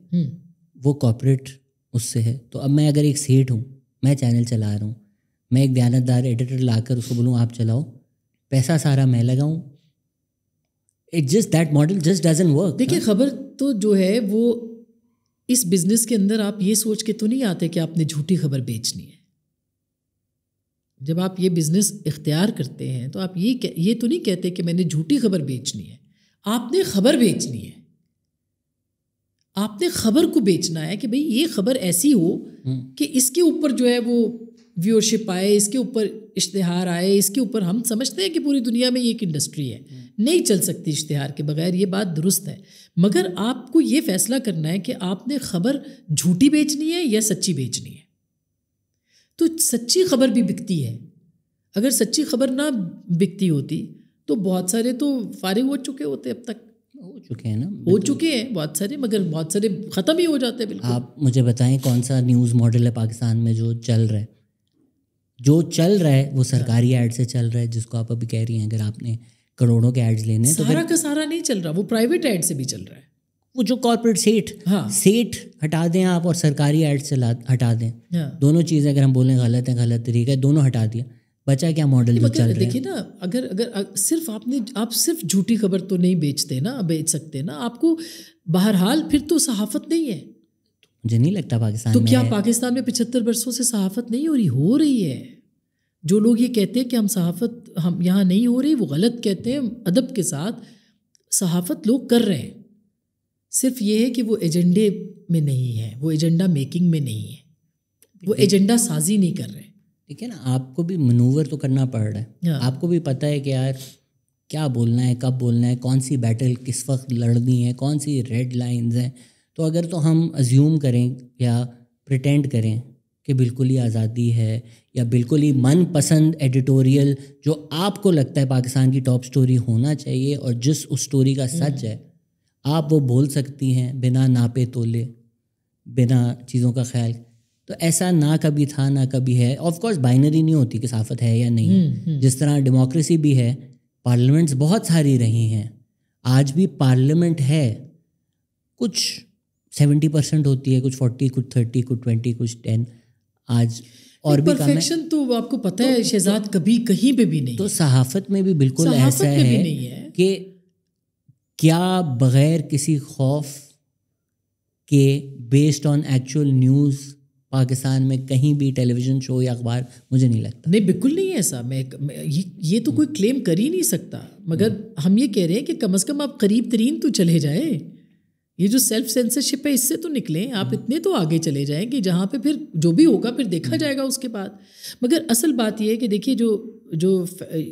وہ کارپوریٹ اس سے ہے. تو اب میں اگر ایک سیٹ ہوں، میں چینل چلا رہا ہوں، میں ایک دیانتدار ایڈیٹر لا کر اس کو بولوں آپ چلاؤ، پیسہ سارا میں لگاؤں، it just that model just doesn't work. دیکھیں خبر تو جو ہے وہ اس بزنس کے اندر آپ یہ سوچ کے تو نہیں آتے کہ آپ نے جھوٹی خبر بیچنی ہے. جب آپ یہ بزنس اختیار کرتے ہیں تو آپ یہ تو نہیں کہتے کہ میں نے جھوٹی خبر بیچنی ہے. آپ نے خبر بیچنی ہے. آپ نے خبر کو بیچنا ہے کہ بھئی یہ خبر ایسی ہو کہ اس کے اوپر جو ہے وہ ویورشپ آئے، اس کے اوپر اشتہار آئے، اس کے اوپر ہم سمجھتے ہیں کہ پوری دنیا میں یہ ایک انڈسٹری ہے، نہیں چل سکتی اشتہار کے بغیر. یہ بات درست ہے، مگر آپ کو یہ فیصلہ کرنا ہے کہ آپ نے خبر جھوٹی بیچنی ہے یا سچی بیچنی ہے. تو سچی خبر بھی بکتی ہے. اگر سچی خبر نہ بکتی ہوتی تو بہت سارے تو فارغ ہو چکے ہوتے، اب تک ہو چکے ہیں نا، ہو چکے ہیں بہت سارے، مگر بہت سارے ختم ہی ہو جاتے ہیں. بالکل. آپ مجھے بتائیں کون سا نیوز ماڈل ہے پاکستان میں جو چل رہا ہے؟ جو چل رہا ہے وہ سرکاری ایڈ سے چل رہا ہے، جس کو آپ ابھی کہہ رہی ہیں اگر آپ نے کروڑوں کے ایڈز لینے ہیں تو سارا کا سارا نہیں چل رہا، وہ پرائیویٹ ایڈ سے بھی چل رہا ہے. وہ جو کارپوریٹ سیٹ ہٹا دیں آپ اور سرکاری ایڈ سے ہٹا دیں، دونوں چیزیں اگر ہم بولیں غلط ہیں، غلط طریقہ ہے، دونوں ہٹا دیا، بچا کیا ماڈل جو چل رہا ہے؟ دیکھیے نا، اگر صرف آپ صرف جھوٹی خبر تو نہیں بیچتے نا، بیچ سکتے نا آپ کو. بہرحال پھر تو صحافت نہیں ہے. مجھے نہیں لگتا پاکستان تو میں کیا پاکستان میں 75 برسوں سے صحافت نہیں ہو رہی ہے. جو لوگ یہ کہتے ہیں کہ ہم یہاں نہیں ہو رہی، وہ غلط کہتے ہیں. ادب کے ساتھ صحافت لوگ کر رہے ہیں، صرف یہ ہے کہ وہ ایجنڈے میں نہیں ہے، وہ ایجنڈا میکنگ میں نہیں ہے، وہ ایجنڈا سازی نہیں کر رہے. ٹھیک ہے نا، آپ کو بھی منور تو کرنا پڑ رہا ہے. آپ کو بھی پتہ ہے کہ یار کیا بولنا ہے، کب بولنا ہے، کون سی بیٹل کس وقت لڑنی ہے، کون سی ریڈ لائنز ہیں. تو اگر تو ہم ازیوم کریں یا پریٹینڈ کریں کہ بالکل ہی آزادی ہے یا بالکل ہی من پسند ایڈیٹوریل جو آپ کو لگتا ہے پاکستان کی ٹاپ سٹوری ہونا چاہیے اور جس اس سٹوری کا سچ ہے آپ وہ بول سکتی ہیں بنا ناپے تولے، بنا چیزوں کا خیال. تو ایسا نہ کبھی تھا نہ کبھی ہے. آف کورس بائنری نہیں ہوتی کہ صحافت ہے یا نہیں. جس طرح ڈیموکریسی بھی ہے، پارلیمنٹس بہت ساری رہی ہیں، آج بھی پارلیمنٹ ہے، کچھ 70% ہوتی ہے، کچھ 40، کچھ 30، کچھ 20، کچھ 10. آج اور بھی پرفیکشن تو آپ کو پتہ ہے شہزاد کبھی کہیں پہ بھی نہیں. تو صحافت میں بھی بالکل ایسا ہے کہ کیا بغیر کسی خوف کے based on actual news Pakistan میں کہیں بھی ٹیلی ویژن شو یا اخبار؟ مجھے نہیں لگتا. نہیں، بالکل نہیں ایسا. یہ تو کوئی کلیم کر ہی نہیں سکتا، مگر ہم یہ کہہ رہے ہیں کہ کم از کم آپ قریب ترین تو چلے جائیں. یہ جو سیلف سینسرشپ ہے اس سے تو نکلیں. آپ اتنے تو آگے چلے جائیں کہ جہاں پہ پھر جو بھی ہوگا پھر دیکھا جائے گا اس کے بعد. مگر اصل بات یہ ہے کہ دیکھیے جو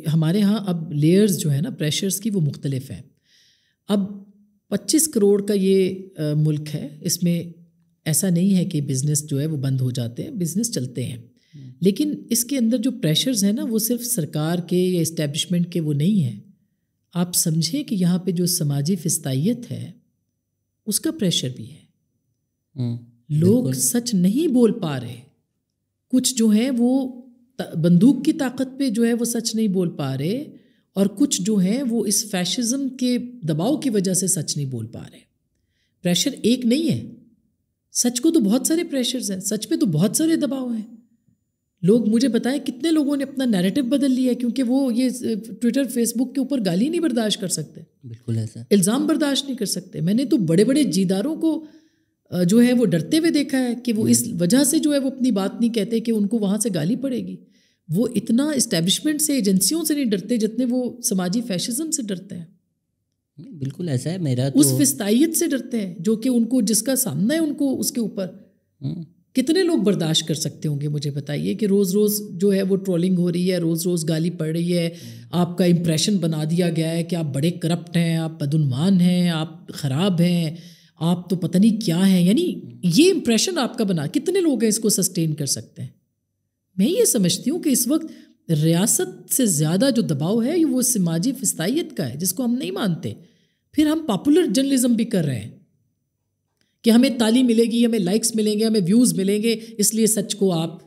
ہمارے ہاں اب لیئرز جو ہے نا پریشرز کی وہ مختلف ہیں. اب 25 کروڑ کا یہ ملک ہے, اس میں ایسا نہیں ہے کہ بزنس جو ہے وہ بند ہو جاتے ہیں, بزنس چلتے ہیں. لیکن اس کے اندر جو پریشرز ہیں نا وہ صرف سرکار کے یا اسٹیبلشمنٹ کے وہ نہیں ہیں. آپ سمجھیں کہ یہاں پہ جو سماجی فستائیت ہے اس کا پریشر بھی ہے. لوگ سچ نہیں بول پا رہے. کچھ جو ہیں وہ بندوق کی طاقت پہ جو ہے وہ سچ نہیں بول پا رہے, اور کچھ جو ہیں وہ اس فیشزم کے دباؤ کی وجہ سے سچ نہیں بول پا رہے. پریشر ایک نہیں ہے, سچ کو تو بہت سارے پریشرز ہیں, سچ پہ تو بہت سارے دباؤ ہیں. لوگ مجھے بتائیں کتنے لوگوں نے اپنا نیریٹو بدل لیا ہے کیونکہ وہ یہ ٹویٹر فیس بک کے اوپر گالی نہیں برداشت کر سکتے, بالکل ایسا الزام برداشت نہیں کر سکتے. میں نے تو بڑے بڑے جیداروں کو جو ہے وہ ڈرتے ہوئے دیکھا ہے کہ وہ اس وجہ سے جو ہے وہ اپنی بات نہیں کہتے کہ ان کو وہاں سے گالی پڑے گی. وہ اتنا اسٹیبلشمنٹ سے ایجنسیوں سے نہیں ڈرتے جتنے وہ سماجی فیشزم سے ڈرتے ہیں. بالکل ایسا ہے. میرا تو اس فستائیت سے ڈرتے ہیں جو کہ ان کو جس کا سامنا ہے ان کو اس کے اوپر. کتنے لوگ برداشت کر سکتے ہوں گے مجھے بتائیے کہ روز روز جو ہے وہ ٹرولنگ ہو رہی ہے, روز روز گالی پڑ رہی ہے, آپ کا امپریشن بنا دیا گیا ہے کہ آپ بڑے کرپٹ ہیں, آپ بدعنوان ہیں, آپ خراب ہیں, آپ تو پتہ نہیں کیا ہیں. یعنی یہ امپریشن آپ کا بنا, کتنے لوگ ہیں اس کو سسٹین کر سکتے ہیں. میں یہ سمجھتی ہوں کہ اس وقت ریاست سے زیادہ جو دباؤ ہے وہ سماجی فستائیت کا ہے جس کو ہم نہیں مانتے. پھر ہم پاپولر جرنلزم بھی کر رہے ہیں کہ ہمیں تعلیم ملے گی, ہمیں لائکس ملیں گے, ہمیں ویوز ملیں گے, اس لیے سچ کو آپ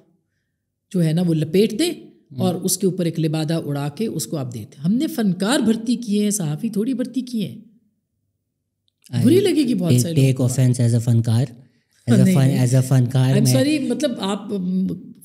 جو ہے نا وہ لپیٹ دیں اور اس کے اوپر ایک لبادہ اڑا کے اس کو آپ دیتے. ہم نے فنکار بھرتی کیے ہیں, صحافی تھوڑی بھرتی کیے ہیں. بری لگے گی بہت سارے ٹیک آفینس ایز اے فنکار, ایز اے فنکار سوری, مطلب آپ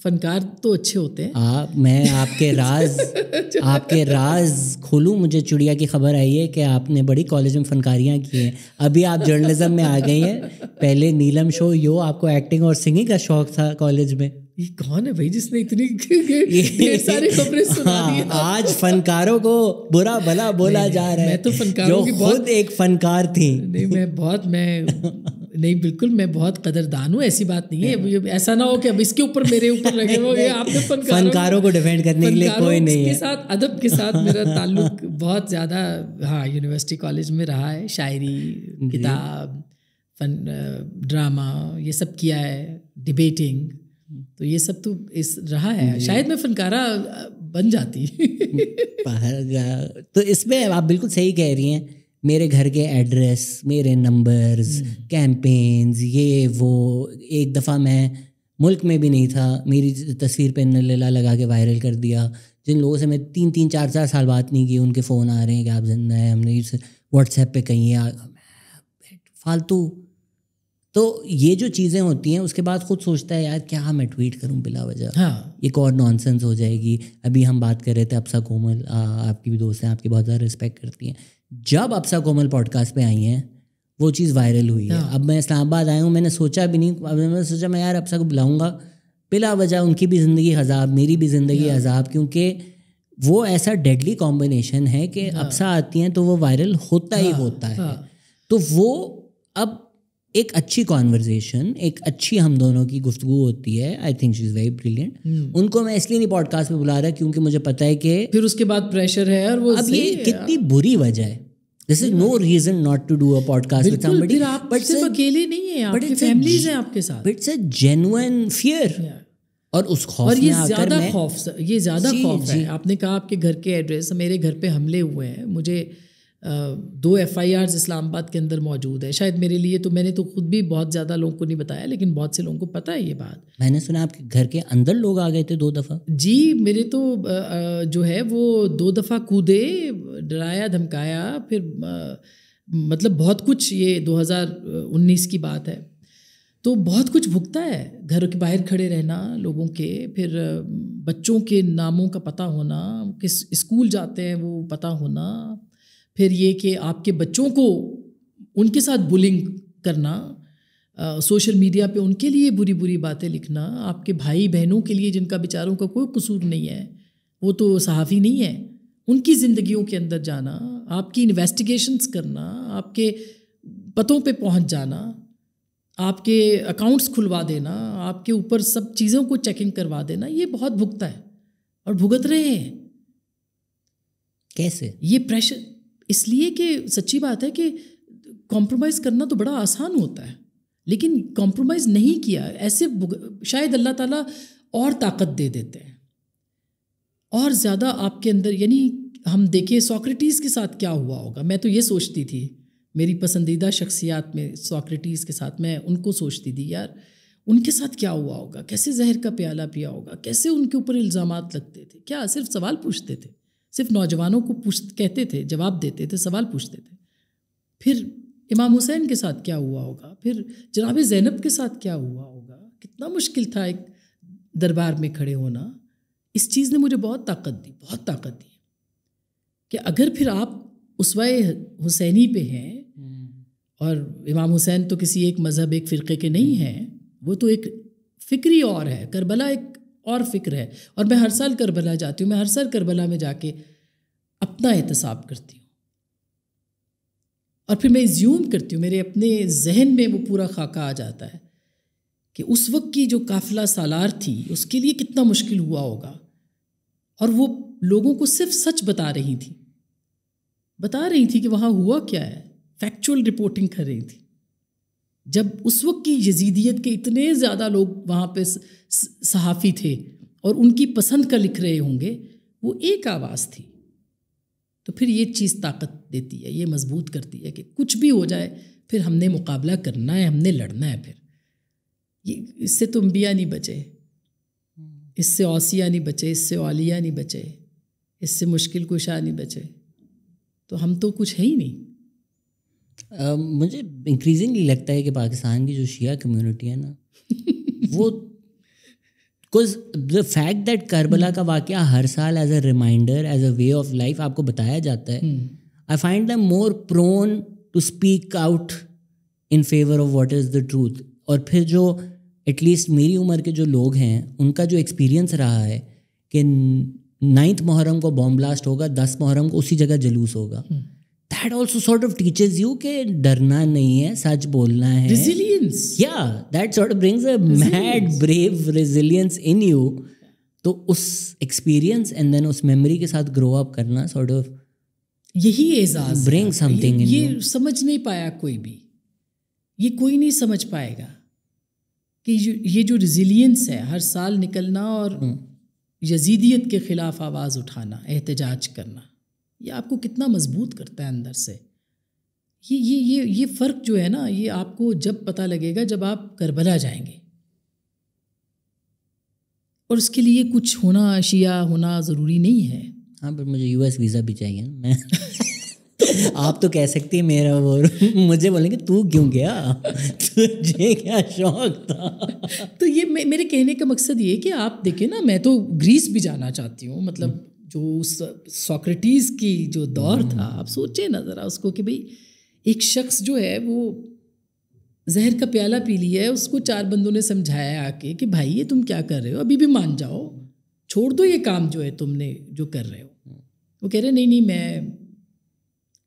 فنکار تو اچھے ہوتے ہیں. میں آپ کے راز کھولوں. مجھے چڑیا کی خبر آئی ہے کہ آپ نے بڑی کالج میں فنکاریاں کی ہیں, ابھی آپ جرنلزم میں آ گئی ہیں. پہلے نیلم شو یو آپ کو ایکٹنگ اور سنگنگ کا شوق تھا کالج میں. یہ کون ہے بھائی جس نے اتنی ساری خبریں سنا دی؟ آج فنکاروں کو برا بھلا بولا جا رہا ہے. میں تو فنکاروں کی خود ایک فنکار تھی. نہیں بالکل میں بہت قدردان ہوں, ایسی بات نہیں ہے. ایسا نہ ہو کہ اب اس کے اوپر میرے اوپر لگے ہوئے. آپ نے فنکاروں کو ڈیفینڈ کرنے کے لیے کوئی نہیں ہے. کے ساتھ ادب کے ساتھ میرا تعلق بہت زیادہ ہاں یونیورسٹی کالج میں رہا ہے. شاعری, کتاب, فن, ڈرامہ یہ سب کیا ہے, ڈبیٹنگ, تو یہ سب تو رہا ہے. شاید میں فنکارہ بن جاتی. تو اس میں آپ بالکل صحیح کہہ رہی ہیں. میرے گھر کے ایڈریس, میرے نمبرز, کیمپینز, یہ وہ. ایک دفعہ میں ملک میں بھی نہیں تھا, میری تصویر پہ نلّا لگا کے وائرل کر دیا. جن لوگوں سے میں 3-4 سال بات نہیں کی ان کے فون آ رہے ہیں کہ آپ زندہ ہیں, ہم نے واٹس ایپ پہ کہیں فالتو. تو یہ جو چیزیں ہوتی ہیں اس کے بعد خود سوچتا ہے یار کیا میں ٹویٹ کروں بلا وجہ, یہ اور نان سینس ہو جائے گی. ابھی ہم بات کر رہے تھے اپسا کومل, آپ کی بھی دوست ہیں, آپ کی بہت زیادہ رسپیکٹ کرتی ہیں. جب اپسا کومل پوڈ کاسٹ پہ آئی ہیں وہ چیز وائرل ہوئی ہے. اب میں اسلام آباد آیا ہوں, میں نے سوچا بھی نہیں, اب میں نے سوچا میں یار اپسا کو بلاؤں گا, بلا وجہ ان کی بھی زندگی عذاب, میری بھی زندگی عذاب, کیونکہ وہ ایسا ڈیڈلی کمبینیشن ہے کہ اپسا آتی ہیں تو وہ وائرل ہوتا ہی ہوتا ہے. تو وہ اب ایک اچھی کانورزیشن, ایک اچھی ہم دونوں کی گفتگو ہوتی ہے. I think she is very brilliant. ان کو میں اس لیے نہیں پوڈ کاسٹ پہ بلا رہا کیونکہ مجھے پتا ہے کہ پھر اس کے بعد پریشر ہے, اور وہ اب یہ کتنی بری وجہ ہے. This is no reason not to do a podcast with somebody. آپ صرف اکیلے نہیں ہیں, آپ کی فیملیز ہیں آپ کے ساتھ. It's a genuine fear. اور اس خوف اور یہ زیادہ خوف ہے. آپ نے کہا آپ کے گھر کے ایڈریس, میرے گھر پہ حملے ہوئے ہیں. مجھے 2 FIRs اسلام آباد کے اندر موجود ہے. شاید میرے لیے تو, میں نے تو خود بھی بہت زیادہ لوگوں کو نہیں بتایا, لیکن بہت سے لوگوں کو پتہ ہے یہ بات. میں نے سنا آپ کے گھر کے اندر لوگ آ گئے تھے 2 دفعہ. جی میرے تو جو ہے وہ 2 دفعہ کودے, ڈرایا دھمکایا, پھر مطلب بہت کچھ. یہ 2019 کی بات ہے, تو بہت کچھ بھگتا ہے. گھر کے باہر کھڑے رہنا لوگوں کے, پھر بچوں کے ناموں کا پتہ ہونا, کس اسکول جاتے ہیں وہ پتہ ہونا, پھر یہ کہ آپ کے بچوں کو ان کے ساتھ بلنگ کرنا, سوشل میڈیا پہ ان کے لیے بری بری باتیں لکھنا, آپ کے بھائی بہنوں کے لیے جن کا بیچاروں کا کوئی قصور نہیں ہے, وہ تو صحافی نہیں ہے, ان کی زندگیوں کے اندر جانا, آپ کی انویسٹیگیشنز کرنا, آپ کے پتوں پہ پہنچ جانا، آپ کے اکاؤنٹس کھلوا دینا، آپ کے اوپر سب چیزوں کو چیکنگ کروا دینا، یہ بہت بھگتا ہے اور بھگت رہے ہیں. کیسے؟ یہ پریشر اس لیے کہ سچی بات ہے کہ کمپرومائز کرنا تو بڑا آسان ہوتا ہے، لیکن کمپرومائز نہیں کیا ایسے شاید اللہ تعالیٰ اور طاقت دے دیتے ہیں اور زیادہ آپ کے اندر. یعنی ہم دیکھیں سوکریٹیز کے ساتھ کیا ہوا ہوگا. میں تو یہ سوچتی تھی، میری پسندیدہ شخصیات میں سوکریٹیز کے ساتھ میں ان کو سوچتی تھی یار ان کے ساتھ کیا ہوا ہوگا، کیسے زہر کا پیالہ پیا ہوگا، کیسے ان کے اوپر الزامات لگتے تھے. کیا صرف سوال پوچھتے تھے، صرف نوجوانوں کو کہتے تھے، جواب دیتے تھے، سوال پوچھتے تھے. پھر امام حسین کے ساتھ کیا ہوا ہوگا، پھر جناب زینب کے ساتھ کیا ہوا ہوگا. کتنا مشکل تھا ایک دربار میں کھڑے ہونا. اس چیز نے مجھے بہت طاقت دی کہ اگر پھر آپ اسوہ حسینی پہ ہیں، اور امام حسین تو کسی ایک مذہب ایک فرقے کے نہیں ہیں، وہ تو ایک فکری اور ہے. کربلا ایک اور فکر ہے، اور میں ہر سال کربلا جاتی ہوں. میں ہر سال کربلا میں جا کے اپنا احتساب کرتی ہوں اور پھر میں زیوم کرتی ہوں، میرے اپنے ذہن میں وہ پورا خاکہ آ جاتا ہے کہ اس وقت کی جو قافلہ سالار تھی اس کے لیے کتنا مشکل ہوا ہوگا. اور وہ لوگوں کو صرف سچ بتا رہی تھی کہ وہاں ہوا کیا ہے، فیکچول رپورٹنگ کر رہی تھی. جب اس وقت کی یزیدیت کے اتنے زیادہ لوگ وہاں پہ صحافی تھے اور ان کی پسند کا لکھ رہے ہوں گے، وہ ایک آواز تھی. تو پھر یہ چیز طاقت دیتی ہے، یہ مضبوط کرتی ہے کہ کچھ بھی ہو جائے پھر ہم نے مقابلہ کرنا ہے، ہم نے لڑنا ہے. پھر یہ اس سے تو انبیاء نہیں بچے، اس سے اوصیاء نہیں بچے، اس سے اولیاء نہیں بچے، اس سے مشکل کشا نہیں بچے، تو ہم تو کچھ ہے ہی نہیں. مجھے انکریزنگلی لگتا ہے کہ پاکستان کی جو شیعہ کمیونٹی ہے نا وہ because the fact that Karbala کا واقعہ ہر سال as a reminder, as a way of life آپ کو بتایا جاتا ہے. I find them more prone to speak out in favour of what is the truth. اور پھر جو ایٹ لیسٹ میری عمر کے جو لوگ ہیں ان کا جو ایکسپیرینس رہا ہے کہ 9 محرم کو بام بلاسٹ ہوگا، 10 محرم کو اسی جگہ جلوس ہوگا. That also sort of teaches you کہ ڈرنا نہیں ہے، سچ بولنا ہے. Resilience. Yeah, that sort of brings a mad, brave resilience in you. تو اس ایکسپیرینس اینڈ دین اس میموری کے ساتھ گرو اپ کرنا sort of یہی اعزاز bring something in you. یہ سمجھ نہیں پایا کوئی بھی، یہ کوئی نہیں سمجھ پائے گا کہ یہ جو ریزیلینس ہے، ہر سال نکلنا اور یزیدیت کے خلاف آواز اٹھانا، احتجاج کرنا، یہ آپ کو کتنا مضبوط کرتا ہے اندر سے. یہ فرق جو ہے نا، یہ آپ کو جب پتہ لگے گا جب آپ کربلا جائیں گے. اور اس کے لیے کچھ ہونا، شیعہ ہونا ضروری نہیں ہے. ہاں پر مجھے US ویزا بھی چاہیے نا. میں آپ تو کہہ سکتی ہیں میرا وہ، مجھے بولیں گے تو کیوں گیا، تجھے کیا شوق تھا. تو یہ میرے کہنے کا مقصد یہ کہ آپ دیکھیں نا، میں تو گریس بھی جانا چاہتی ہوں. مطلب جو سوکریٹیز کی جو دور تھا، آپ سوچیں نا ذرا اس کو کہ بھئی ایک شخص جو ہے وہ زہر کا پیالہ پی لیا ہے، اس کو 4 بندوں نے سمجھایا آ کے کہ بھائی یہ تم کیا کر رہے ہو، ابھی بھی مان جاؤ، چھوڑ دو یہ کام جو ہے تم نے جو کر رہے ہو. وہ کہہ رہے نہیں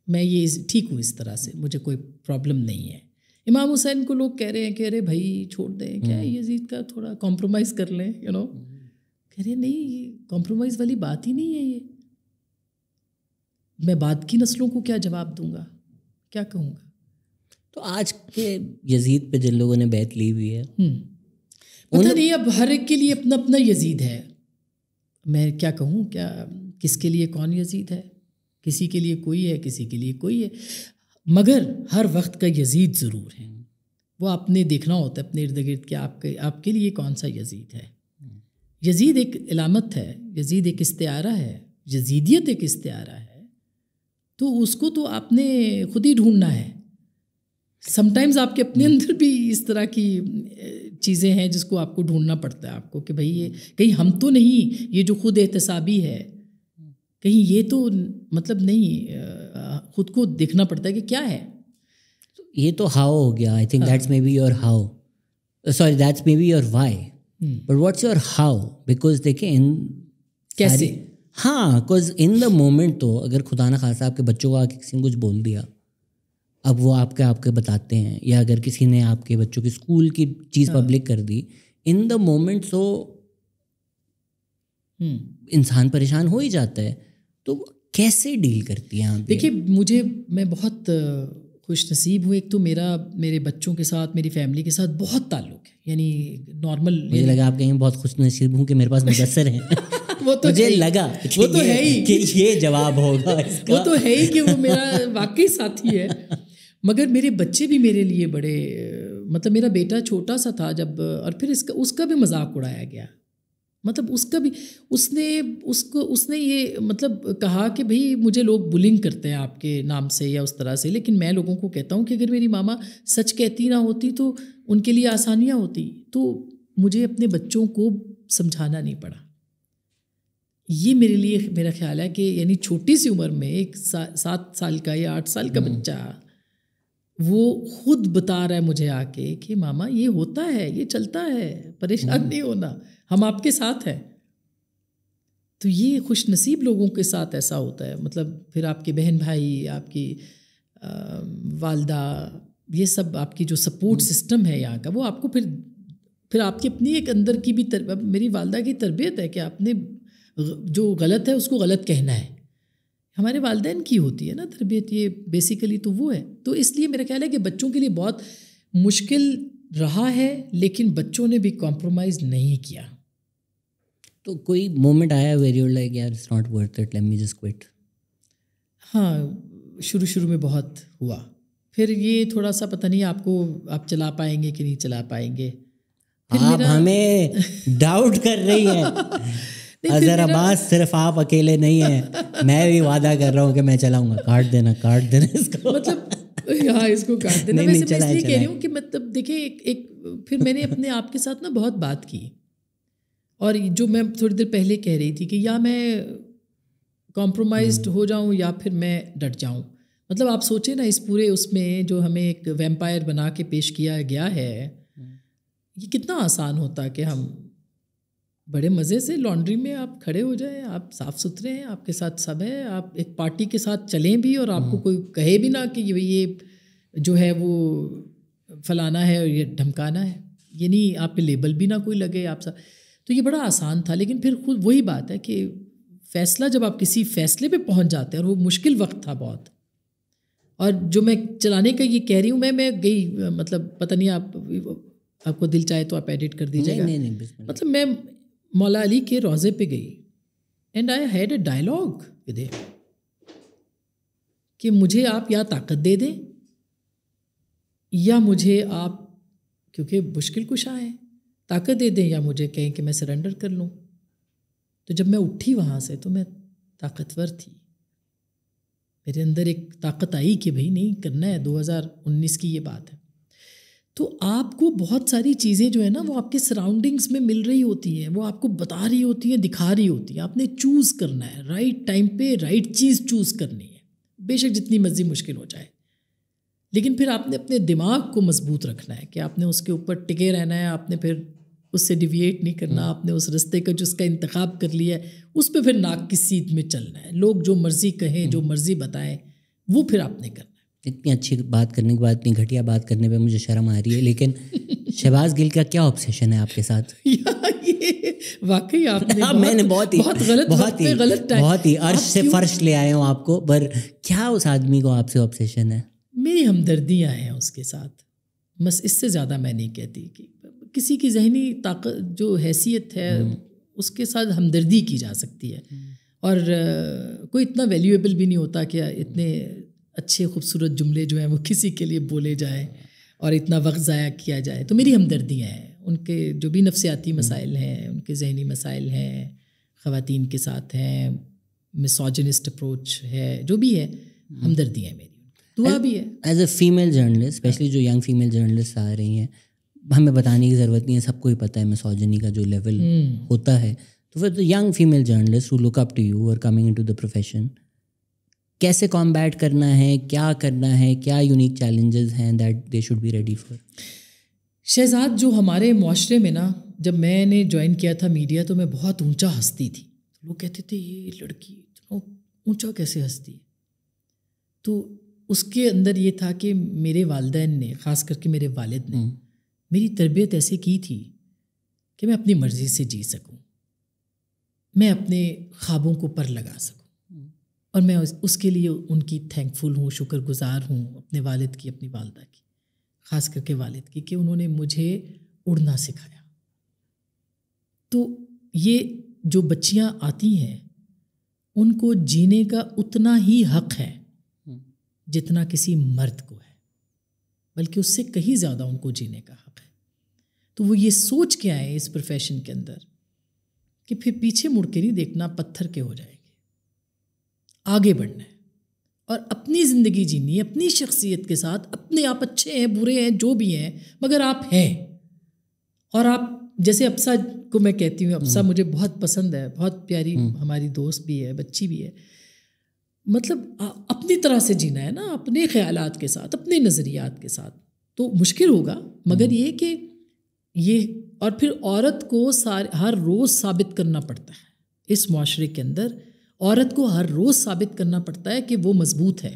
میں یہ ٹھیک ہوں، اس طرح سے مجھے کوئی پرابلم نہیں ہے. امام حسین کو لوگ کہہ رہے ہیں کہ ارے بھائی چھوڑ دیں، کیا یزید کا تھوڑا کمپرومائز کر لیں، کہہ رہے نہیں، یہ کمپرومائز والی بات ہی نہیں ہے. یہ میں بعد کی نسلوں کو کیا جواب دوں گا، کیا کہوں گا. تو آج کے یزید پہ جن لوگوں نے بیعت لی ہوئی ہے، پتہ نہیں اب ہر ایک کے لیے اپنا اپنا یزید ہے. میں کیا کہوں، کیا کس کے لیے کون یزید ہے، کسی کے لیے کوئی ہے، کسی کے لیے کوئی ہے. مگر ہر وقت کا یزید ضرور ہے. وہ آپ نے دیکھنا ہوتا ہے اپنے ارد گرد کہ آپ کے لیے کون سا یزید ہے. یزید ایک علامت ہے، یزید ایک استعارہ ہے، یزیدیت ایک استعارہ ہے. تو اس کو تو آپ نے خود ہی ڈھونڈنا ہے. سم ٹائمز آپ کے اپنے اندر بھی اس طرح کی چیزیں ہیں جس کو آپ کو ڈھونڈنا پڑتا ہے آپ کو کہ بھئی یہ کہیں ہم تو نہیں، یہ جو خود احتسابی ہے کہیں یہ تو مطلب نہیں، خود کو دیکھنا پڑتا ہے کہ کیا ہے. یہ تو ہاؤ ہو گیا. I think that's maybe your how, sorry that's maybe your why, but what's your how. Because دیکھیں کیسے، ہاں، بیکاز ان دا مومنٹ تو اگر خدا نہ خاصہ آپ کے بچوں کو آ کے کسی نے کچھ بول دیا اب وہ آپ کے بتاتے ہیں, یا اگر کسی نے آپ کے بچوں کی اسکول کی چیز پبلک کر دی ان دا مومنٹ, سو انسان پریشان ہو ہی جاتا ہے. تو کیسے ڈیل کرتی ہیں آپ؟ دیکھیے میں بہت خوش نصیب ہوں. ایک تو میرے بچوں کے ساتھ, میری فیملی کے ساتھ بہت تعلق ہے, یعنی نارمل. مجھے لگا آپ کہیں بہت خوش نصیب ہوں کہ میرے پاس مدثر ہیں. وہ تو مجھے لگا وہ تو ہے ہی کہ یہ جواب ہوگا اس کا. وہ تو ہے ہی کہ وہ میرا واقعی ساتھی ہے. مگر میرے بچے بھی میرے لیے بڑے, مطلب میرا بیٹا چھوٹا سا تھا جب, اور پھر اس کا بھی مذاق اڑایا گیا. مطلب اس کا بھی اس نے یہ مطلب کہا کہ بھئی مجھے لوگ بلنگ کرتے ہیں آپ کے نام سے یا اس طرح سے, لیکن میں لوگوں کو کہتا ہوں کہ اگر میری ماما سچ کہتی نہ ہوتی تو ان کے لیے آسانیاں ہوتی. تو مجھے اپنے بچوں کو سمجھانا نہیں پڑا. یہ میرے لیے میرا خیال ہے کہ یعنی چھوٹی سی عمر میں ایک 7 سال کا یا 8 سال کا بچہ وہ خود بتا رہا ہے مجھے آ کے کہ ماما یہ ہوتا ہے, یہ چلتا ہے, پریشان نہیں ہونا, ہم آپ کے ساتھ ہیں. تو یہ خوش نصیب لوگوں کے ساتھ ایسا ہوتا ہے. مطلب پھر آپ کے بہن بھائی, آپ کی والدہ, یہ سب آپ کی جو سپورٹ سسٹم ہے یہاں کا, وہ آپ کو پھر آپ کی اپنی ایک اندر کی بھی میری والدہ کی تربیت ہے کہ آپ نے جو غلط ہے اس کو غلط کہنا ہے. ہمارے والدین کی ہوتی ہے نا تربیت, یہ بیسیکلی تو وہ ہے. تو اس لیے میرا خیال ہے کہ بچوں کے لیے بہت مشکل رہا ہے, لیکن بچوں نے بھی کمپرومائز نہیں کیا. تو کوئی مومنٹ آیا ویئر یو لائک یار it's not worth it, let me just quit? ہاں, شروع میں بہت ہوا. پھر یہ تھوڑا سا پتہ نہیں آپ چلا پائیں گے کہ نہیں چلا پائیں گے. آپ ہمیں ڈاؤٹ کر رہی ہیں. اظہر عباس صرف آپ اکیلے نہیں ہیں, میں بھی وعدہ کر رہا ہوں کہ میں چلاؤں گا. کاٹ دینا اس کو, مطلب یہاں اس کو کاٹ دینا. ویسے میں اس لیے کہہ رہی ہوں کہ مطلب دیکھیں ایک پھر میں نے اپنے آپ کے ساتھ نا بہت بات کی, اور جو میں تھوڑی دیر پہلے کہہ رہی تھی کہ یا میں کمپرومائزڈ ہو جاؤں یا پھر میں ڈٹ جاؤں. مطلب آپ سوچیں نا اس پورے اس میں جو ہمیں ایک ویمپائر بنا کے پیش کیا گیا ہے, یہ کتنا آسان ہوتا کہ ہم بڑے مزے سے لانڈری میں آپ کھڑے ہو جائیں, آپ صاف ستھرے ہیں, آپ کے ساتھ سب ہے, آپ ایک پارٹی کے ساتھ چلیں بھی اور آپ کو کوئی کہے بھی نہ کہ یہ جو ہے وہ فلانا ہے اور یہ دھمکانا ہے, یعنی آپ پہ لیبل بھی نہ کوئی لگے آپ ساتھ. تو یہ بڑا آسان تھا. لیکن پھر خود وہی بات ہے کہ فیصلہ جب آپ کسی فیصلے پہ پہنچ جاتے ہیں, اور وہ مشکل وقت تھا بہت, اور جو میں چلانے کا یہ کہہ رہی ہوں میں گئی, مطلب پتہ نہیں آپ کو دل چاہے تو آپ ایڈٹ کر دیجیے گا. مطلب میں مولا علی کے روضے پہ گئی and I had a dialogue with ہم کہ مجھے آپ یا طاقت دے دیں یا مجھے آپ, کیونکہ مشکل کشا ہیں, طاقت دے دیں یا مجھے کہیں کہ میں سرنڈر کر لوں. تو جب میں اٹھی وہاں سے تو میں طاقتور تھی, میرے اندر ایک طاقت آئی کہ بھائی نہیں کرنا ہے. 2019 کی یہ بات ہے. تو آپ کو بہت ساری چیزیں جو ہے نا وہ آپ کے سراؤنڈنگس میں مل رہی ہوتی ہیں, وہ آپ کو بتا رہی ہوتی ہیں, دکھا رہی ہوتی ہیں. آپ نے چوز کرنا ہے, رائٹ ٹائم پہ رائٹ چیز چوز کرنی ہے, بے شک جتنی مرضی مشکل ہو جائے. لیکن پھر آپ نے اپنے دماغ کو مضبوط رکھنا ہے کہ آپ نے اس کے اوپر ٹکے رہنا ہے, آپ نے پھر اس سے ڈیویٹ نہیں کرنا, آپ نے اس رستے کا جس کا انتخاب کر لیا ہے اس پہ پھر ناک کی سیدھ میں چلنا ہے. لوگ جو مرضی کہیں, جو مرضی بتائیں, وہ پھر آپ نے کرنا ہے. اتنی اچھی بات کرنے کے بعد اتنی گھٹیا بات کرنے پہ مجھے شرم آ رہی ہے. لیکن شہباز گل کا کیا آبسیشن ہے آپ کے ساتھ؟ واقعی آپ نے میں نے بہت ہی عرش سے فرش لے آئے ہوں آپ کو, پر کیا اس آدمی کو آپ سے آبسیشن ہے؟ میری ہمدردیاں ہیں اس کے ساتھ, بس اس سے زیادہ میں نہیں کہتی. کہ کسی کی ذہنی طاقت جو حیثیت ہے اس کے ساتھ ہمدردی کی جا سکتی ہے, اور کوئی اتنا ویلیویبل بھی نہیں ہوتا کہ اتنے اچھے خوبصورت جملے جو ہیں وہ کسی کے لیے بولے جائیں اور اتنا وقت ضائع کیا جائے. تو میری ہمدردیاں ہیں, ان کے جو بھی نفسیاتی مسائل ہیں, ان کے ذہنی مسائل ہیں, خواتین کے ساتھ ہیں, مسوجنسٹ اپروچ ہے, جو بھی ہے, ہمدردی ہے میری, دعا بھی ہے. As a female journalist, especially جو ینگ فیمیل جرنلسٹ آ رہی ہیں, ہمیں بتانے کی ضرورت نہیں ہے, سب کو ہی پتہ ہے مسوجنی کا جو لیول ہوتا ہے. تو پھر young female journalist who look up to you اور کمنگ ان ٹو دا پروفیشن, کیسے کمبیٹ کرنا ہے, کیا کرنا ہے, کیا یونیک چیلنجز ہیں that they should be ready for? Shahzad, جو ہمارے معاشرے میں نا, جب میں نے جوائن کیا تھا میڈیا تو میں بہت اونچا ہنستی تھی. لوگ کہتے تھے یہ لڑکی اتنا اونچا کیسے ہنستی ہے. تو اس کے اندر یہ تھا کہ میرے والدین نے، خاص کر کے میرے والد نے، میری تربیت ایسے کی تھی کہ میں اپنی مرضی سے جی سکوں، میں اپنے خوابوں کو پر لگا سکوں، اور میں اس کے لیے ان کی تھینک فل ہوں، شکر گزار ہوں اپنے والد کی، اپنی والدہ کی، خاص کر کے والد کی، کہ انہوں نے مجھے اڑنا سکھایا. تو یہ جو بچیاں آتی ہیں ان کو جینے کا اتنا ہی حق ہے جتنا کسی مرد کو ہے، بلکہ اس سے کہیں زیادہ ان کو جینے کا حق ہے. تو وہ یہ سوچ کے آئے اس پروفیشن کے اندر کہ پھر پیچھے مڑ کے نہیں دیکھنا، پتھر کے ہو جائیں گے، آگے بڑھنا ہے اور اپنی زندگی جینی ہے اپنی شخصیت کے ساتھ. اپنے آپ اچھے ہیں، برے ہیں، جو بھی ہیں، مگر آپ ہیں. اور آپ جیسے افسا کو میں کہتی ہوں، افسا مجھے بہت پسند ہے، بہت پیاری ہماری دوست بھی ہے، بچی بھی ہے. مطلب اپنی طرح سے جینا ہے نا، اپنے خیالات کے ساتھ، اپنے نظریات کے ساتھ. تو مشکل ہوگا، مگر یہ کہ یہ، اور پھر عورت کو ہر روز ثابت کرنا پڑتا ہے اس معاشرے کے اندر. عورت کو ہر روز ثابت کرنا پڑتا ہے کہ وہ مضبوط ہے.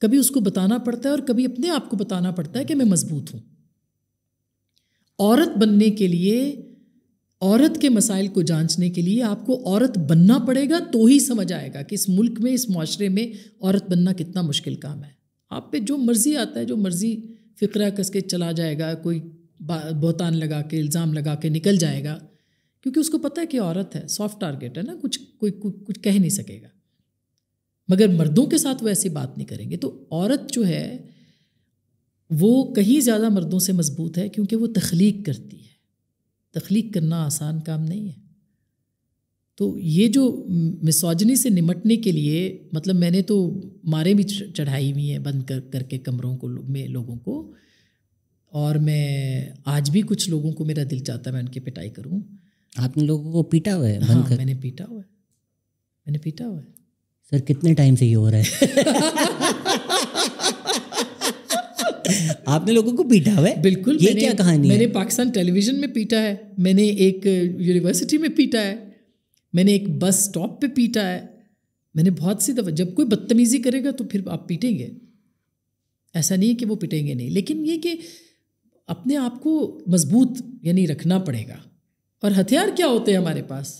کبھی اس کو بتانا پڑتا ہے اور کبھی اپنے آپ کو بتانا پڑتا ہے کہ میں مضبوط ہوں. عورت بننے کے لیے، عورت کے مسائل کو جانچنے کے لیے آپ کو عورت بننا پڑے گا، تو ہی سمجھ آئے گا کہ اس ملک میں، اس معاشرے میں عورت بننا کتنا مشکل کام ہے. آپ پہ جو مرضی آتا ہے، جو مرضی فقرہ کس کے چلا جائے گا، کوئی بہتان لگا کے، الزام لگا کے نکل جائے گا، کیونکہ اس کو پتہ ہے کہ عورت ہے، سافٹ ٹارگیٹ ہے نا، کچھ کہہ نہیں سکے گا. مگر مردوں کے ساتھ وہ ایسی بات نہیں کریں گے. تو عورت جو ہے وہ کہیں زیادہ مردوں سے مضبوط ہے، کیونکہ وہ تخلیق کرتی ہے. تخلیق کرنا آسان کام نہیں ہے. تو یہ جو مسوجنی سے نمٹنے کے لیے، مطلب میں نے تو مارے بھی چڑھائی ہوئی ہیں بند کر کے کمروں کو میں لوگوں کو، اور میں آج بھی کچھ لوگوں کو میرا دل چاہتا ہے میں ان کی پٹائی کروں. آپ نے لوگوں کو پیٹا ہوا ہے؟ ہاں، میں نے پیٹا ہوا ہے. سر کتنے ٹائم سے یہ ہو رہا ہے؟ آپ نے لوگوں کو پیٹا ہوا ہے؟ بالکل. یہ کیا کہانی ہے؟ میں نے پاکستان ٹیلی ویژن میں پیٹا ہے، میں نے ایک یونیورسٹی میں پیٹا ہے، میں نے ایک بس اسٹاپ پہ پیٹا ہے. میں نے بہت سی دفعہ، جب کوئی بدتمیزی کرے گا تو پھر آپ پیٹیں گے، ایسا نہیں کہ وہ پیٹیں گے نہیں. لیکن یہ کہ اپنے آپ کو مضبوط یعنی رکھنا پڑے گا. اور ہتھیار کیا ہوتے ہیں ہمارے پاس؟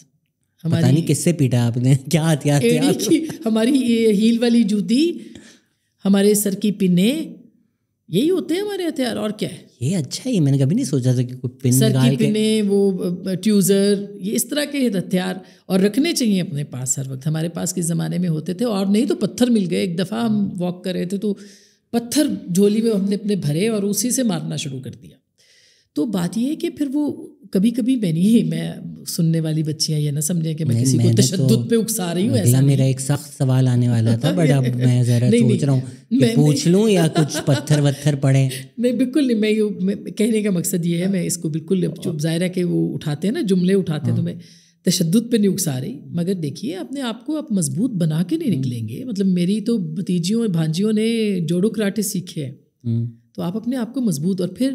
پتہ نہیں کس سے پیٹا آپ نے، کیا ہتھیار تھے؟ ہماری ہیل والی جوتی، ہمارے سر کی پنے، یہی ہوتے ہیں ہمارے ہتھیار. اور کیا ہے یہ؟ اچھا، یہ میں نے کبھی نہیں سوچا تھا کہ کوئی پن سر کی پنے، وہ ٹیوزر، یہ اس طرح کے ہتھیار اور رکھنے چاہیے اپنے پاس ہر وقت. ہمارے پاس کس زمانے میں ہوتے تھے. اور نہیں تو پتھر مل گئے. ایک دفعہ ہم واک کر رہے تھے تو پتھر جھولی میں ہم نے اپنے بھرے اور اسی سے مارنا شروع کر دیا. تو بات یہ ہے کہ پھر وہ کبھی کبھی میں سننے والی بچیاں یہ نہ سمجھیں کہ میں کسی کو تشدد پہ اکسا رہی ہوں. ایسا میرا ایک سخت سوال آنے والا تھا، بٹ اب میں ذرا سوچ رہا ہوں کہ پوچھ لوں یا کچھ پتھر وتھر پڑے. نہیں، بالکل نہیں. میں کہنے کا مقصد یہ ہے، میں اس کو بالکل ظاہر ہے کہ وہ اٹھاتے ہیں نا جملے اٹھاتے ہیں، تو میں تشدد پہ نہیں اکسا رہی. مگر دیکھیے اپنے آپ کو آپ مضبوط بنا کے نہیں نکلیں گے. مطلب میری تو بھتیجیوں اور بھانجیوں نے جوڑو کراٹے سیکھے ہیں. تو آپ اپنے آپ کو مضبوط، اور پھر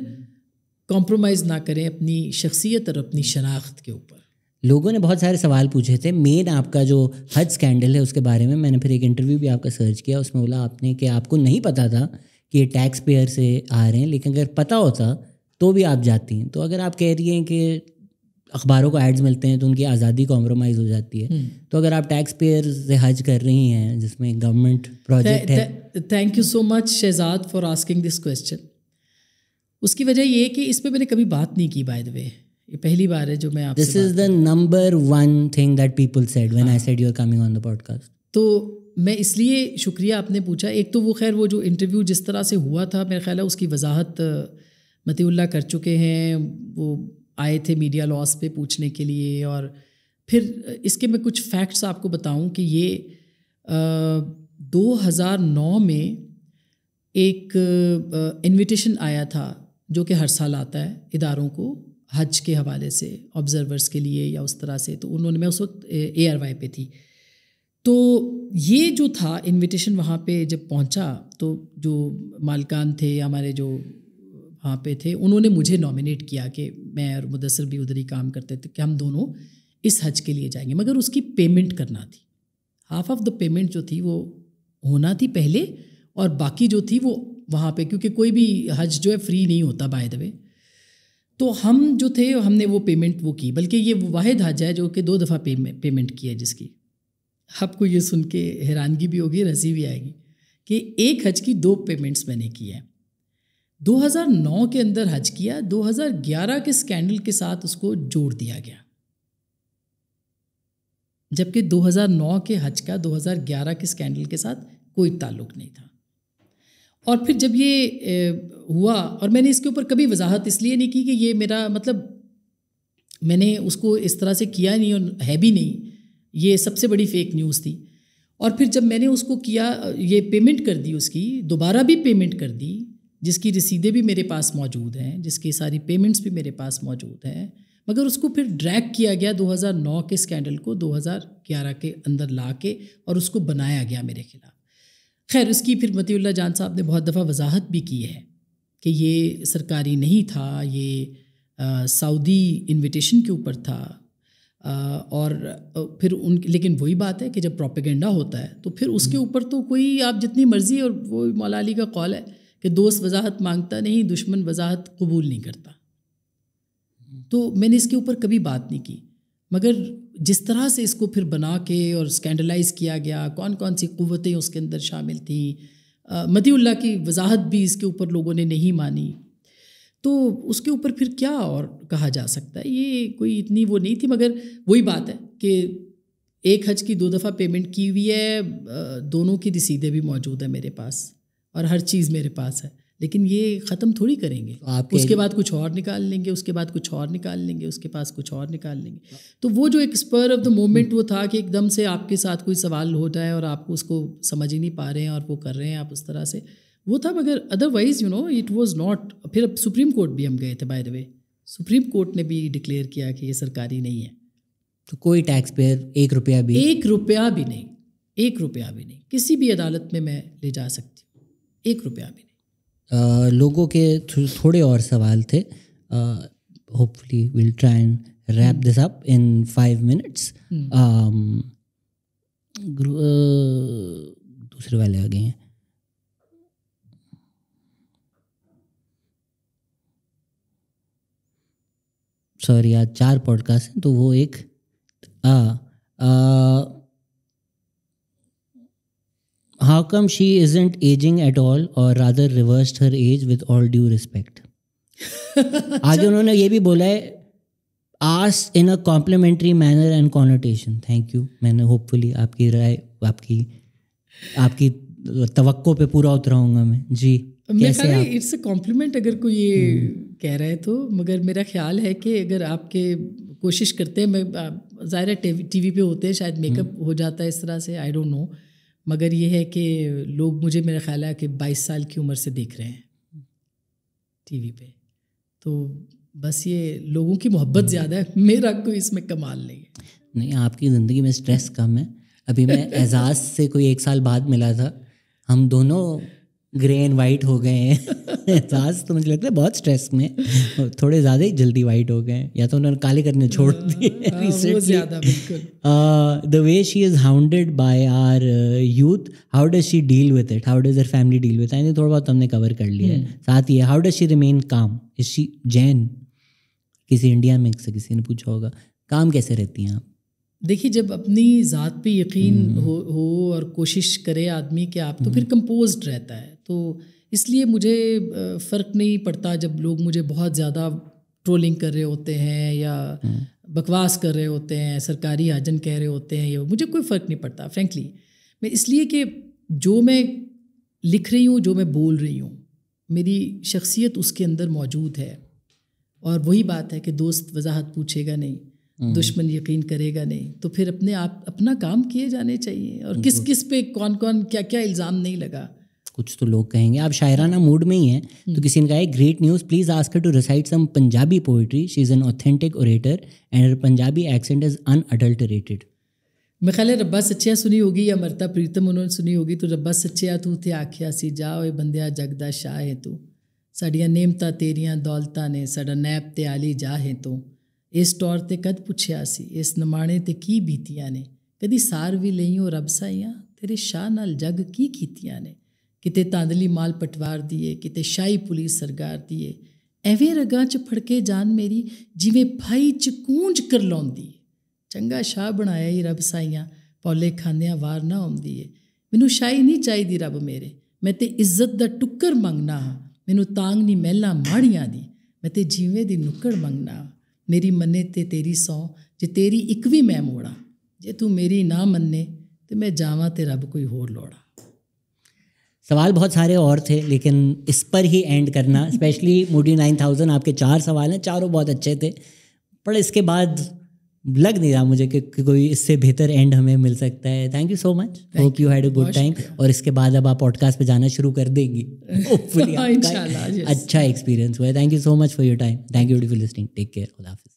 کمپرومائز نہ کریں اپنی شخصیت اور اپنی شناخت کے اوپر. لوگوں نے بہت سارے سوال پوچھے تھے. مین آپ کا جو حج اسکینڈل ہے اس کے بارے میں نے پھر ایک انٹرویو بھی آپ کا سرچ کیا، اس میں بولا آپ نے کہ آپ کو نہیں پتا تھا کہ یہ ٹیکس پیئر سے آ رہے ہیں، لیکن اگر پتہ ہوتا تو بھی آپ جاتی ہیں. تو اگر آپ کہہ رہی ہیں کہ اخباروں کو ایڈز ملتے ہیں تو ان کی آزادی کمپرومائز ہو جاتی ہے، تو اگر آپ ٹیکس پیئر سے حج کر رہی ہیں جس میں گورنمنٹ پروجیکٹ ہے. Thank you so much Shahzad for asking this question. اس کی وجہ یہ کہ اس پہ میں نے کبھی بات نہیں کی. بائی دا وے یہ پہلی بار ہے جو میں آپ سے. This is the number 1 thing that people said when I said you are coming on the پوڈ کاسٹ. تو میں اس لیے شکریہ آپ نے پوچھا. ایک تو وہ خیر وہ جو انٹرویو جس طرح سے ہوا تھا، میرا خیال ہے اس کی وضاحت متی اللہ کر چکے ہیں. وہ آئے تھے میڈیا لاس پہ پوچھنے کے لیے. اور پھر اس کے میں کچھ فیکٹس آپ کو بتاؤں کہ یہ 2009 میں ایک انویٹیشن آیا تھا جو کہ ہر سال آتا ہے اداروں کو حج کے حوالے سے، آبزرورس کے لیے یا اس طرح سے. تو انہوں نے، میں اس وقت ARY پہ تھی، تو یہ جو تھا انویٹیشن وہاں پہ جب پہنچا تو جو مالکان تھے ہمارے جو وہاں پہ تھے، انہوں نے مجھے نامینیٹ کیا کہ میں اور مدثر بھی ادھر ہی کام کرتے تھے کہ ہم دونوں اس حج کے لیے جائیں گے. مگر اس کی پیمنٹ کرنا تھی. ہاف آف دا پیمنٹ جو تھی وہ ہونا تھی پہلے، اور باقی جو تھی وہ وہاں پہ، کیونکہ کوئی بھی حج جو ہے فری نہیں ہوتا بائی دا وے، تو ہم جو تھے ہم نے وہ پیمنٹ وہ کی، بلکہ یہ وہ واحد حج ہے جو کہ 2 دفعہ پیمنٹ کی ہے جس کی. آپ کو یہ سن کے حیرانگی بھی ہوگی، ہنسی بھی آئے گی کہ ایک حج کی 2 پیمنٹس میں نے کی ہے. 2009 کے اندر حج کیا، 2011 کے اسکینڈل کے ساتھ اس کو جوڑ دیا گیا، جبکہ 2009 کے حج کا 2011 کے اسکینڈل کے ساتھ کوئی تعلق نہیں تھا. اور پھر جب یہ ہوا، اور میں نے اس کے اوپر کبھی وضاحت اس لیے نہیں کی کہ یہ میرا مطلب میں نے اس کو اس طرح سے کیا نہیں اور ہے بھی نہیں، یہ سب سے بڑی فیک نیوز تھی. اور پھر جب میں نے اس کو کیا، یہ پیمنٹ کر دی، اس کی دوبارہ بھی پیمنٹ کر دی، جس کی رسیدیں بھی میرے پاس موجود ہیں، جس کی ساری پیمنٹس بھی میرے پاس موجود ہیں، مگر اس کو پھر ڈریگ کیا گیا 2009 کے اسکینڈل کو 2011 کے اندر لا کے، اور اس کو بنایا گیا میرے خلاف. خیر، اس کی پھر مطیع اللہ جان صاحب نے بہت دفعہ وضاحت بھی کی ہے کہ یہ سرکاری نہیں تھا، یہ سعودی انویٹیشن کے اوپر تھا. اور پھر لیکن وہی بات ہے کہ جب پروپیگنڈا ہوتا ہے تو پھر اس کے اوپر تو کوئی آپ جتنی مرضی، اور وہ مولا علی کا قول ہے کہ دوست وضاحت مانگتا نہیں، دشمن وضاحت قبول نہیں کرتا. تو میں نے اس کے اوپر کبھی بات نہیں کی، مگر جس طرح سے اس کو پھر بنا کے اور اسکینڈلائز کیا گیا، کون کون سی قوتیں اس کے اندر شامل تھیں، مطیع اللہ کی وضاحت بھی اس کے اوپر لوگوں نے نہیں مانی، تو اس کے اوپر پھر کیا اور کہا جا سکتا ہے. یہ کوئی اتنی وہ نہیں تھی، مگر وہی بات ہے کہ ایک حج کی 2 دفعہ پیمنٹ کی ہوئی ہے، دونوں کی رسیدیں بھی موجود ہیں میرے پاس، اور ہر چیز میرے پاس ہے. لیکن یہ ختم تھوڑی کریں گے، اس کے بعد کچھ اور نکال لیں گے، اس کے بعد کچھ اور نکال لیں گے، اس کے پاس کچھ اور نکال لیں گے. تو وہ جو ایک اسپر آف دا مومنٹ وہ تھا کہ ایک دم سے آپ کے ساتھ کوئی سوال ہو جائے اور آپ اس کو سمجھ ہی نہیں پا رہے ہیں اور وہ کر رہے ہیں آپ اس طرح سے، وہ تھا. مگر ادروائز اٹ واز ناٹ. پھر اب سپریم کورٹ بھی ہم گئے تھے، by the way supreme court نے بھی ڈکلیئر کیا کہ یہ سرکاری نہیں ہے. تو کوئی ٹیکس پیئر 1 روپیہ بھی نہیں، 1 روپیہ بھی نہیں کسی بھی عدالت میں لے جا سکتی ہوں، 1 روپیہ بھی نہیں. لوگوں کے تھوڑے اور سوال تھے. Hopefully we'll try and wrap this up in 5 minutes. دوسرے والے آ گئے ہیں. سوری، آج 4 پوڈ کاسٹ ہیں تو وہ ایک How come she isn't aging at all or rather reversed her age with all due respect? آگے انہوں نے یہ بھی بولا ہے asked in a complimentary manner and connotation. Thank you. میں نے ہوپ فلی آپ کی رائے، آپ کی توقع پہ پورا اتراؤں گا میں. جی کیسے اٹس اے کمپلیمنٹ اگر کوئی یہ کہہ رہے تو، مگر میرا خیال ہے کہ اگر آپ کے کوشش کرتے ہیں، میں ظاہر ہے ٹی وی پہ ہوتے ہیں، شاید میک اپ ہو جاتا ہے اس طرح سے، آئی ڈونٹ نو، مگر یہ ہے کہ لوگ مجھے میرا خیال ہے کہ 22 سال کی عمر سے دیکھ رہے ہیں ٹی وی پہ. تو بس یہ لوگوں کی محبت زیادہ ہے، میرا کوئی اس میں کمال نہیں ہے. نہیں، آپ کی زندگی میں اسٹریس کم ہے. ابھی میں اعزاز سے کوئی 1 سال بعد ملا تھا، ہم دونوں گرے اینڈ وائٹ ہو گئے ہیں. اعزاز تو مجھے لگتا ہے بہت اسٹریس میں، تھوڑے زیادہ ہی جلدی وائٹ ہو گئے ہیں، یا تو انہوں نے کالے کرنے چھوڑ دیے زیادہ. بالکل. The way she is hounded by our youth, how does she deal with it? How does her family deal with it? I think تھوڑا بہت ہم نے کور کر لیا ہے. ساتھ یہ how does she remain calm? Is she Jain? کسی انڈیا میں سے کسی نے پوچھا ہوگا کام کیسے رہتی ہیں آپ؟ دیکھیے، جب اپنی ذات پہ یقین ہو اور کوشش کرے آدمی کہ آپ، تو پھر کمپوزڈ رہتا ہے. تو اس لیے مجھے فرق نہیں پڑتا جب لوگ مجھے بہت زیادہ ٹرولنگ کر رہے ہوتے ہیں یا بکواس کر رہے ہوتے ہیں، سرکاری آجن کہہ رہے ہوتے ہیں، مجھے کوئی فرق نہیں پڑتا فرینکلی. میں اس لیے کہ جو میں لکھ رہی ہوں، جو میں بول رہی ہوں، میری شخصیت اس کے اندر موجود ہے. اور وہی بات ہے کہ دوست وضاحت پوچھے گا نہیں، دشمن یقین کرے گا نہیں. تو پھر اپنے آپ اپنا کام کیے جانے چاہیے، اور کس پہ کون کیا الزام نہیں لگا. کچھ تو لوگ کہیں گے آپ شاعرانہ موڈ میں ہی ہیں. تو کسی نے کہا ہے great news, please ask her to recite some Punjabi poetry, she is an authentic orator and her Punjabi accent is unadulterated. میں خیال ہے ربا سچیا سنی ہوگی یا مرتا پریتم انہوں نے سنی ہوگی. تو ربا سچیا تو تے آکھیا سی جا اوے بندیا جگ دا شاہ ہے تو، ساڈیاں نعمتاں تیریاں دولتاں نے، ساڈا نیب تے عالی جا ہے تو، اس طور تے کد پچھیا سی اس نمانے تے کی بیتیاں نے، کدی سار بھی لئیوں رب سائیاں تیرے شاہ نال جگ کی کیتیاں نے. ਕਿਤੇ ਧਾਂਦਲੀ ਮਾਲ ਪਟਵਾਰ ਦੀਏ, ਕਿਤੇ ਸ਼ਾਹੀ ਪੁਲਿਸ ਸਰਕਾਰ ਦੀਏ, ਐਵੇਂ ਰਗਾਂ 'ਚ ਫੜਕੇ ਜਾਨ ਮੇਰੀ ਜਿਵੇਂ ਭਾਈ 'ਚ ਕੂੰਜ ਕਰ ਲਾਉਂਦੀ। ਚੰਗਾ ਸ਼ਾਹ ਬਣਾਇਆ ਹੀ ਰੱਬ ਸਾਈਆਂ, ਪੌਲੇ ਖਾਂਦਿਆਂ ਵਾਰ ਨਾ ਆਉਂਦੀ ਏ। ਮੈਨੂੰ ਸ਼ਾਹੀ ਨਹੀਂ ਚਾਹੀਦੀ ਰੱਬ ਮੇਰੇ, ਮੈਂ ਤੇ ਇੱਜ਼ਤ ਦਾ ਟੁੱਕਰ ਮੰਗਣਾ ਹਾਂ। ਮੈਨੂੰ ਤਾਂਗ ਨਹੀਂ ਮਹਿਲਾਂ ਮਾੜੀਆਂ ਦੀ, ਮੈਂ ਤੇ ਜੀਵੇਂ ਦੀ ਨੁੱਕੜ ਮੰਗਣਾ। ਮੇਰੀ ਮੰਨੇ ਤੇ ਤੇਰੀ ਸੌ, ਜੇ ਤੇਰੀ ਇੱਕ ਵੀ ਮੈਂ ਮੋੜਾਂ। ਜੇ ਤੂੰ ਮੇਰੀ ਨਾ ਮੰਨੇ ਤੇ ਮੈਂ ਜਾਵਾਂ ਤੇ ਰੱਬ ਕੋਈ ਹੋਰ ਲੋੜਾਂ। سوال بہت سارے اور تھے لیکن اس پر ہی اینڈ کرنا، اسپیشلی موڈی 9000 آپ کے 4 سوال ہیں، چاروں بہت اچھے تھے، پر اس کے بعد لگ نہیں رہا مجھے کہ کوئی اس سے بہتر اینڈ ہمیں مل سکتا ہے. Thank you so much, hope you had a good time. اور اس کے بعد اب آپ پوڈ کاسٹ پہ جانا شروع کر دیں گی، ہوپ فلی اچھا ایکسپیرینس ہوا ہے. Thank you so much for your time. Thank you for listening. Take care. خدا حافظ.